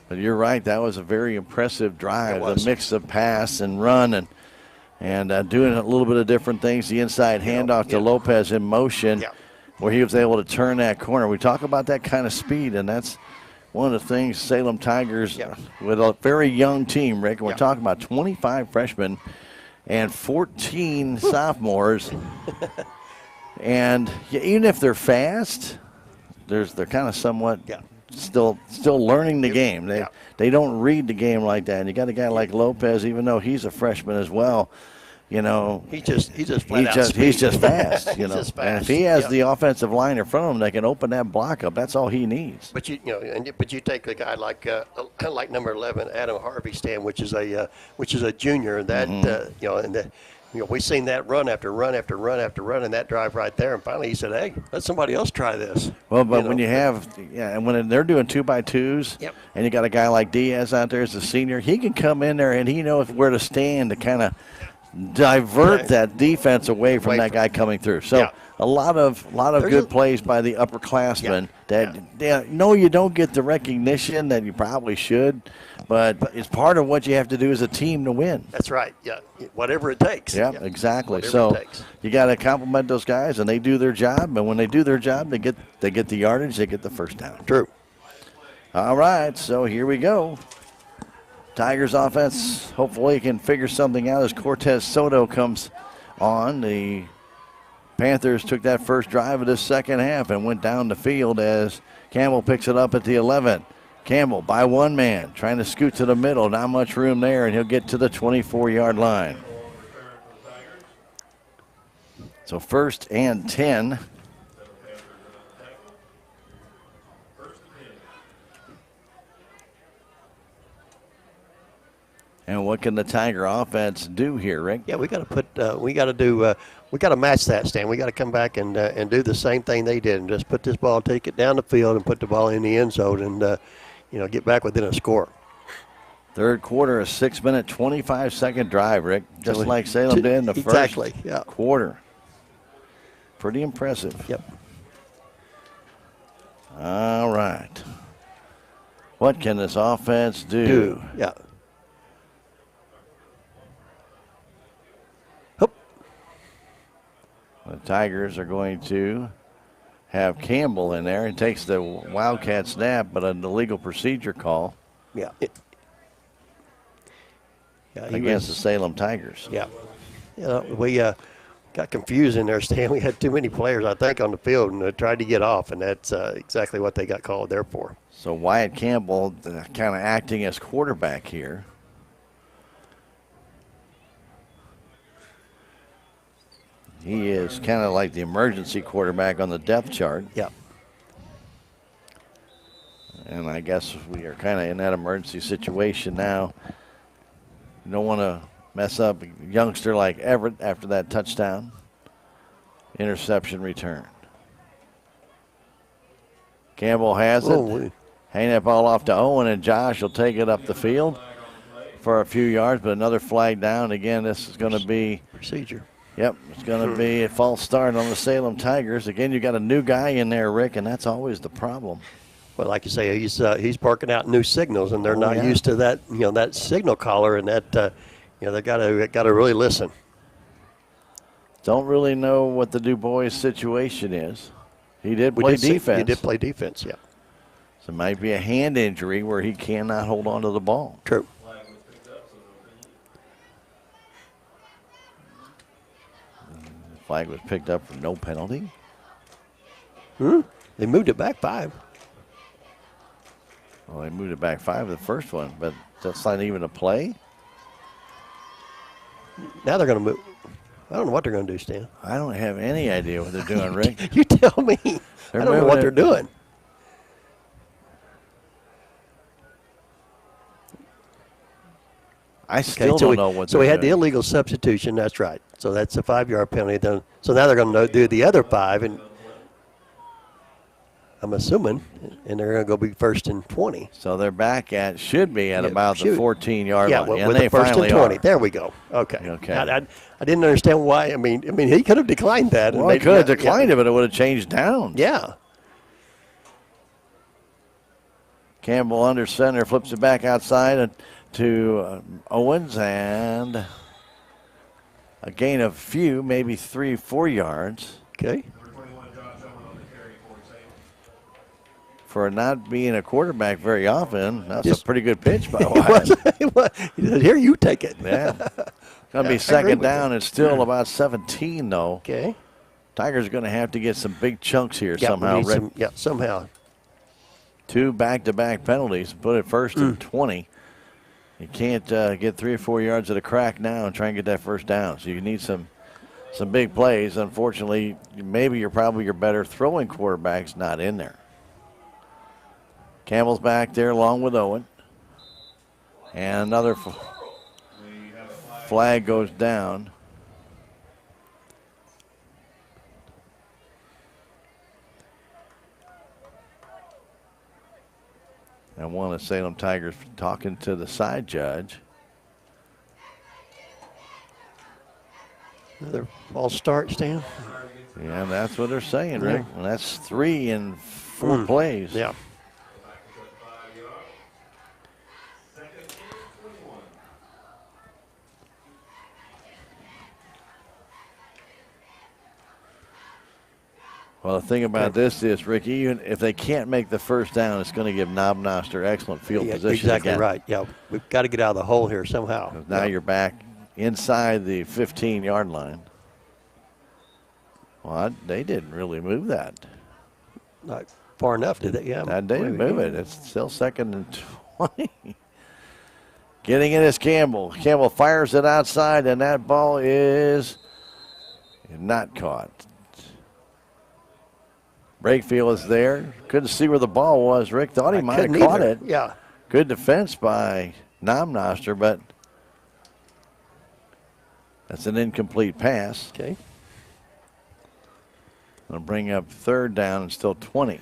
But you're right, that was a very impressive drive. The mix of pass and run and doing a little bit of different things. The inside handoff to Lopez in motion where he was able to turn that corner. We talk about that kind of speed, and that's one of the things Salem Tigers with a very young team, Rick, and we're talking about 25 freshmen and 14 sophomores. And even if they're fast, they're kind of somewhat still learning the game. They don't read the game like that. And you got a guy like Lopez, even though he's a freshman as well. You know, he's just fast. You know, and if he has the offensive line in front of him that can open that block up, that's all he needs. But you take a guy like number 11, Adam Harvey, Stan, which is a junior. That we've seen that run after run after run after run in that drive right there, and finally he said, "Hey, let somebody else try this." Well, but when you have, and when they're doing 2x2s, and you got a guy like Diaz out there as a senior, he can come in there and he knows where to stand to kind of divert that defense away from that guy coming through. So a lot of good plays by the upperclassmen that no, you don't get the recognition that you probably should, but it's part of what you have to do as a team to win. That's right. Yeah, whatever it takes. Yeah, exactly. So you got to compliment those guys, and they do their job. And when they do their job, they get the yardage, they get the first down. True. All right, so here we go. Tigers offense hopefully can figure something out as Cortez Soto comes on. The Panthers took that first drive of this second half and went down the field as Campbell picks it up at the 11. Campbell by one man, trying to scoot to the middle. Not much room there, and he'll get to the 24-yard line. So 1st and 10. And what can the Tiger offense do here, Rick? Yeah, we got to match that, Stan. We got to come back and do the same thing they did, and just put this ball, take it down the field, and put the ball in the end zone, and get back within a score. Third quarter, a 6-minute, 25-second drive, Rick, just like Salem did in the first quarter. Pretty impressive. Yep. All right. What can this offense do? Yeah. The Tigers are going to have Campbell in there. He takes the Wildcat snap, but an illegal procedure call. Yeah. Against the Salem Tigers. Yeah. We got confused in there, Stan. We had too many players, I think, on the field and tried to get off, and that's exactly what they got called there for. So Wyatt Campbell kind of acting as quarterback here. He is kind of like the emergency quarterback on the depth chart. Yeah. And I guess we are kind of in that emergency situation now. You don't want to mess up a youngster like Everett after that touchdown. Interception return. Campbell has it. Hang that ball off to Owen, and Josh will take it up the field for a few yards, but another flag down. Again, this is going to be procedure. Yep, it's going to be a false start on the Salem Tigers. Again, you got a new guy in there, Rick, and that's always the problem. Well, like you say, he's barking out new signals, and they're not used to that, that signal caller, and that, they got to really listen. Don't really know what the Du Bois situation is. He did play defense. He did play defense, yeah. So it might be a hand injury where he cannot hold on to the ball. True. Flag was picked up for no penalty. They moved it back 5. Well, they moved it back 5 the first one, but that's not even a play. Now they're going to move. I don't know what they're going to do, Stan. I don't have any idea what they're doing, Rick. You tell me. I don't know what they're doing. I still don't know what they're doing. So we had the illegal substitution. That's right. So that's a 5-yard penalty. So now they're going to do the other 5, and I'm assuming, and they're going to go be 1st and 20. So they're back should be at about the 14-yard line. Yeah, with the 1st and 20. There we go. Okay. I didn't understand why. I mean, he could have declined that. Well, he could have declined it, but it would have changed down. Yeah. Campbell under center, flips it back outside to Owens, and a gain of maybe 3-4 yards. Okay. for not being a quarterback very often, that's a pretty good pitch by Wyatt. He said, here, you take it. Yeah. Going to be second down. It's still about 17, though. Okay. Tigers are going to have to get some big chunks here Yeah, somehow. somehow. 2 back-to-back penalties. Put it first and 20. You can't get 3 or 4 yards at a crack now and try and get that first down. So you need some big plays. Unfortunately, maybe probably your better throwing quarterback's not in there. Campbell's back there along with Owen. And another flag goes down. And one of the Salem Tigers talking to the side judge. Another false start, Stan. Yeah, that's what they're saying, Rick. And that's 3 in 4 plays. Yeah. Well, the thing about this is, Rick, even if they can't make the first down, it's going to give Noster excellent field position. Exactly again. right. Yeah, we've got to get out of the hole here somehow. Now you're back inside the 15-yard line. Well, they didn't really move that. Not far enough, did they? Yeah. They didn't move it. It's still second and 20. Getting it is Campbell. Campbell fires it outside, and that ball is not caught. Brakefield is there. Couldn't see where the ball was. Rick thought he might have caught it. Yeah. Good defense by Noster, but that's an incomplete pass. Okay. Going to bring up third down and still 20.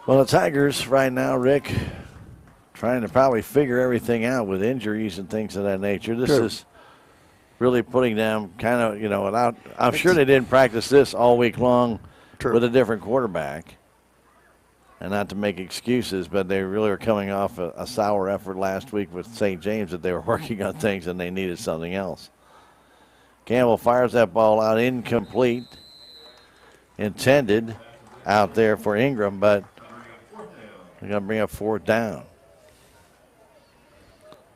Well, the Tigers right now, Rick, trying to probably figure everything out with injuries and things of that nature. This is really putting them kind of, and I'm sure they didn't practice this all week long with a different quarterback. And not to make excuses, but they really were coming off a sour effort last week with St. James that they were working on things and they needed something else. Campbell fires that ball out incomplete. Intended out there for Ingram, but they're going to bring up fourth down.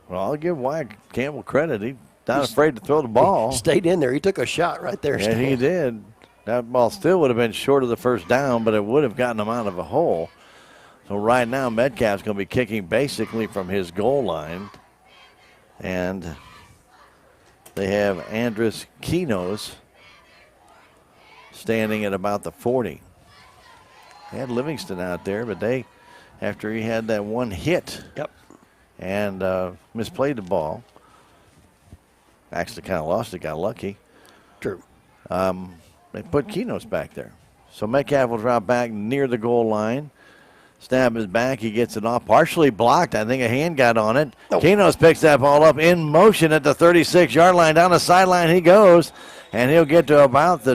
Well, I'll give Wyatt Campbell credit. He's not afraid to throw the ball. He stayed in there. He took a shot right there. And he did. That ball still would have been short of the first down, but it would have gotten him out of a hole. So right now, Metcalf's going to be kicking basically from his goal line. And they have Andres Kinos standing at about the 40. They had Livingston out there, but after he had that one hit and misplayed the ball, actually kind of lost it, got lucky. True. They put Kinos back there. So Metcalf will drop back near the goal line. Snap is back. He gets it off. Partially blocked. I think a hand got on it. Kinos picks that ball up in motion at the 36-yard line. Down the sideline he goes. And he'll get to about the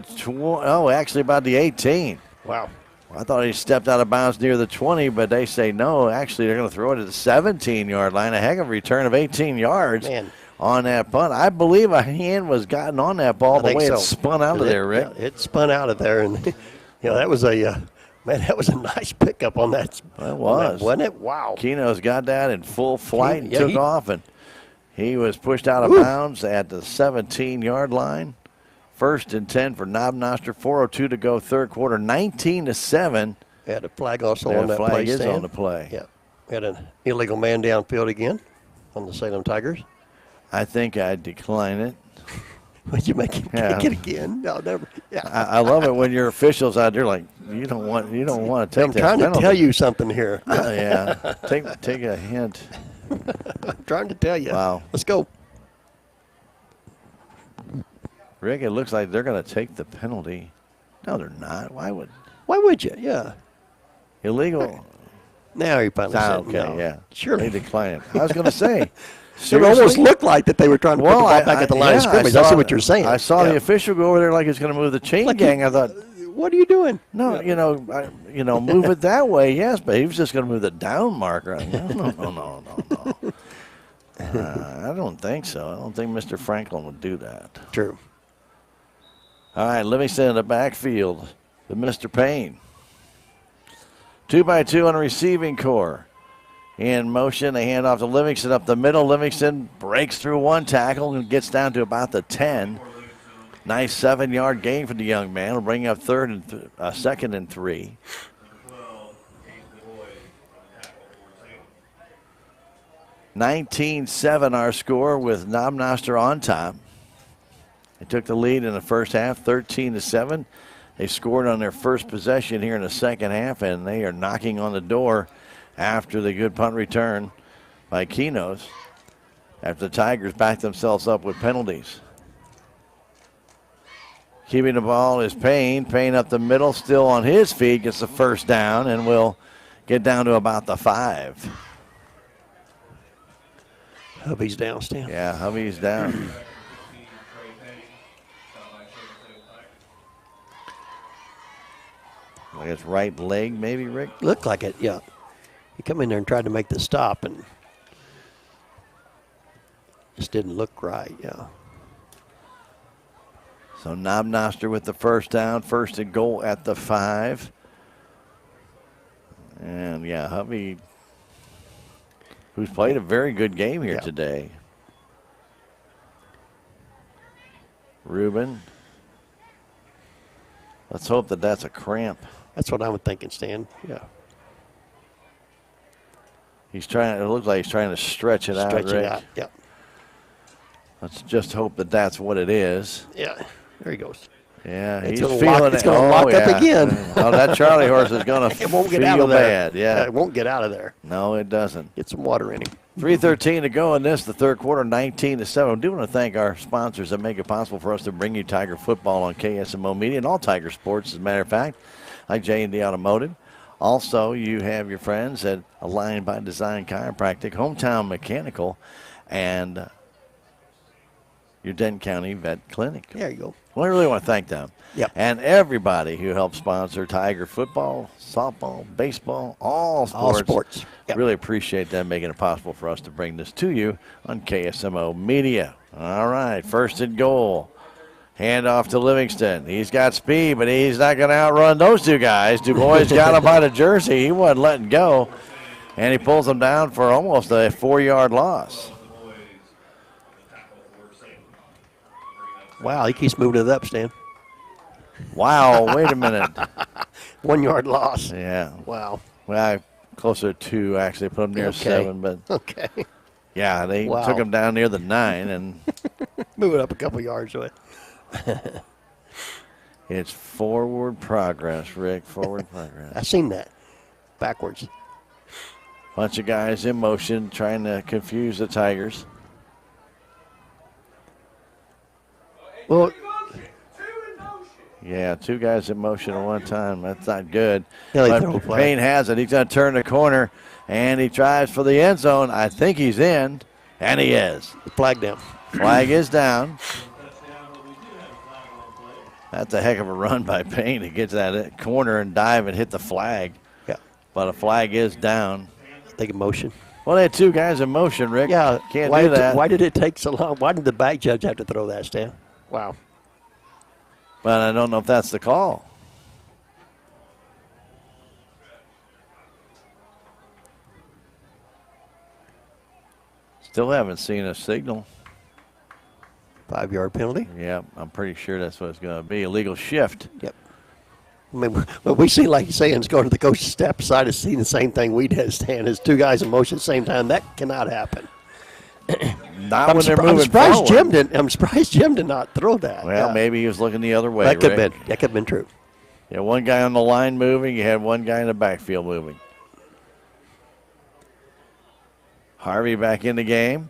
about the 18. Wow. I thought he stepped out of bounds near the 20, but they say no. Actually, they're going to throw it at the 17-yard line. A heck of a return of 18 yards. Man. On that punt. I believe a hand was gotten on that ball the way it spun out of there, Rick. Yeah, it spun out of there, and that was that was a nice pickup on that. It was. Wasn't it? Wow. Keno's got that in full flight and took off, and he was pushed out of bounds at the 17-yard line. First and 10 for Noster. 4:02 to go, third quarter. 19-7. We had a flag also on that play. Flag is on the play. Yeah. We had an illegal man downfield again on the Salem Tigers. I think I'd decline it. Would you make him take it again? No, never. Yeah. I love it when your officials out there like you don't want to take that penalty. I'm trying to tell you something here. Yeah, take a hint. I'm trying to tell you. Wow. Let's go. Rick, it looks like they're going to take the penalty. No, they're not. Why would you? Yeah. Illegal. Now you finally said okay, no. Yeah. Surely. They decline it. I was going to say. It almost looked like that they were trying to put the ball back at the line of scrimmage. I see what you're saying. I saw the official go over there like he's going to move the chain gang. I thought, what are you doing? No, move it that way, yes, but he was just going to move the down marker. No. I don't think so. I don't think Mr. Franklin would do that. True. All right, Livingston in the backfield with Mr. Payne. 2x2 on a receiving core. In motion, they hand off to Livingston up the middle. Livingston breaks through one tackle and gets down to about the 10. Nice 7-yard gain for the young man. Will bring up second and 3. (19-7) our score with Noster on top. They took the lead in the first half, 13-7. They scored on their first possession here in the second half, and they are knocking on the door after the good punt return by Kinos, after the Tigers backed themselves up with penalties. Keeping the ball is Payne. Payne up the middle, still on his feet, gets the first down, and will get down to about the 5. Hubby's down, Stan. Yeah, Hubby's down. I guess right leg, maybe, Rick? Looked like it, yeah. He come in there and tried to make the stop, and just didn't look right, yeah. So Noster with the first down, first and goal at the 5. And, yeah, Hubby, who's played a very good game here today. Ruben. Let's hope that that's a cramp. That's what I'm thinking, Stan, yeah. He's trying, it looks like he's trying to stretch it out, Rick. Stretch it out, yeah. Let's just hope that that's what it is. Yeah, there he goes. Yeah, It's he's gonna feeling lock, it. It's going to lock up again. Oh, that Charlie horse is going to It won't get out feel of there. bad. Yeah, It won't get out of there. No, it doesn't. Get some water in him. 3:13 to go in this, the third quarter, 19-7. I do want to thank our sponsors that make it possible for us to bring you Tiger football on KSMO Media and all Tiger sports, as a matter of fact, like J&D Automotive. Also, you have your friends at Aligned by Design Chiropractic, Hometown Mechanical, and your Denton County Vet Clinic. There you go. Well, I really want to thank them. Yep. And everybody who helps sponsor Tiger football, softball, baseball, all sports. All sports. Yep. Really appreciate them making it possible for us to bring this to you on KSMO Media. All right, first and goal. Hand off to Livingston. He's got speed, but he's not going to outrun those two guys. Dubois got him by the jersey. He wasn't letting go. And he pulls him down for almost a 4-yard loss. Wow, he keeps moving it up, Stan. Wow, wait a minute. 1 yard loss. Yeah. Wow. Well, closer to 2, actually. Put him near 7, but okay. Yeah, they took him down near the 9 and move it up a couple yards away. It's forward progress, Rick. Forward progress. I've seen that. Backwards. Bunch of guys in motion trying to confuse the Tigers. Well, yeah, 2 guys in motion at one time. That's not good. Yeah, but Payne has it. He's going to turn the corner, and he tries for the end zone. I think he's in, and he is. Flag down. Flag is down. That's a heck of a run by Payne to get to that corner and dive and hit the flag. Yeah. But a flag is down. I think in motion. Well, they had 2 guys in motion, Rick. Yeah. Can't do that. Why did it take so long? Why did the back judge have to throw that, Stan? Wow. But I don't know if that's the call. Still haven't seen a signal. 5-yard penalty? Yeah, I'm pretty sure that's what it's going to be. Illegal shift. Yep. I mean, we see, like you're saying, it's going to the coach's step aside and seeing the same thing we did, Stan. As 2 guys in motion at the same time. That cannot happen. Not when they're moving I'm surprised forward. I'm surprised Jim did not throw that. Well, maybe he was looking the other way, That could Rick. have been true. Yeah, 1 guy on the line moving. You had 1 guy in the backfield moving. Harvey back in the game.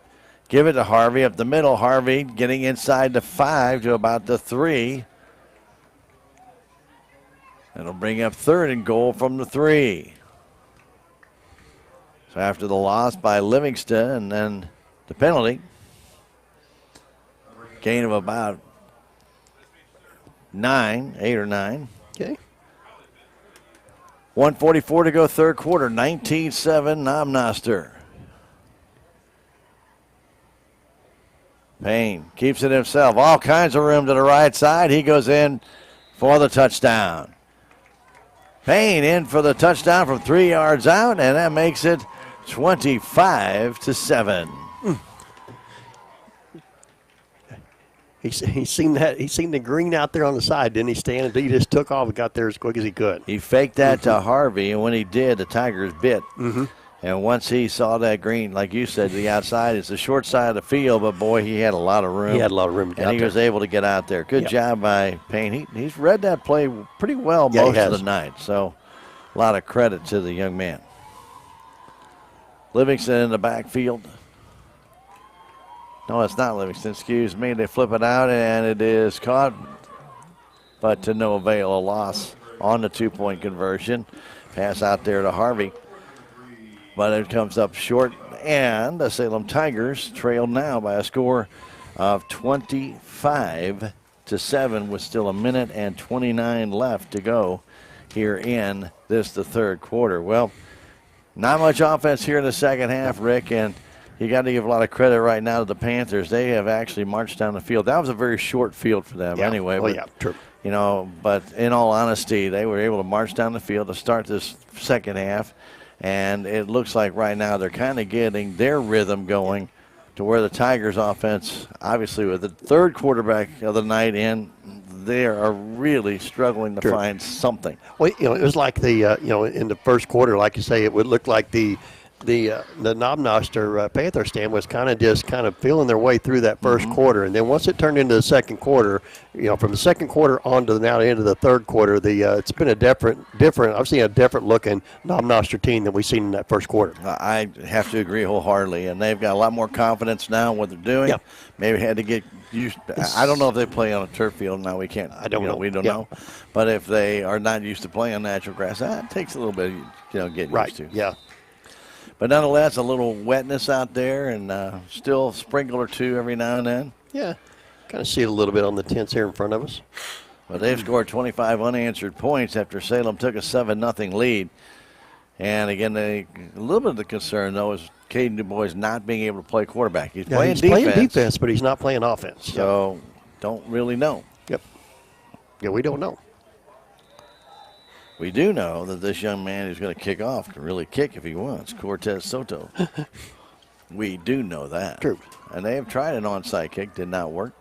Give it to Harvey up the middle. Harvey getting inside the 5 to about the 3. It'll bring up third and goal from the 3. So after the loss by Livingston and then the penalty, gain of about 8 or 9. Okay. 1:44 to go, third quarter, 19-7, Noster. Payne keeps it himself. All kinds of room to the right side. He goes in for the touchdown. Payne in for the touchdown from 3 yards out, and that makes it 25-7. He seen the green out there on the side, didn't he, Stan? He just took off and got there as quick as he could. He faked that to Harvey, and when he did, the Tigers bit. Mm-hmm. And once he saw that green, like you said, the outside, it's the short side of the field, but boy, he had a lot of room. He had a lot of room to get and out he there. was able to get out there. Good job by Payne. He's read that play pretty well Yeah, he most of has. the night, so a lot of credit to the young man. Livingston in the backfield. No, it's not Livingston. Excuse me. They flip it out, and it is caught, but to no avail. A loss on the two-point conversion. Pass out there to Harvey, but it comes up short, and the Salem Tigers trail now by a score of 25-7 with still a minute and 29 left to go here in the third quarter. Well, not much offense here in the second half, Rick, and you got to give a lot of credit right now to the Panthers. They have actually marched down the field. That was a very short field for them anyway. Oh, yeah, true. You know, but in all honesty, they were able to march down the field to start this second half, and it looks like right now they're kind of getting their rhythm going to where the Tigers offense, obviously with the third quarterback of the night in, they are really struggling to find something. Well, you know, it was like the, in the first quarter, like you say, it would look like the Noster Panther stand was kind of feeling their way through that first quarter, and then once it turned into the second quarter, from the second quarter on to now into the third quarter, it's been a different. I've seen a different looking Noster team than we've seen in that first quarter. I have to agree wholeheartedly, and they've got a lot more confidence now in what they're doing. Yeah. Maybe had to get used. I don't know if they play on a turf field now. We can't. I don't know. We don't Yeah. know, but if they are not used to playing on natural grass, that takes a little bit, getting Right. used to. Yeah. But nonetheless, a little wetness out there, and still a sprinkle or two every now and then. Yeah. Kind of see it a little bit on the tents here in front of us. But they've scored 25 unanswered points after Salem took a 7-0 lead. And again, a little bit of the concern, though, is Caden DuBois not being able to play quarterback. He's playing defense. But he's not playing offense. So don't really know. Yep. Yeah, we don't know. We do know that this young man who's going to kick off can really kick if he wants, Cortez Soto. We do know that. True. And they have tried an onside kick, did not work.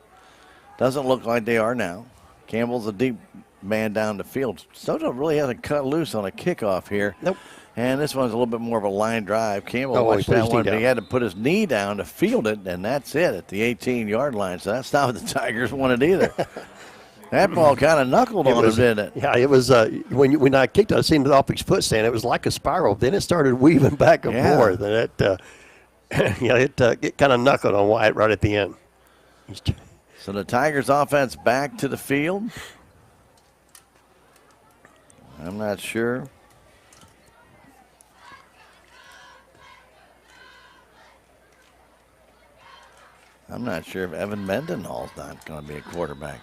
Doesn't look like they are now. Campbell's a deep man down the field. Soto really hasn't cut loose on a kickoff here. Nope. And this one's a little bit more of a line drive. Campbell watched he put that his one, knee but he down. had to put his knee down to field it, and that's it at the 18-yard line. So that's not what the Tigers wanted either. That ball kind of knuckled on him, didn't it? Yeah, it was when I kicked it, I seen it off his foot stand. It was like a spiral. Then it started weaving back and forth, and it kind of knuckled on Wyatt right at the end. So the Tigers offense back to the field. I'm not sure. I'm not sure if Evan Mendenhall's not going to be a quarterback.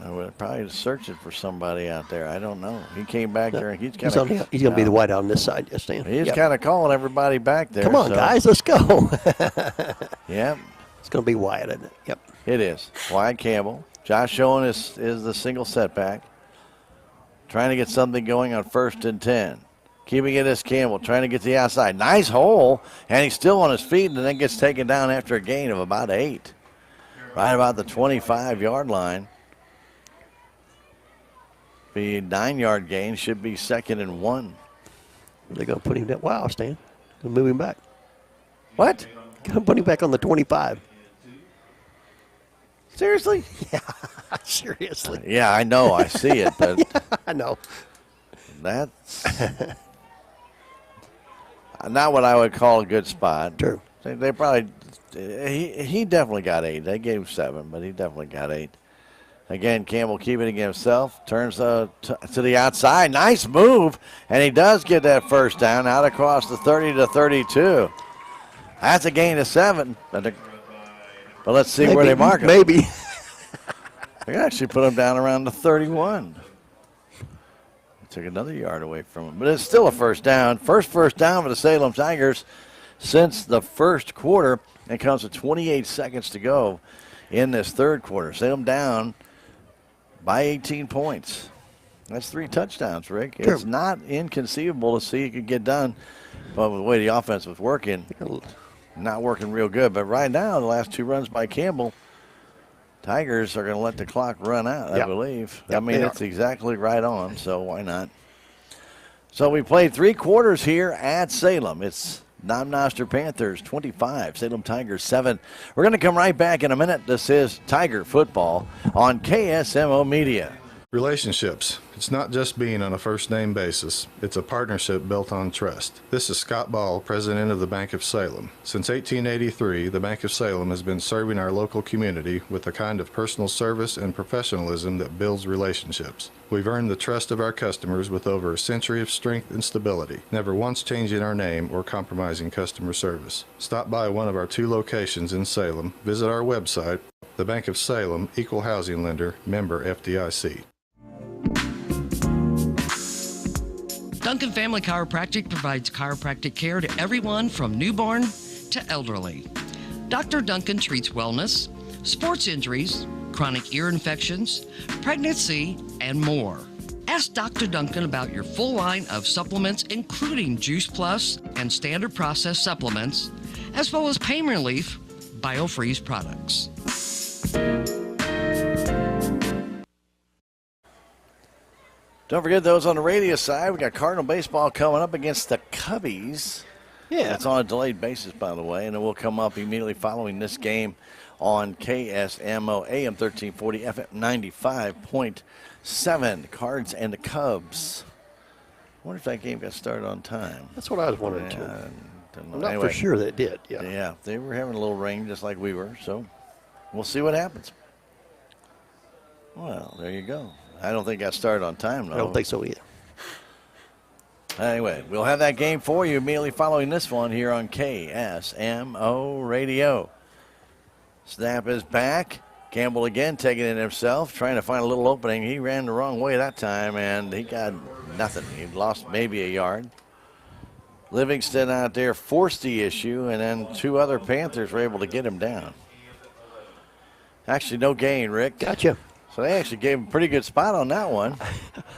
We're probably searching for somebody out there. I don't know. He came back there, and he's He's going to be the white out on this side, yes, Dan. He's kind of calling everybody back there. Come on, guys, let's go. Yep. It's going to be Wyatt, isn't it? Yep. It is. Wyatt Campbell. Josh Owen is the single setback. Trying to get something going on 1st and 10. Keeping it as Campbell, trying to get to the outside. Nice hole, and he's still on his feet, and then gets taken down after a gain of about 8. Right about the 25-yard line. The 9-yard gain should be 2nd and 1. They're going to put him down. Wow, Stan. Going to move him back. What? Going to put him back on the 25. Seriously? Yeah, seriously. Yeah, I know. I see it, but yeah, I know. That's not what I would call a good spot. True. They probably he definitely got 8. They gave 7, but he definitely got 8. Again, Campbell keeping it himself, turns to the outside. Nice move, and he does get that first down out across the 30 to 32. That's a gain of 7. But let's see where they mark him. Maybe. They actually put him down around the 31. Took another yard away from him. But it's still a first down. First down for the Salem Tigers since the first quarter. It comes with 28 seconds to go in this third quarter. Salem down by 18 points. That's 3 touchdowns, Rick. Sure. It's not inconceivable to see it could get done, but with the way the offense was working, not working real good. But right now, the last 2 runs by Campbell, Tigers are going to let the clock run out, I believe. I mean, it's exactly right on, so why not? So we played 3 quarters here at Salem. It's Noster Panthers 25, Salem Tigers 7. We're going to come right back in a minute. This is Tiger Football on KSMO Media. Relationships. It's not just being on a first-name basis. It's a partnership built on trust. This is Scott Ball, president of the Bank of Salem. Since 1883, the Bank of Salem has been serving our local community with a kind of personal service and professionalism that builds relationships. We've earned the trust of our customers with over a century of strength and stability, never once changing our name or compromising customer service. Stop by one of our 2 locations in Salem. Visit our website, the Bank of Salem, Equal Housing Lender, member FDIC. Duncan Family Chiropractic provides chiropractic care to everyone from newborn to elderly. Dr. Duncan treats wellness, sports injuries, chronic ear infections, pregnancy, and more. Ask Dr. Duncan about your full line of supplements, including Juice Plus and standard process supplements, as well as pain relief, BioFreeze products. Don't forget those on the radio side. We got Cardinal baseball coming up against the Cubbies. Yeah. It's on a delayed basis, by the way, and it will come up immediately following this game on KSMO AM 1340, FM 95.7. Cards and the Cubs. I wonder if that game got started on time. That's what I was wondering, too. I'm not for sure that it did, Yeah, they were having a little rain just like we were, so we'll see what happens. Well, there you go. I don't think it got started on time, though. I don't think so either. Anyway, we'll have that game for you immediately following this one here on KSMO Radio. Snap is back. Campbell again taking it himself, trying to find a little opening. He ran the wrong way that time, and he got nothing. He lost maybe a yard. Livingston out there forced the issue, and then 2 other Panthers were able to get him down. Actually, no gain, Rick. Gotcha. So they actually gave him a pretty good spot on that one.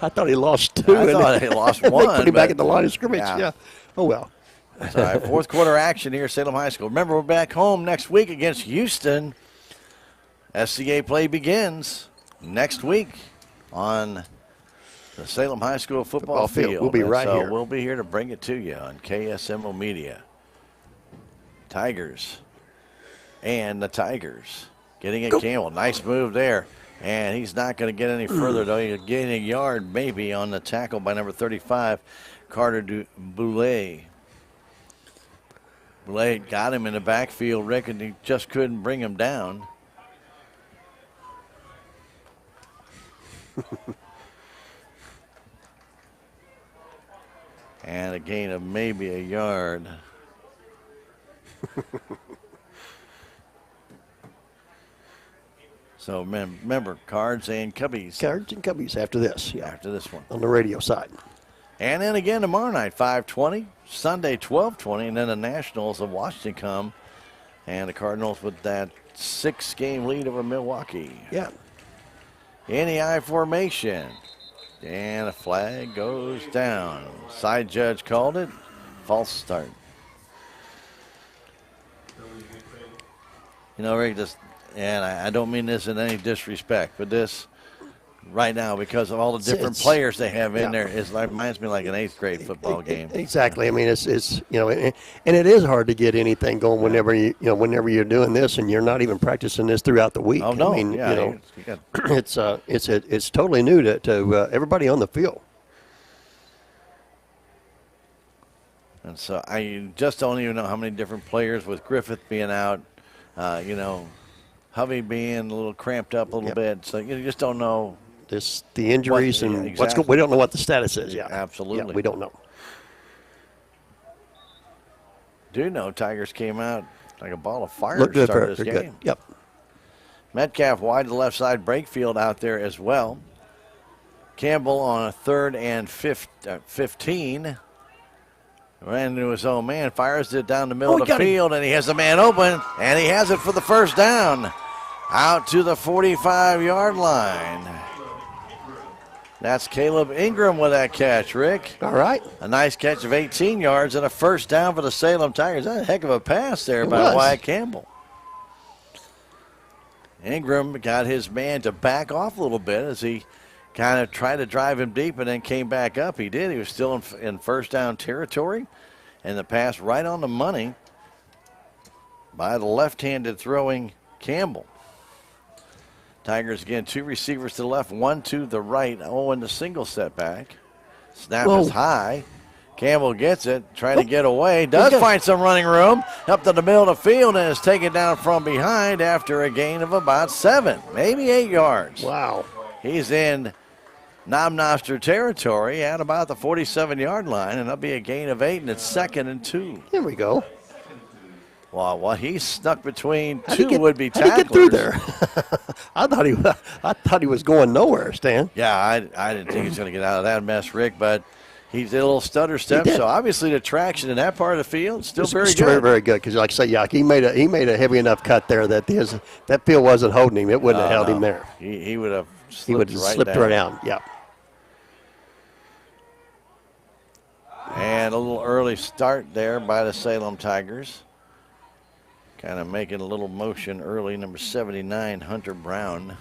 I thought he lost 2. I thought he lost 1. They put him back at the line of scrimmage. Yeah. Oh, well. That's all right. 4th quarter action here at Salem High School. Remember, we're back home next week against Houston. SCA play begins next week on the Salem High School football field. We'll be right here. We'll be here to bring it to you on KSMO Media. Tigers and the Tigers getting it. Campbell. Nice move there. And he's not going to get any further, though. He'll gain a yard maybe on the tackle by number 35, Carter Boulay. Boulay got him in the backfield, Rick, and he just couldn't bring him down. And a gain of maybe a yard. So remember, Cards and Cubbies. Cards and Cubbies after this. Yeah. After this one. On the radio side. And then again tomorrow night, 5:20. Sunday, 12:20. And then the Nationals of Washington come. And the Cardinals with that 6-game lead over Milwaukee. Yeah. In the I formation. And a flag goes down. Side judge called it. False start. You know, Rick, this, and I don't mean this in any disrespect, but this right now, because of all the different players they have in there, it reminds me like an 8th grade football game. Exactly. I mean, it's you know, and it is hard to get anything going whenever whenever you're doing this and you're not even practicing this throughout the week. Oh no, I mean, yeah, you know, it's totally new to everybody on the field. And so I just don't even know how many different players with Griffith being out, you know, Hovey being a little cramped up a little bit. So you just don't know. The injuries and exactly. what's going. We don't know what the status is. Yeah, absolutely. Yeah, we don't know. Do know Tigers came out like a ball of fire Looked to good start for this it. game. Good. Yep. Metcalf wide to the left side, Brakefield out there as well. Campbell on a 3rd and 15. Ran into his own man, fires it down the middle of the field, and he has the man open, and he has it for the first down. Out to the 45-yard line. That's Caleb Ingram with that catch, Rick. All right. A nice catch of 18 yards and a first down for the Salem Tigers. That's a heck of a pass there by was. Wyatt Campbell. Ingram got his man to back off a little bit as he kind of tried to drive him deep and then came back up. He did. He was still in first down territory. And the pass right on the money by the left-handed throwing Campbell. Tigers again, 2 receivers to the left, 1 to the right. Owen the single setback. Snap is high. Campbell gets it, trying to get away. Does find some running room up to the middle of the field and is taken down from behind after a gain of about 7, maybe 8 yards. Wow. He's in Noster territory at about the 47-yard line, and that'll be a gain of 8, and it's 2nd and 2. Here we go. Well, he's stuck between two would-be tacklers. How did he get through there? I thought he was going nowhere, Stan. Yeah, I didn't think he was going to get out of that mess, Rick, but he did a little stutter step. So obviously the traction in that part of the field still very good. Very, very good. Because like I say, yeah, he made a heavy enough cut there that that field wasn't holding him. It wouldn't have held him there. He would have slipped, he would have slipped right down. Yeah. And a little early start there by the Salem Tigers. Kind of making a little motion early. Number 79, Hunter Brown.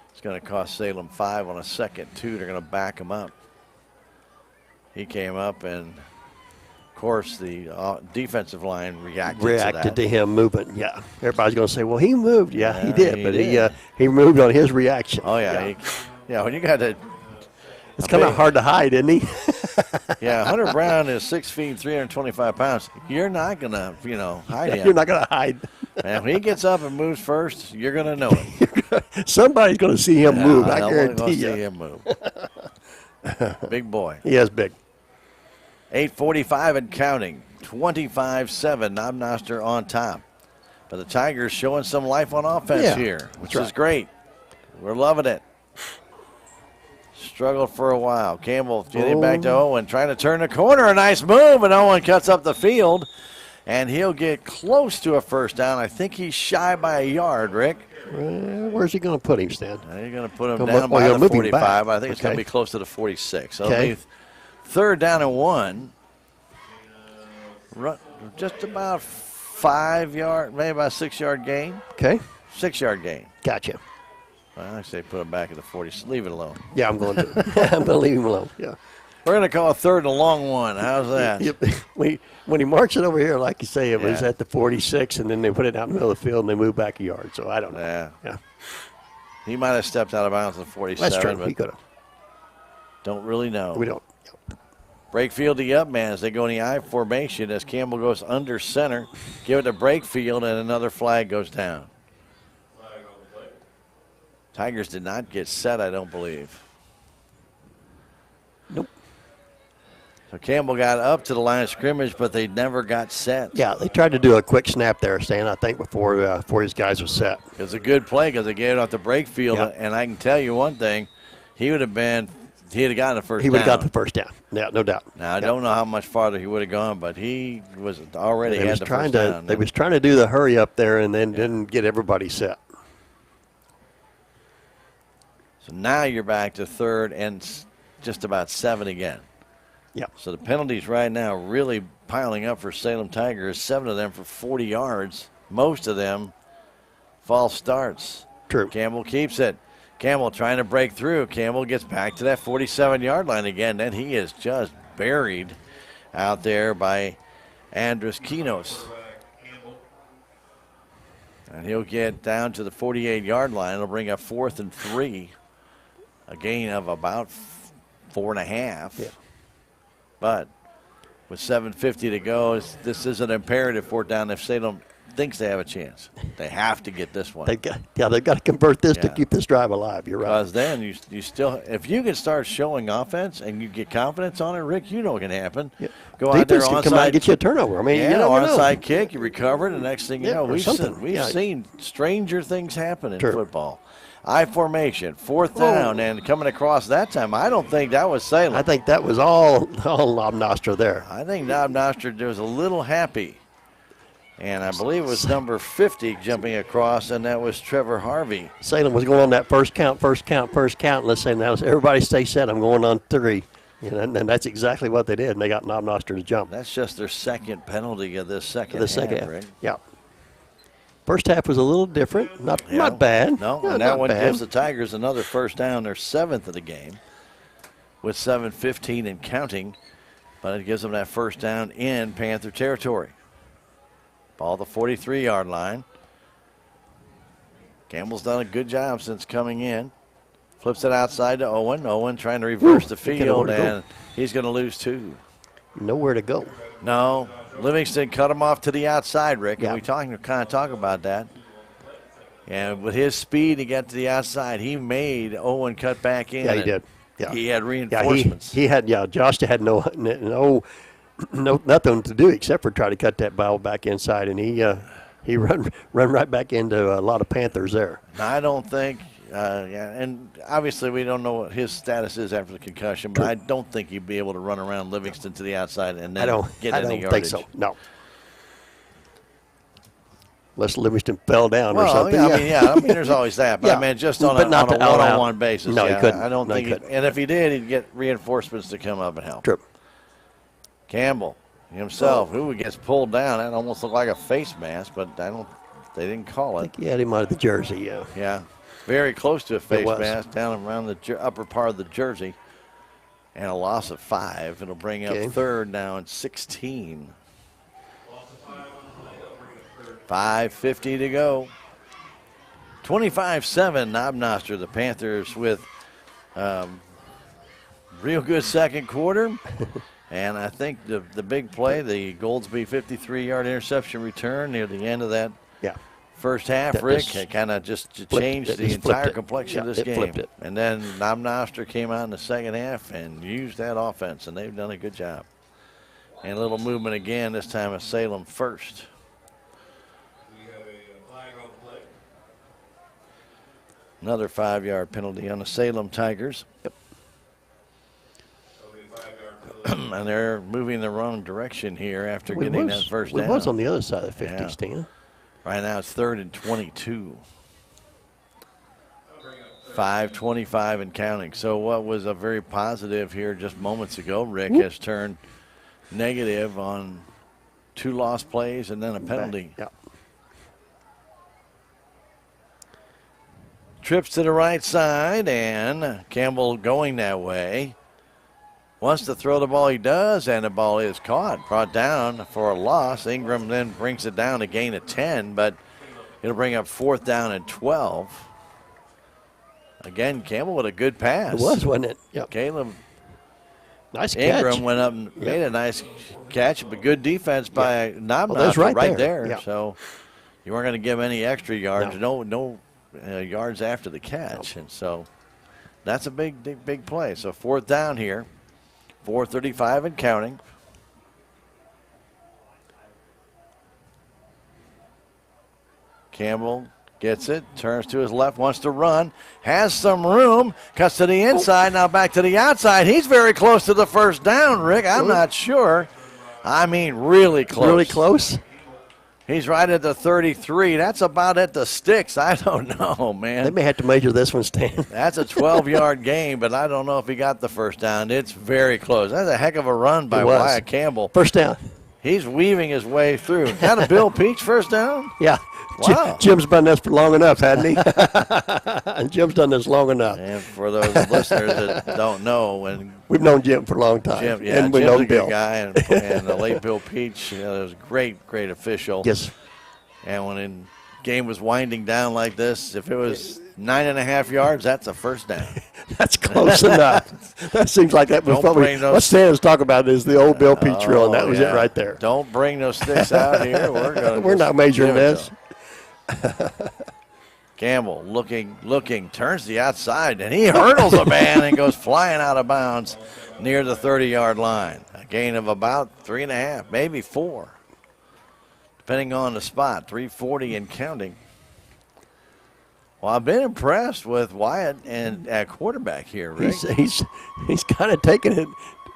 It's going to cost Salem 5 on a 2nd, 2. They're going to back him up. He came up, and of course the defensive line reacted to him moving. Yeah, everybody's going to say, "Well, he moved." Yeah, he did, but he moved on his reaction. Oh yeah, when you got that, it's kind of hard to hide, isn't he? Yeah, Hunter Brown is 6 feet, 325 pounds. You're not gonna, hide him. You're not gonna hide. Man, when he gets up and moves first, you're gonna know it. Somebody's gonna see him move. I guarantee you. See him move. Big boy. He is big. 8:45 and counting. 25-7. Noster on top. But the Tigers showing some life on offense here, which is great. We're loving it. Struggled for a while. Campbell getting back to Owen, trying to turn the corner. A nice move, and Owen cuts up the field. And he'll get close to a first down. I think he's shy by a yard, Rick. Where's he going to put him, Stan? He's going to put him down by the 45. I think it's going to be close to the 46. So it'll be 3rd down and 1. Just about 5 yard, maybe about 6 yard gain. Okay. 6 yard gain. Gotcha. Well, I say put him back at the 40. Leave it alone. Yeah, I'm going to. I'm going to leave him alone. Yeah. We're going to call a 3rd and a long one. How's that? When he marks it over here, like you say, it was at the 46, and then they put it out in the middle of the field, and they move back a yard. So I don't know. Yeah. He might have stepped out of bounds at the 47. That's true. He could have. Don't really know. We don't. Brakefield to up man as they go in the I formation as Campbell goes under center. Give it to Brakefield, and another flag goes down. Tigers did not get set, I don't believe. Nope. So Campbell got up to the line of scrimmage, but they never got set. Yeah, they tried to do a quick snap there, Stan, I think, before his guys were set. It was a good play because they gave it off the Brakefield, and I can tell you one thing, he'd have gotten the first down. He would have got the first down, no doubt. Now, I don't know how much farther he would have gone, but he was already had the first down. They was trying to do the hurry up there and then didn't get everybody set. So now you're back to 3rd and just about 7 again. Yeah. So the penalties right now really piling up for Salem Tigers. 7 of them for 40 yards. Most of them false starts. True. Campbell keeps it. Campbell trying to break through. Campbell gets back to that 47-yard line again. Then he is just buried out there by Andres Quinos. And he'll get down to the 48-yard line. It'll bring up 4th and 3. A gain of about 4.5. Yeah. But with 7:50 to go, this is an imperative 4th down if Salem thinks they have a chance. They have to get this one. They've got to convert this to keep this drive alive. You're right. Because then you still, if you can start showing offense and you get confidence on it, Rick, you know what can happen. Yeah. Go out there onside, come out and get you a turnover. I mean, you never know. Onside kick, you recover it, and the next thing you know, we've seen stranger things happen in football. I formation, 4th down, and coming across that time, I don't think that was Salem. I think that was all Noster there. I think Noster was a little happy And I believe it was number 50 jumping across, and that was Trevor Harvey. Salem was going on that first count. Let's say now, everybody stay set. I'm going on 3. And that's exactly what they did, and they got Noster to jump. That's just their second penalty of this second half, Rick. Yeah. First half was a little different. Not bad. No, and that one gives the Tigers another first down, their 7th of the game, with 7:15 and counting. But it gives them that first down in Panther territory. Ball the 43-yard line. Campbell's done a good job since coming in. Flips it outside to Owen. Owen trying to reverse the field, and he's going to lose 2. Nowhere to go. No. Livingston cut him off to the outside, Rick, and we kind of talk about that. And with his speed to get to the outside, he made Owen cut back in. Yeah, he did. Yeah. He had reinforcements. He had Josh had no nothing to do except for try to cut that ball back inside, and he run right back into a lot of Panthers there. I don't think, and obviously we don't know what his status is after the concussion, but I don't think he'd be able to run around Livingston to the outside and then get any yardage. I don't think so. No. Unless Livingston fell down or something. I mean, there's always that. But I mean, just on a one-on-one basis. No, he couldn't. I don't think. And if he did, he'd get reinforcements to come up and help. True. Campbell himself, who gets pulled down, that almost looked like a face mask, but they didn't call it. I think he had him out of the jersey, yeah. Yeah, very close to a face mask, down around the upper part of the jersey. And a loss of 5. It'll bring up 3rd now and 16. 5:50 to go. 25-7, Noster. The Panthers with real good second quarter. And I think the big play, the Goldsby 53-yard interception return near the end of that first half, Rick, kind of just changed the entire complexion of this game. And then Noster came out in the second half and used that offense, and they've done a good job. And a little movement again, this time of Salem first. Another 5-yard penalty on the Salem Tigers. Yep. And they're moving the wrong direction here after getting that first down. It was on the other side of the 50, Stan. Right now it's 3rd and 22. 5:25 and counting. So what was a very positive here just moments ago, Rick, has turned negative on 2 lost plays and then a penalty. Yep. Trips to the right side, and Campbell going that way. Wants to throw the ball, he does, and the ball is caught, brought down for a loss. Ingram then brings it down, a gain of 10, but it'll bring up 4th down and 12. Again, Campbell with a good pass. It was, wasn't it? Yep. Caleb nice Ingram catch. Went up and made a nice catch, but good defense by Noster right there. Yeah. So you weren't going to give any extra yards. No yards after the catch, and so that's a big play. So 4th down here, 4:35 and counting. Campbell gets it, turns to his left, wants to run, has some room, cuts to the inside, now back to the outside. He's very close to the first down, Rick. I'm not sure. I mean, really close. Really close? He's right at the 33. That's about at the sticks. I don't know, man. They may have to measure this one, Stan. That's a 12-yard gain, but I don't know if he got the first down. It's very close. That's a heck of a run by Wyatt Campbell. First down. He's weaving his way through. Got a Bill Peach first down? Yeah. Wow. Jim's done this for long enough, hadn't he? And Jim's done this long enough. And for those listeners that don't know, we've known Jim for a long time. And we know Bill. Good guy, and the late Bill Peach was a great official. Yes. And when the game was winding down like this, if it was 9.5 yards, that's a first down. That's close enough. That seems like that was what Stan was talking about is the old Bill Peach drill, and that was it right there. Don't bring those sticks out here. We're not measuring this. Campbell looking, turns to the outside, and he hurdles a man and goes flying out of bounds near the 30-yard line. A gain of about 3.5, maybe 4, depending on the spot. 3:40 and counting. Well, I've been impressed with Wyatt and at quarterback here, Rick. He's kind of taken it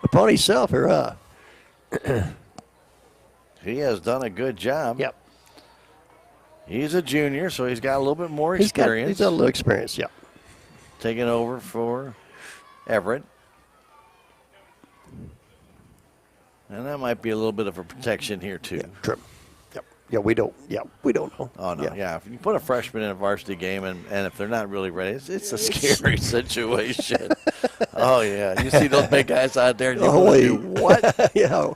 upon himself here. He has done a good job. Yep. He's a junior, so he's got a little bit more experience. He's got a little experience, yeah. Taking over for Everett. And that might be a little bit of a protection here, too. Yeah, true. Yeah, we don't know. Oh, no, yeah. If you put a freshman in a varsity game and if they're not really ready, it's a scary situation. Oh, yeah. You see those big guys out there, and you Holy, do what? Yeah.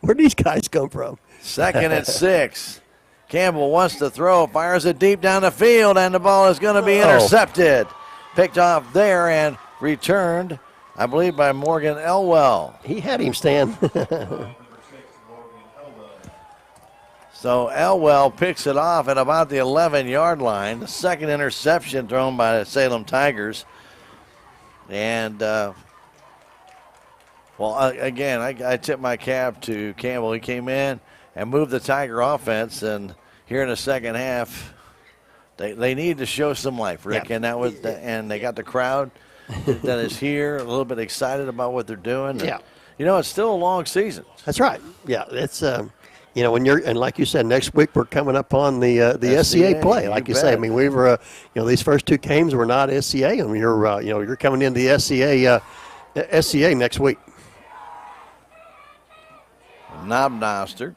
Where'd these guys come from? 2nd and 6. Campbell wants to throw, fires it deep down the field, and the ball is going to be intercepted. Picked off there and returned, I believe, by Morgan Elwell. He had him, Stan. So Elwell picks it off at about the 11-yard line. The second interception thrown by the Salem Tigers. And, again, I tip my cap to Campbell. He came in and moved the Tiger offense. And here in the second half, they need to show some life, Rick. Yeah. And they got the crowd that is here, a little bit excited about what they're doing. Yeah. And, it's still a long season. That's right. Yeah, it's when and like you said, next week we're coming up on the SCA play. Like you say, I mean, we were, these first 2 games were not SCA. I mean, you're coming into the SCA next week. Noster,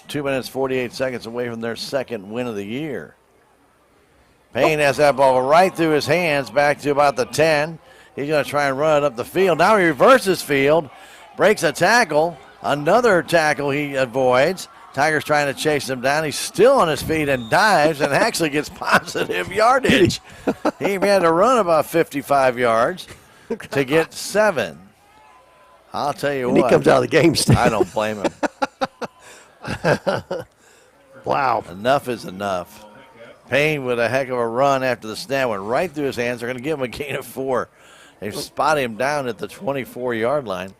2 minutes 48 seconds away from their second win of the year. Payne has that ball right through his hands, back to about the 10. He's going to try and run it up the field. Now he reverses field, breaks a tackle. Another tackle he avoids. Tigers trying to chase him down. He's still on his feet and dives and actually gets positive yardage. He had to run about 55 yards to get 7. I'll tell you what. He comes out of the game, Steve. I don't blame him. Wow. Enough is enough. Payne with a heck of a run after the snap went right through his hands. They're going to give him a gain of 4. They've spotted him down at the 24-yard line.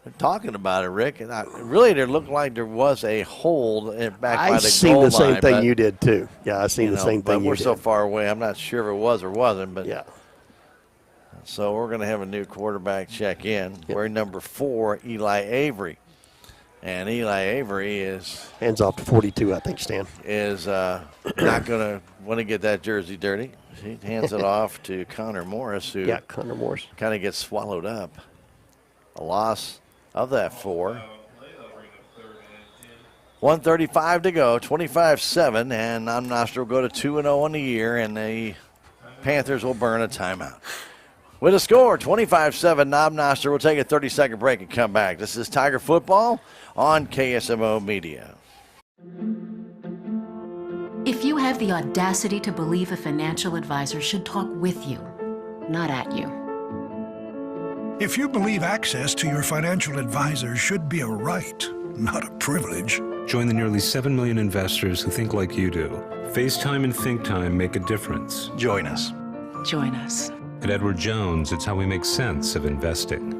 They're talking about it, Rick. And really, there looked like there was a hold back by the goal line. I seen the same thing you did, too. Yeah, I seen the same thing you did. But we're so far away, I'm not sure if it was or wasn't. But yeah. So we're going to have a new quarterback check in. Yep. Wearing number 4, Eli Avery. And Eli Avery is... Hands off to 42, I think, Stan. Is not going to want to get that jersey dirty. He hands it off to Connor Morris, who Connor Morris kind of gets swallowed up. A loss of that 4. 1:35 to go, 25-7, and Noster will go to 2-0 on the year, and the Panthers will burn a timeout. With a score, 25-7, Noster will take a 30-second break and come back. This is Tiger Football on KSMO Media. If you have the audacity to believe a financial advisor should talk with you, not at you. If you believe access to your financial advisor should be a right, not a privilege. Join the nearly 7 million investors who think like you do. FaceTime and Think Time make a difference. Join us. Join us. At Edward Jones, it's how we make sense of investing.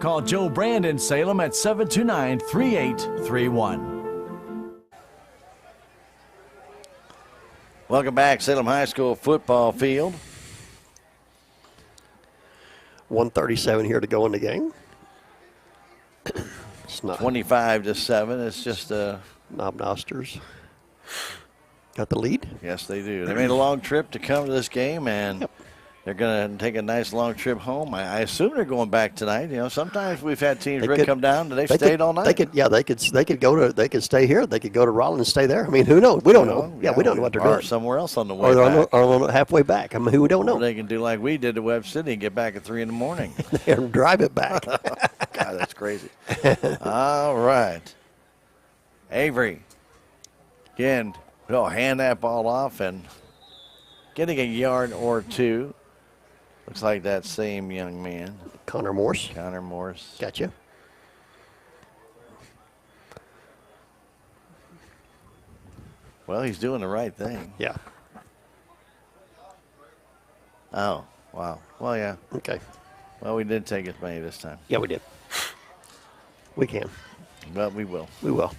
Call Joe Brand in Salem at 729-3831. Welcome back, Salem High School football field. 1:37 here to go in the game. It's not 25-7. It's just Nosters got the lead. Yes, they do. They made a long trip to come to this game, and they're going to take a nice long trip home. I assume they're going back tonight. Sometimes we've had teams come down. They've stayed all night. They could stay here. They could go to Rollins and stay there. I mean, who knows? We don't know. Yeah, we don't know what they're doing. Somewhere else on the way back. Or halfway back. I mean, we don't know. Or they can do like we did to Webb City and get back at 3 in the morning. And drive it back. God, that's crazy. All right. Avery. Again, he'll hand that ball off and getting a yard or 2. Looks like that same young man. Connor Morse. Gotcha. Well, he's doing the right thing. Yeah. Oh, wow. Well, yeah. Okay. Well, we did take as many this time. Yeah, we did. We can. But we will. We will.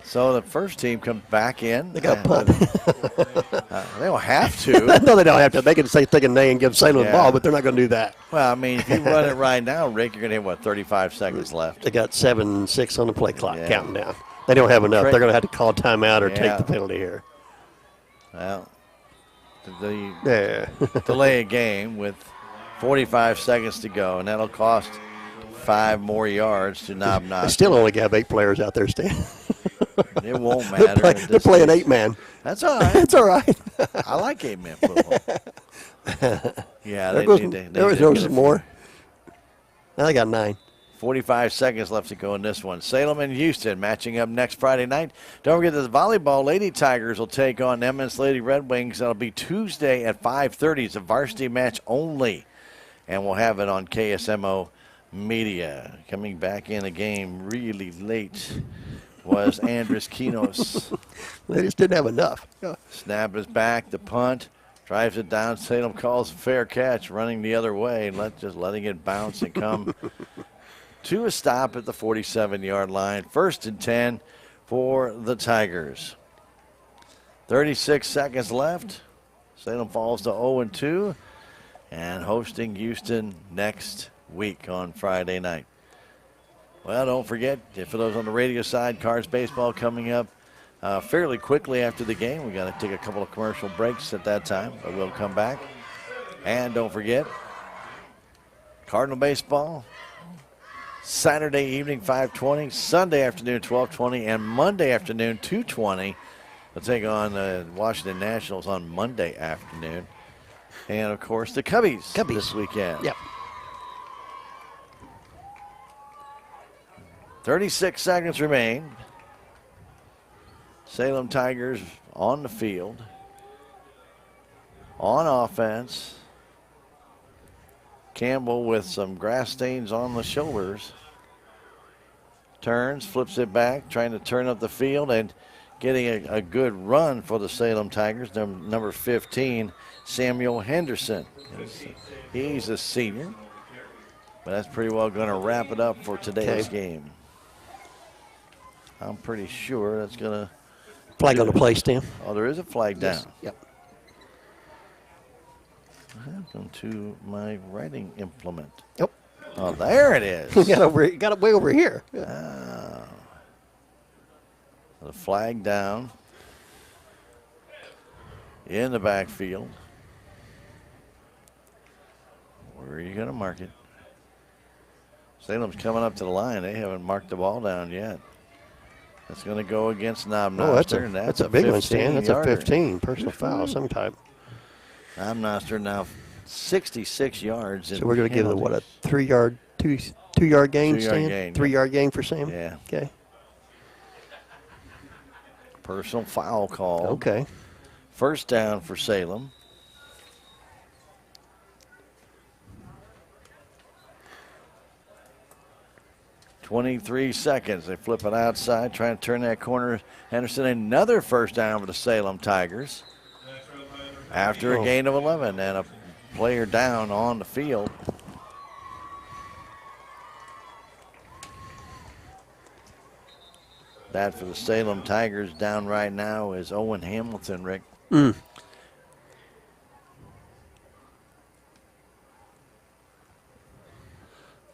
So the first team comes back in. They got a punt. They don't have to. No, they don't have to. They can say take a nay and give Salem the ball, but they're not going to do that. Well, I mean, if you run it right now, Rick, you're going to have, 35 seconds left. They got 7-6 on the play clock, counting down. They don't have enough. They're going to have to call timeout or Yeah. take the penalty here. Well, delay a game with 45 seconds to go, and that'll cost 5 more yards to Knob They Noster. still only have 8 players out there, Stan. It won't matter. They're playing 8-man. That's all right. That's all right. I like 8-man football. Yeah, there they goes, need to there get goes a some more. Now they got 9. 45 seconds left to go in this one. Salem and Houston matching up next Friday night. Don't forget that the volleyball Lady Tigers will take on Emmons Lady Red Wings. That'll be Tuesday at 5:30. It's a varsity match only, and we'll have it on KSMO Media. Coming back in the game really late was Andres Quinos. They just didn't have enough. Yeah. Snap is back. The punt. Drives it down. Salem calls a fair catch, running the other way, just letting it bounce and come to a stop at the 47-yard line. 1st and 10 for the Tigers. 36 seconds left. Salem falls to 0-2 and hosting Houston next week on Friday night. Well, don't forget, for those on the radio side, Cards Baseball coming up fairly quickly after the game. We got to take a couple of commercial breaks at that time, but we'll come back. And don't forget, Cardinal Baseball, Saturday evening, 5:20, Sunday afternoon, 12:20, and Monday afternoon, 2:20. They'll take on the Washington Nationals on Monday afternoon. And, of course, the Cubbies this weekend. Yep. 36 seconds remain. Salem Tigers on the field. On offense. Campbell with some grass stains on the shoulders. Turns, flips it back, trying to turn up the field and getting a good run for the Salem Tigers. Number 15, Samuel Henderson. He's a senior, but that's pretty well going to wrap it up for today's game. I'm pretty sure that's going to. Flag on the play, Stan. Oh, there is a flag down. Yes. Yep. What happened to my writing implement? Yep. Oh, there it is. You got it way over here. Yeah. The flag down in the backfield. Where are you going to mark it? Salem's coming up to the line. They haven't marked the ball down yet. That's going to go against Knob Noster. That's a big one, Stan. That's a 15 personal foul, some type. Knob Noster now 66 yards. So we're going to give it what, a 3-yard, two-yard gain, Stan? Gain, 3-yard gain for Sam. Yeah. Okay. Personal foul call. Okay. 1st down for Salem. .23 seconds. They flip it outside, trying to turn that corner. Henderson, another 1st down for the Salem Tigers. After a gain of 11 and a player down on the field. That for the Salem Tigers down right now is Owen Hamilton, Rick.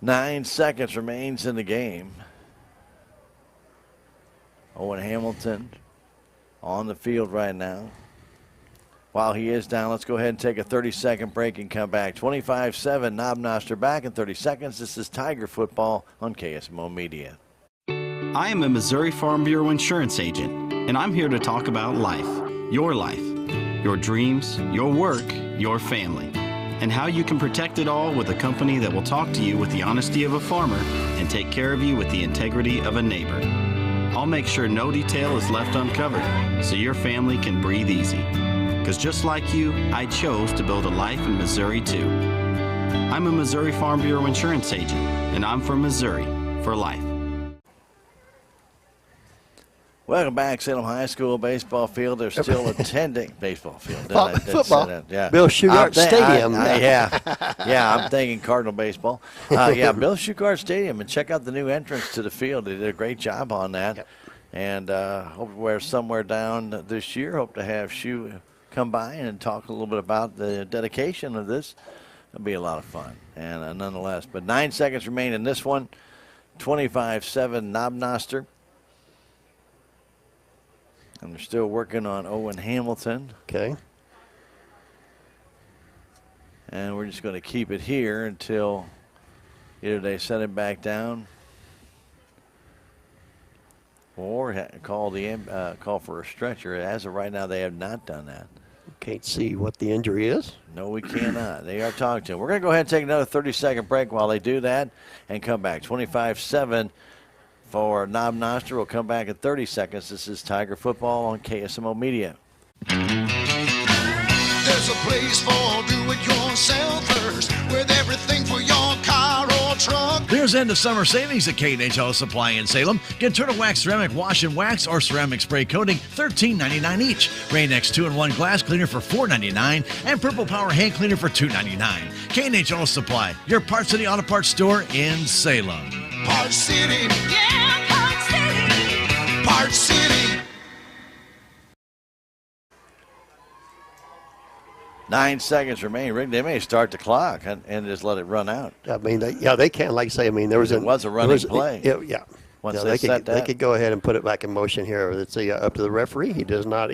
9 seconds remains in the game. Owen Hamilton on the field right now. While he is down, let's go ahead and take a 30-second break and come back. 25-7, Knob Noster back in 30 seconds. This is Tiger Football on KSMO Media. I am a Missouri Farm Bureau insurance agent, and I'm here to talk about life, your dreams, your work, your family, and how you can protect it all with a company that will talk to you with the honesty of a farmer and take care of you with the integrity of a neighbor. I'll make sure no detail is left uncovered so your family can breathe easy. Because just like you, I chose to build a life in Missouri too. I'm a Missouri Farm Bureau insurance agent, and I'm from Missouri for life. Welcome back, Salem High School baseball field. They're still attending baseball field. Football. Yeah. Bill Shugart Stadium. I'm thinking Cardinal baseball. Bill Shugart Stadium, and check out the new entrance to the field. They did a great job on that. Yep. And hope we're somewhere down this year. Hope to have Shu come by and talk a little bit about the dedication of this. It'll be a lot of fun, and nonetheless. But 9 seconds remain in this one. 25-7, Knob Noster. And they're still working on Owen Hamilton. Okay. And we're just going to keep it here until either they set him back down or call for a stretcher. As of right now, they have not done that. Can't see what the injury is. No, we cannot. They are talking to him. We're going to go ahead and take another 30-second break while they do that and come back. 25-7 for Noster. We'll come back in 30 seconds. This is Tiger Football on KSMO Media. There's a place for do-it-yourselfers with everything for your car or truck. There's end of summer savings at K&H Supply in Salem. Get Turtle Wax Ceramic Wash and Wax or Ceramic Spray Coating, $13.99 each. Rain-X 2-in-1 Glass Cleaner for $4.99 and Purple Power Hand Cleaner for $2.99. K&H Auto Supply, your Parts City Auto Parts store in Salem. Parts City. Yeah, Parts City. Parts City. 9 seconds remain. Rick, they may start the clock and just let it run out. I mean, they can. Like I say, I mean, there was a running play. Yeah. Once they could go ahead and put it back in motion here. It's up to the referee. He does not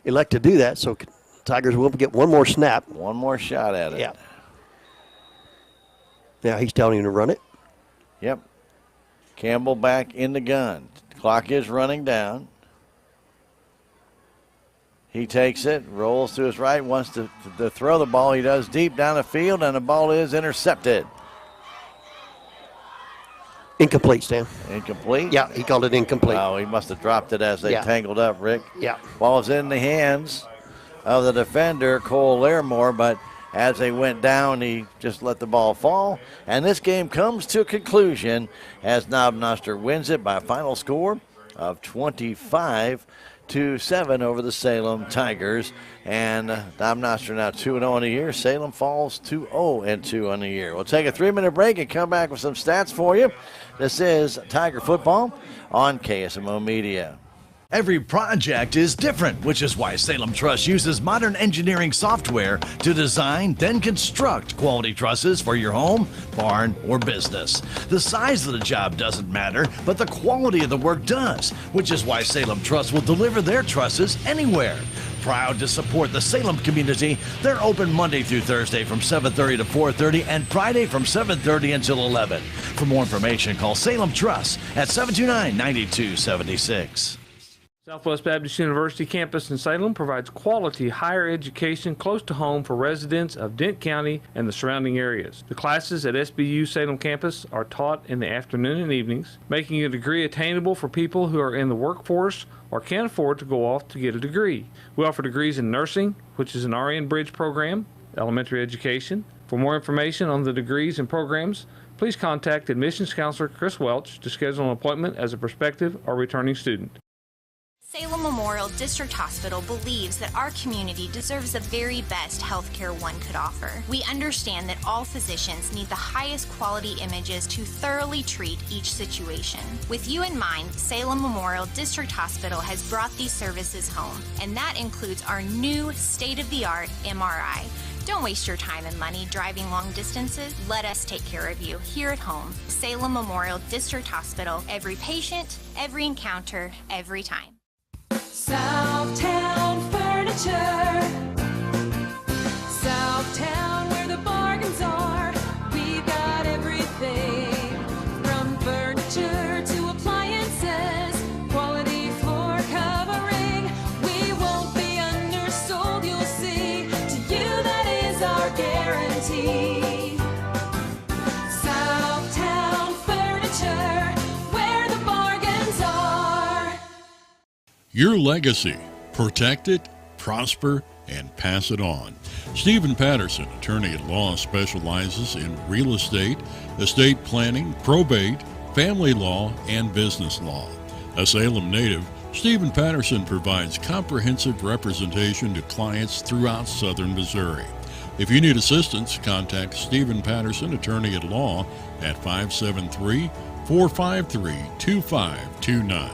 elect to do that, so Tigers will get one more snap. One more shot at it. Yeah. Now he's telling him to run it. Yep. Campbell back in the gun. The clock is running down. He takes it, rolls to his right, wants to throw the ball. He does deep down the field, and the ball is intercepted. Incomplete, Stan. Incomplete? Yeah, he called it incomplete. Oh, he must have dropped it as they tangled up, Rick. Yeah. Ball's in the hands of the defender, Cole Larimore, but as they went down, he just let the ball fall. And this game comes to a conclusion as Noster wins it by a final score of 25-7 over the Salem Tigers. And Noster now 2-0 on the year. Salem falls to 0-2 on the year. We'll take a 3-minute break and come back with some stats for you. This is Tiger Football on KSMO Media. Every project is different, which is why Salem Truss uses modern engineering software to design, then construct quality trusses for your home, barn, or business. The size of the job doesn't matter, but the quality of the work does, which is why Salem Truss will deliver their trusses anywhere. Proud to support the Salem community, they're open Monday through Thursday from 7:30 to 4:30 and Friday from 7:30 until 11. For more information, call Salem Truss at 729-9276. Southwest Baptist University campus in Salem provides quality higher education close to home for residents of Dent County and the surrounding areas. The classes at SBU Salem campus are taught in the afternoon and evenings, making a degree attainable for people who are in the workforce or can't afford to go off to get a degree. We offer degrees in nursing, which is an RN Bridge program, elementary education. For more information on the degrees and programs, please contact admissions counselor Chris Welch to schedule an appointment as a prospective or returning student. Salem Memorial District Hospital believes that our community deserves the very best healthcare one could offer. We understand that all physicians need the highest quality images to thoroughly treat each situation. With you in mind, Salem Memorial District Hospital has brought these services home, and that includes our new state-of-the-art MRI. Don't waste your time and money driving long distances. Let us take care of you here at home. Salem Memorial District Hospital. Every patient, every encounter, every time. Southtown Furniture. Southtown, where the bargains are. We've got everything from furniture to appliances. Quality floor covering. We won't be undersold, you'll see. To you, that is our guarantee. Southtown Furniture, where the bargains are. Your legacy. Protect it, prosper, and pass it on. Stephen Patterson, attorney at law, specializes in real estate planning, probate, family law, and business law. A Salem native, Stephen Patterson provides comprehensive representation to clients throughout southern Missouri. If you need assistance, contact Stephen Patterson, attorney at law, at 573-453-2529.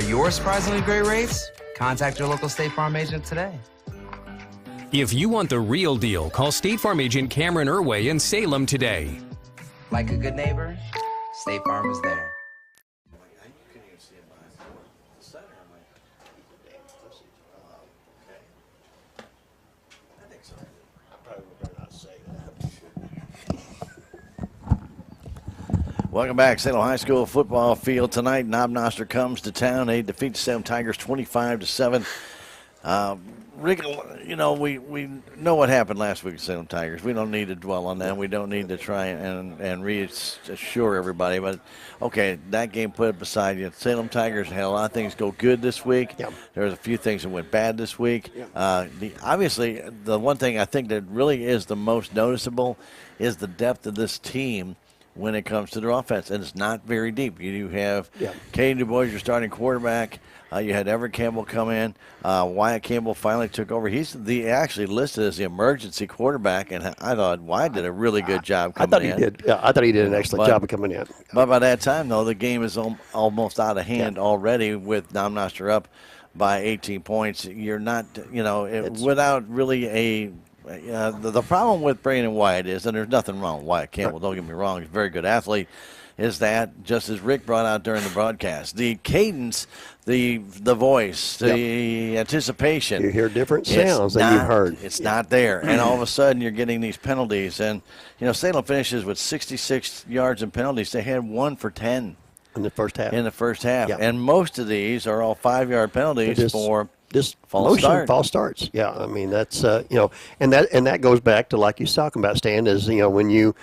your surprisingly great rates, contact your local State Farm agent today. If you want the real deal, call State Farm agent Cameron Irway in Salem today. Like a good neighbor, State Farm is there. Welcome back, Salem High School football field tonight. Noster comes to town. They defeat the Salem Tigers 25-7. Rick, you know, we know what happened last week at Salem Tigers. We don't need to dwell on that. We don't need to try and reassure everybody. But, okay, that game put it beside you. Salem Tigers had a lot of things go good this week. Yep. There was a few things that went bad this week. Yep. Obviously, the one thing I think that really is the most noticeable is the depth of this team when it comes to their offense, and it's not very deep. You have Caden Du Bois, your starting quarterback. You had Everett Campbell come in. Wyatt Campbell finally took over. He's actually listed as the emergency quarterback, and I thought Wyatt did a really good job coming in. I thought he did an excellent job of coming in. But by that time, though, the game is almost out of hand already with Noster up by 18 points. You're not, without really a the problem with Brandon Wyatt is, and there's nothing wrong with Wyatt Campbell, don't get me wrong, he's a very good athlete, is that, just as Rick brought out during the broadcast, the cadence, the voice, the anticipation. You hear different sounds than you've heard. It's not there. And all of a sudden you're getting these penalties. And, Salem finishes with 66 yards in penalties. They had 1 for 10. In the first half. Yeah. And most of these are all 5-yard penalties for just false starts. Yeah, I mean that's and that goes back to, like you're talking about, Stan, is when you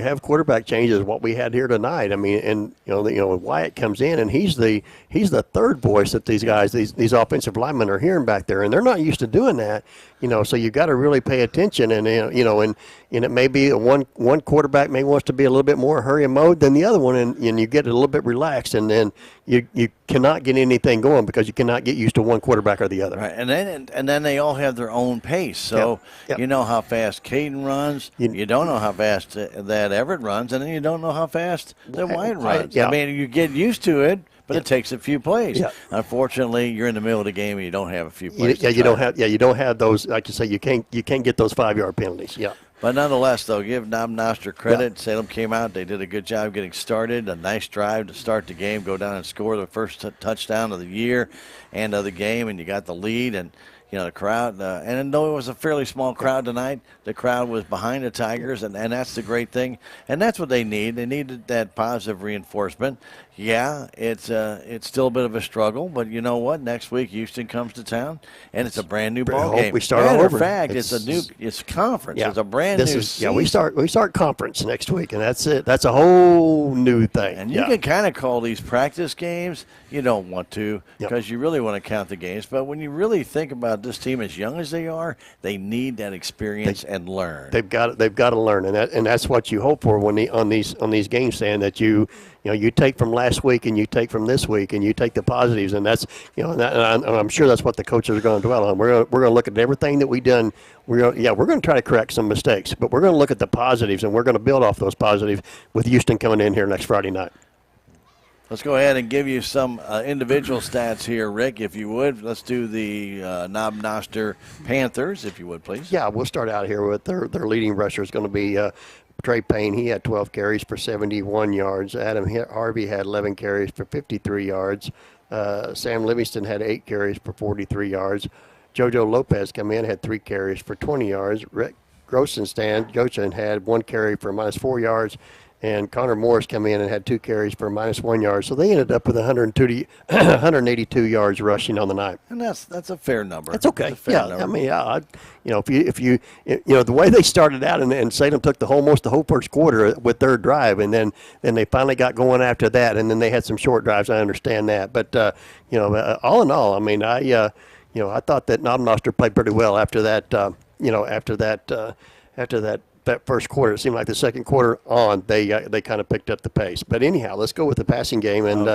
have quarterback changes, what we had here tonight. I mean, and Wyatt comes in and he's the third voice that these guys, these offensive linemen are hearing back there, and they're not used to doing that. So you got to really pay attention, and and it may be one quarterback may wants to be a little bit more hurry mode than the other one, and you get a little bit relaxed, and then you cannot get anything going because you cannot get used to one quarterback or the other. Right, and then they all have their own pace. So you know how fast Caden runs, you don't know how fast that Everett runs, and then you don't know how fast that Wyatt runs. I mean, you get used to it. But it takes a few plays. Yeah. Unfortunately, you're in the middle of the game and you don't have a few plays. You don't have those. Like you say, you can't get those 5-yard penalties. Yeah. But nonetheless, though, give Noster credit. Yeah. Salem came out; they did a good job getting started. A nice drive to start the game. Go down and score the first touchdown of the year and of the game, and you got the lead. And the crowd, and though it was a fairly small crowd tonight, the crowd was behind the Tigers, and that's the great thing. And that's what they need. They needed that positive reinforcement. Yeah, it's still a bit of a struggle, but you know what? Next week, Houston comes to town, and it's a brand new ball game. We start all over. Matter of fact, it's conference. Yeah, it's a brand new season. We start conference next week, and that's it. That's a whole new thing. And you can kind of call these practice games. You don't want to because you really want to count the games. But when you really think about this team, as young as they are, they need that experience and learn. They've got to learn, and that's what you hope for when on these games, Stan, that you take from last week and you take from this week and you take the positives, and that's and I'm sure that's what the coaches are going to dwell on. We're going to look at everything that we've done. We're going to try to correct some mistakes, but we're going to look at the positives, and we're going to build off those positives with Houston coming in here next Friday night. Let's go ahead and give you some individual stats here, Rick, if you would. Let's do the Noster Panthers, if you would, please. Yeah, we'll start out here with their leading rusher is going to be Trey Payne. He had 12 carries for 71 yards. Adam Harvey had 11 carries for 53 yards. Sam Livingston had 8 carries for 43 yards. JoJo Lopez came in, had 3 carries for 20 yards. Rick Grosenstan had 1 carry for -4 yards. And Connor Morris came in and had 2 carries for -1 yard. So they ended up with 182 yards rushing on the night. And that's a fair number. That's okay. Number. I mean, if you the way they started out and Salem took almost the whole first quarter with their drive, and then they finally got going after that, and then they had some short drives. I understand that, but all in all, I mean, I thought that Noster played pretty well after that. After that first quarter, it seemed like the second quarter on, they kind of picked up the pace. But anyhow, let's go with the passing game. And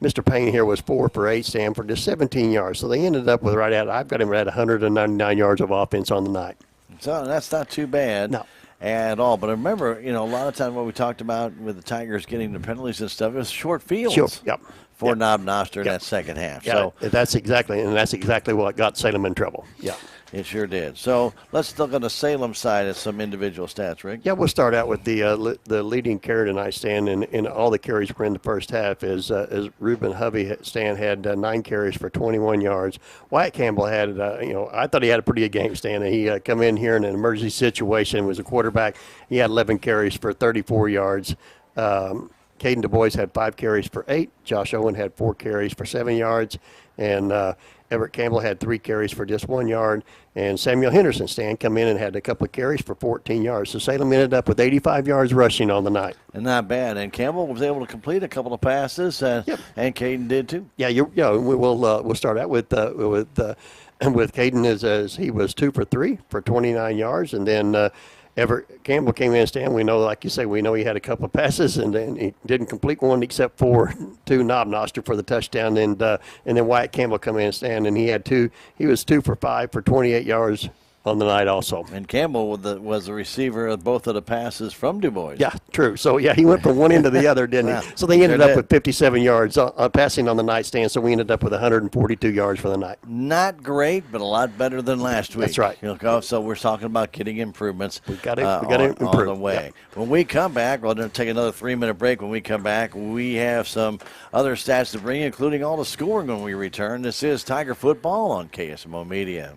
Mr. Payne here was 4 for 8, Sam, for just 17 yards. So they ended up with I've got him at 199 yards of offense on the night. So that's not too bad. No. at all. But remember, a lot of times what we talked about with the Tigers getting the penalties and stuff, it was short fields. Sure. Yep. For Yep. Knob Noster in Yep. that second half. Yeah, So that's exactly what got Salem in trouble. Yeah. it sure did. So let's look on the Salem side at some individual stats, Rick. Yeah, we'll start out with the leading carrier tonight, Stan, and all the carries were in the first half. Is Reuben Hovey, Stan, had 9 carries for 21 yards. Wyatt Campbell had, I thought he had a pretty good game, Stan. He come in here in an emergency situation, was a quarterback. He had 11 carries for 34 yards. Caden Du Bois had 5 carries for 8. Josh Owen had 4 carries for 7 yards. And Everett Campbell had 3 carries for just 1 yard. And Samuel Henderson, Stan, come in and had a couple of carries for 14 yards. So Salem ended up with 85 yards rushing on the night. And not bad. And Campbell was able to complete a couple of passes, and Caden did too. Yeah, we'll start out with Caden as he was 2 for 3 for 29 yards. And then Everett Campbell came in, Stan. We know, like you say, he had a couple of passes, and then he didn't complete one except for 2 Knob Noster for the touchdown. And then Wyatt Campbell come in, Stan, and he had 2. He was 2 for 5 for 28 yards on the night also. And Campbell was the receiver of both of the passes from Du Bois. Yeah, true. So, he went from one end to the other, didn't he? So they ended up with 57 yards passing on the night, Stan. So we ended up with 142 yards for the night. Not great, but a lot better than last week. That's right. So we're talking about getting improvements. We got to improve. On the way. Yeah. When we come back, we're going to take another 3-minute break. When we come back, we have some other stats to bring you, including all the scoring when we return. This is Tiger Football on KSMO Media.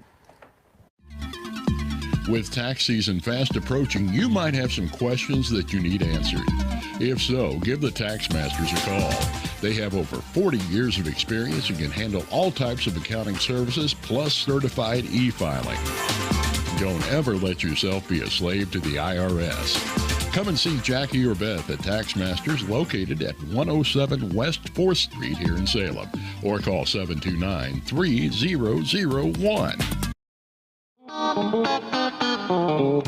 With tax season fast approaching, you might have some questions that you need answered. If so, give the Tax Masters a call. They have over 40 years of experience and can handle all types of accounting services plus certified e-filing. Don't ever let yourself be a slave to the IRS. Come and see Jackie or Beth at Tax Masters, located at 107 West 4th Street here in Salem, or call 729-3001.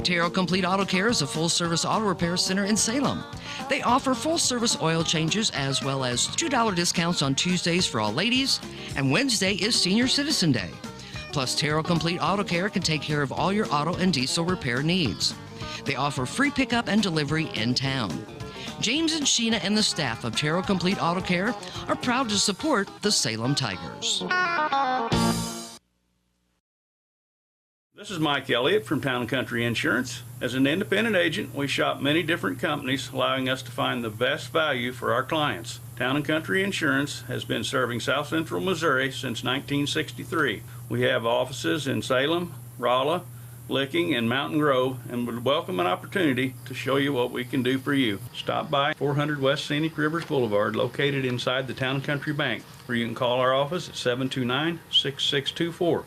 Terrell Complete Auto Care is a full-service auto repair center in Salem. They offer full-service oil changes as well as $2 discounts on Tuesdays for all ladies, and Wednesday is Senior Citizen Day. Plus, Terrell Complete Auto Care can take care of all your auto and diesel repair needs. They offer free pickup and delivery in town. James and Sheena and the staff of Terrell Complete Auto Care are proud to support the Salem Tigers. This is Mike Elliott from Town & Country Insurance. As an independent agent, we shop many different companies, allowing us to find the best value for our clients. Town & Country Insurance has been serving South Central Missouri since 1963. We have offices in Salem, Rolla, Licking, and Mountain Grove, and would welcome an opportunity to show you what we can do for you. Stop by 400 West Scenic Rivers Boulevard, located inside the Town & Country Bank, or you can call our office at 729-6624.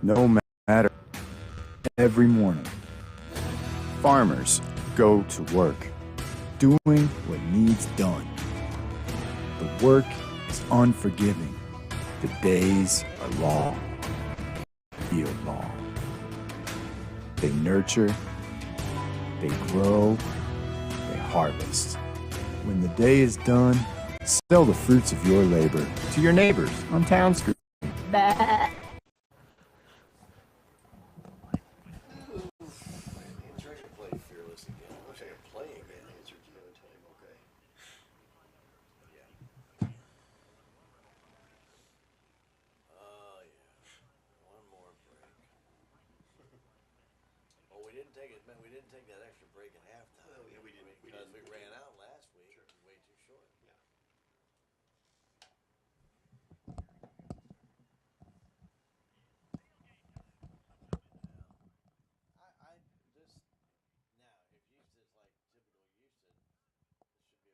No matter, every morning, farmers go to work, doing what needs done. The work is unforgiving. The days are long, feel long. They nurture, they grow, they harvest. When the day is done, sell the fruits of your labor to your neighbors on Town Street. We didn't take that extra break at halftime. Oh, yeah, we didn't. Because we ran out last week. Sure. Way too short. Yeah. I just now, if Houston's like typical Houston, this should be a pretty good game. That's true.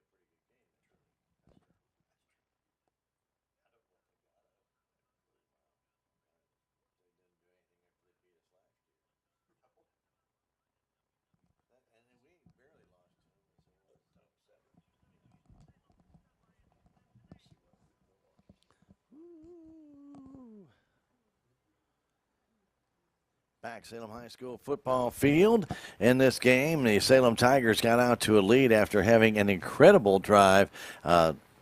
I don't know if they got it. They didn't do anything after they beat us last year. And then we barely lost to them. Back Salem High School football field. In this game, the Salem Tigers got out to a lead after having an incredible drive.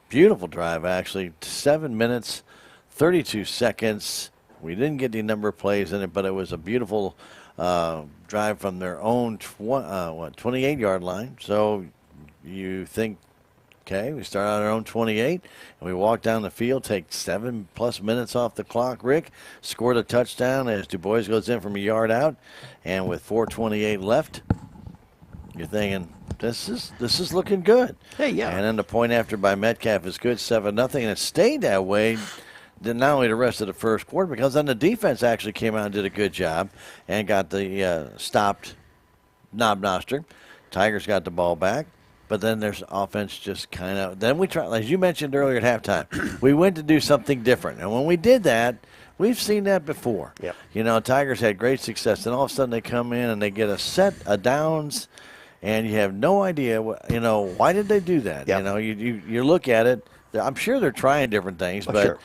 Beautiful drive, actually. 7 minutes, 32 seconds. We didn't get the number of plays in it, but it was a beautiful drive from their own 28-yard line. So you think, okay, we start out our own 28, and we walk down the field, take 7+ minutes off the clock, Rick, scored a touchdown as Du Bois goes in from a yard out, and with 4:28 left, you're thinking, this is looking good. Hey, yeah. And then the point after by Metcalf is good, 7-0, and it stayed that way. Then not only the rest of the first quarter, because then the defense actually came out and did a good job and got the stopped Noster. Tigers got the ball back, but then there's offense just kind of. Then we tried, as you mentioned earlier at halftime, we went to do something different, and when we did that, we've seen that before. Yep. You know, Tigers had great success, and all of a sudden they come in and they get a set of downs, and you have no idea why did they do that. Yep. You know, you look at it. I'm sure they're trying different things, but sure.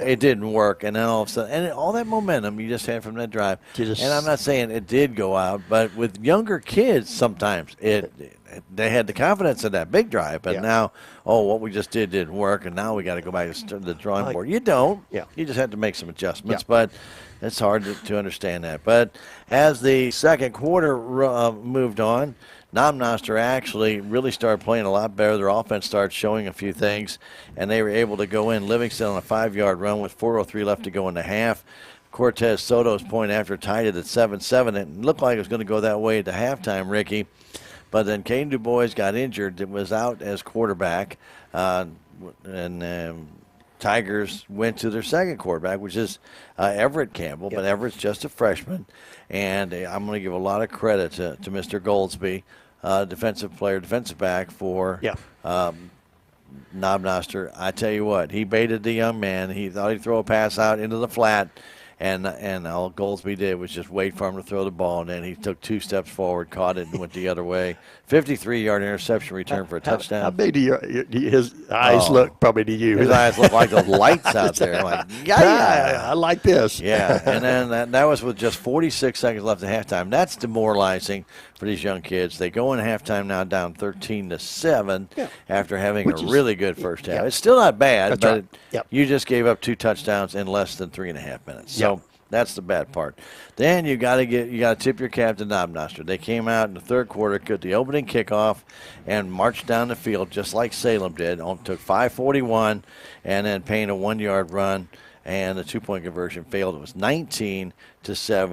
It didn't work. And then all of a sudden, and all that momentum you just had from that drive. And I'm not saying it did go out, but with younger kids, sometimes they had the confidence in that big drive. But now, what we just did didn't work, and now we got to go back to the drawing board. You don't. Yeah. You just have to make some adjustments, Yeah. but it's hard to understand that. But as the second quarter moved on, Noster actually really started playing a lot better. Their offense started showing a few things, and they were able to go in. Livingston on a 5-yard run with 4:03 left to go in the half. Cortez Soto's point after tied it at 7-7. It looked like it was going to go that way at the halftime, Ricky. But then Caden Du Bois got injured. It was out as quarterback, and Tigers went to their second quarterback, which is Everett Campbell. But Everett's just a freshman, and I'm going to give a lot of credit to Mr. Goldsby, defensive back for Noster. I tell you what, he baited the young man. He thought he'd throw a pass out into the flat, and all Goldsby did was just wait for him to throw the ball, and then he took 2 steps forward, caught it, and went the other way. 53-yard interception return for a touchdown. How big do his eyes look probably to you? His eyes look like those lights out there. Like, I like this. Yeah, and then that was with just 46 seconds left at halftime. That's demoralizing for these young kids. They go in halftime now down 13-7 after having a really good first half. It's still not bad, but you just gave up 2 touchdowns in less than 3.5 minutes. So that's the bad part. Then you got to tip your cap to Noster. They came out in the third quarter, got the opening kickoff, and marched down the field just like Salem did. Took 5:41, and then Payne a 1-yard run, and the 2-point conversion failed. It was 19-7,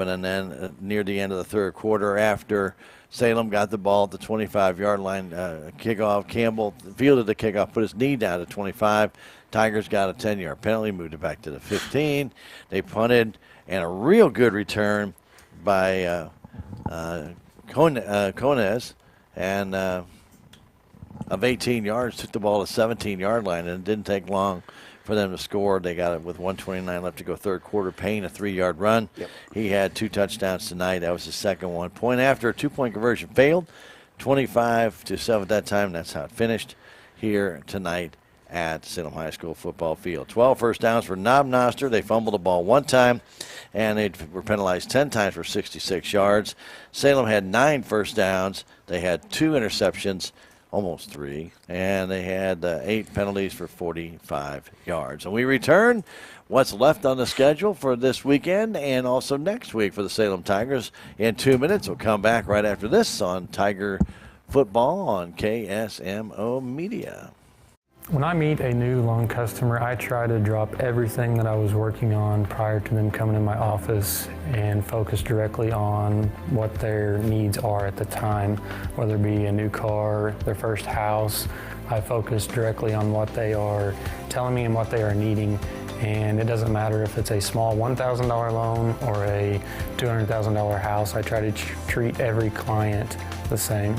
and then near the end of the third quarter, after Salem got the ball at the 25-yard line, kickoff, Campbell fielded the kickoff, put his knee down to 25. Tigers got a 10-yard penalty, moved it back to the 15. They punted, and a real good return by Conez, and of 18 yards, took the ball to the 17-yard line, and it didn't take long for them to score. They got it with 1:29 left to go third quarter. Payne, a 3-yard run. He had 2 touchdowns tonight. That was his second one. Point after, a 2-point conversion failed. 25-7 at that time. That's how it finished here tonight at Salem High School football field. 12 first downs for Noster. They fumbled the ball 1 time, and they were penalized 10 times for 66 yards. Salem had 9 first downs. They had 2 interceptions, almost 3, and they had 8 penalties for 45 yards. And we return what's left on the schedule for this weekend and also next week for the Salem Tigers in 2 minutes. We'll come back right after this on Tiger Football on KSMO Media. When I meet a new loan customer, I try to drop everything that I was working on prior to them coming in my office and focus directly on what their needs are at the time, whether it be a new car, their first house. I focus directly on what they are telling me and what they are needing. And it doesn't matter if it's a small $1,000 loan or a $200,000 house. I try to treat every client the same.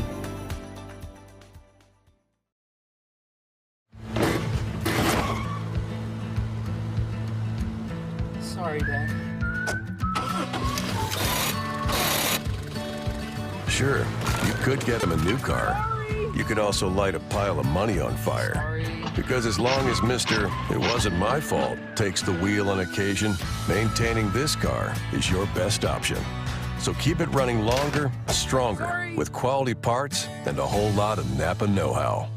Sorry, Dad. Sure, you could get him a new car. You could also light a pile of money on fire. Because as long as Mr. It wasn't my fault takes the wheel on occasion, maintaining this car is your best option. So keep it running longer, stronger, with quality parts and a whole lot of Napa know-how.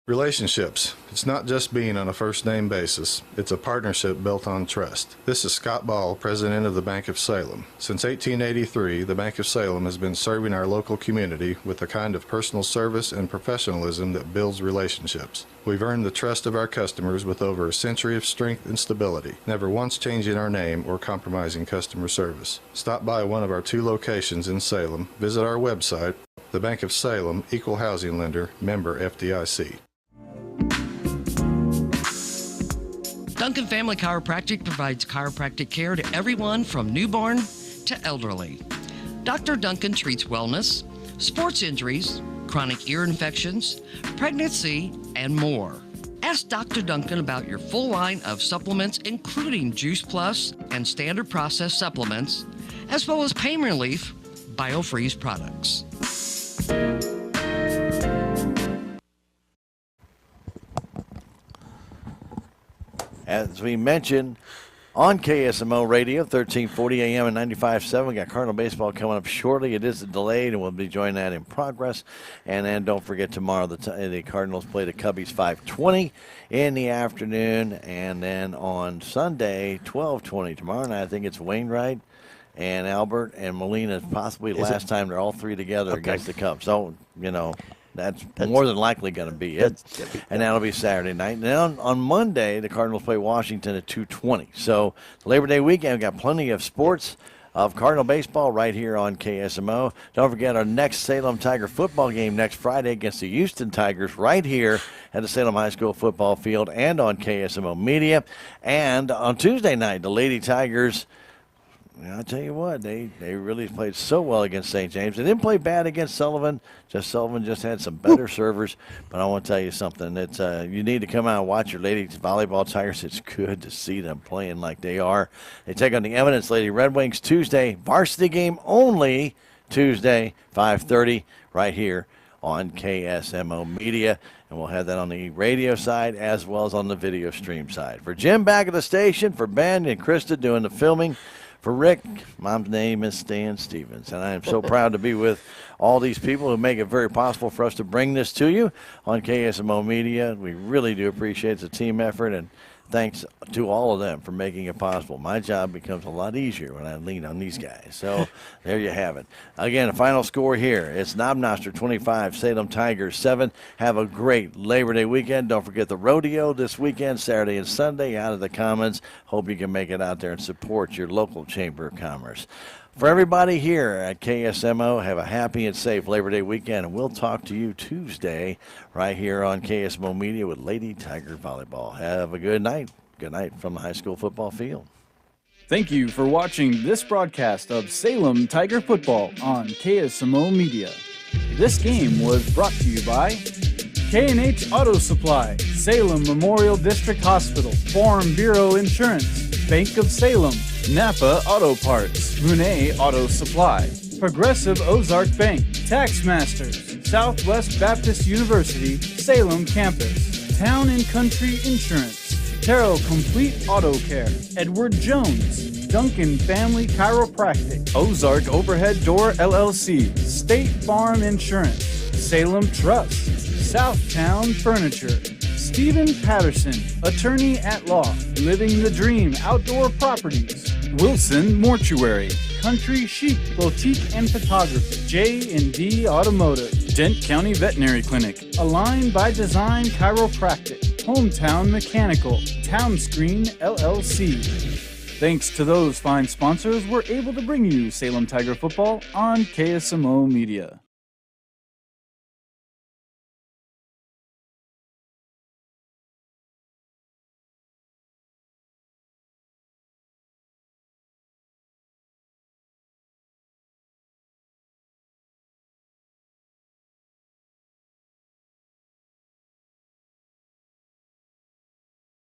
Relationships. It's not just being on a first-name basis. It's a partnership built on trust. This is Scott Ball, president of the Bank of Salem. Since 1883, the Bank of Salem has been serving our local community with the kind of personal service and professionalism that builds relationships. We've earned the trust of our customers with over a century of strength and stability, never once changing our name or compromising customer service. Stop by one of our 2 locations in Salem. Visit our website, the Bank of Salem, Equal Housing Lender, member FDIC. Duncan Family Chiropractic provides chiropractic care to everyone from newborn to elderly. Dr. Duncan treats wellness, sports injuries, chronic ear infections, pregnancy, and more. Ask Dr. Duncan about your full line of supplements, including Juice Plus and standard processed supplements, as well as pain relief, BioFreeze products. As we mentioned, on KSMO Radio, 1340 AM and 95.7. We got Cardinal baseball coming up shortly. It is delayed, and we'll be joining that in progress. And then don't forget tomorrow the Cardinals play the Cubbies 5:20 in the afternoon. And then on Sunday, 12:20 tomorrow night, I think it's Wainwright and Albert and Molina, possibly the last time they're all 3 together against the Cubs. So, that's more than likely going to be it. And that'll be Saturday night. And then on Monday, the Cardinals play Washington at 2:20. So Labor Day weekend, we've got plenty of sports of Cardinal baseball right here on KSMO. Don't forget our next Salem Tiger football game next Friday against the Houston Tigers right here at the Salem High School football field and on KSMO Media. And on Tuesday night, the Lady Tigers, I'll tell you what, they really played so well against St. James. They didn't play bad against Sullivan. Sullivan just had some better servers. But I want to tell you something. It's, you need to come out and watch your ladies volleyball Tigers. It's good to see them playing like they are. They take on the Eminence Lady Red Wings Tuesday. Varsity game only Tuesday, 5:30, right here on KSMO Media. And we'll have that on the radio side as well as on the video stream side. For Jim back at the station, for Ben and Krista doing the filming, for Rick, Mom's name is Stan Stevens, and I am so proud to be with all these people who make it very possible for us to bring this to you on KSMO Media. We really do appreciate it's a team effort, and thanks to all of them for making it possible. My job becomes a lot easier when I lean on these guys. So there you have it. Again, a final score here. It's Noster 25, Salem Tigers 7. Have a great Labor Day weekend. Don't forget the rodeo this weekend, Saturday and Sunday, out of the Commons. Hope you can make it out there and support your local Chamber of Commerce. For everybody here at KSMO, have a happy and safe Labor Day weekend, and we'll talk to you Tuesday right here on KSMO Media with Lady Tiger Volleyball. Have a good night. Good night from the high school football field. Thank you for watching this broadcast of Salem Tiger Football on KSMO Media. This game was brought to you by K&H Auto Supply, Salem Memorial District Hospital, Farm Bureau Insurance, Bank of Salem, Napa Auto Parts, Brunei Auto Supply, Progressive Ozark Bank, Tax Masters, Southwest Baptist University, Salem Campus, Town and Country Insurance, Terrell Complete Auto Care, Edward Jones, Duncan Family Chiropractic, Ozark Overhead Door LLC, State Farm Insurance, Salem Trust, Southtown Furniture, Stephen Patterson, Attorney at Law, Living the Dream Outdoor Properties, Wilson Mortuary, Country Chic Boutique and Photography, J&D Automotive, Dent County Veterinary Clinic, Align by Design Chiropractic, Hometown Mechanical, Town Screen LLC. Thanks to those fine sponsors, we're able to bring you Salem Tiger Football on KSMO Media.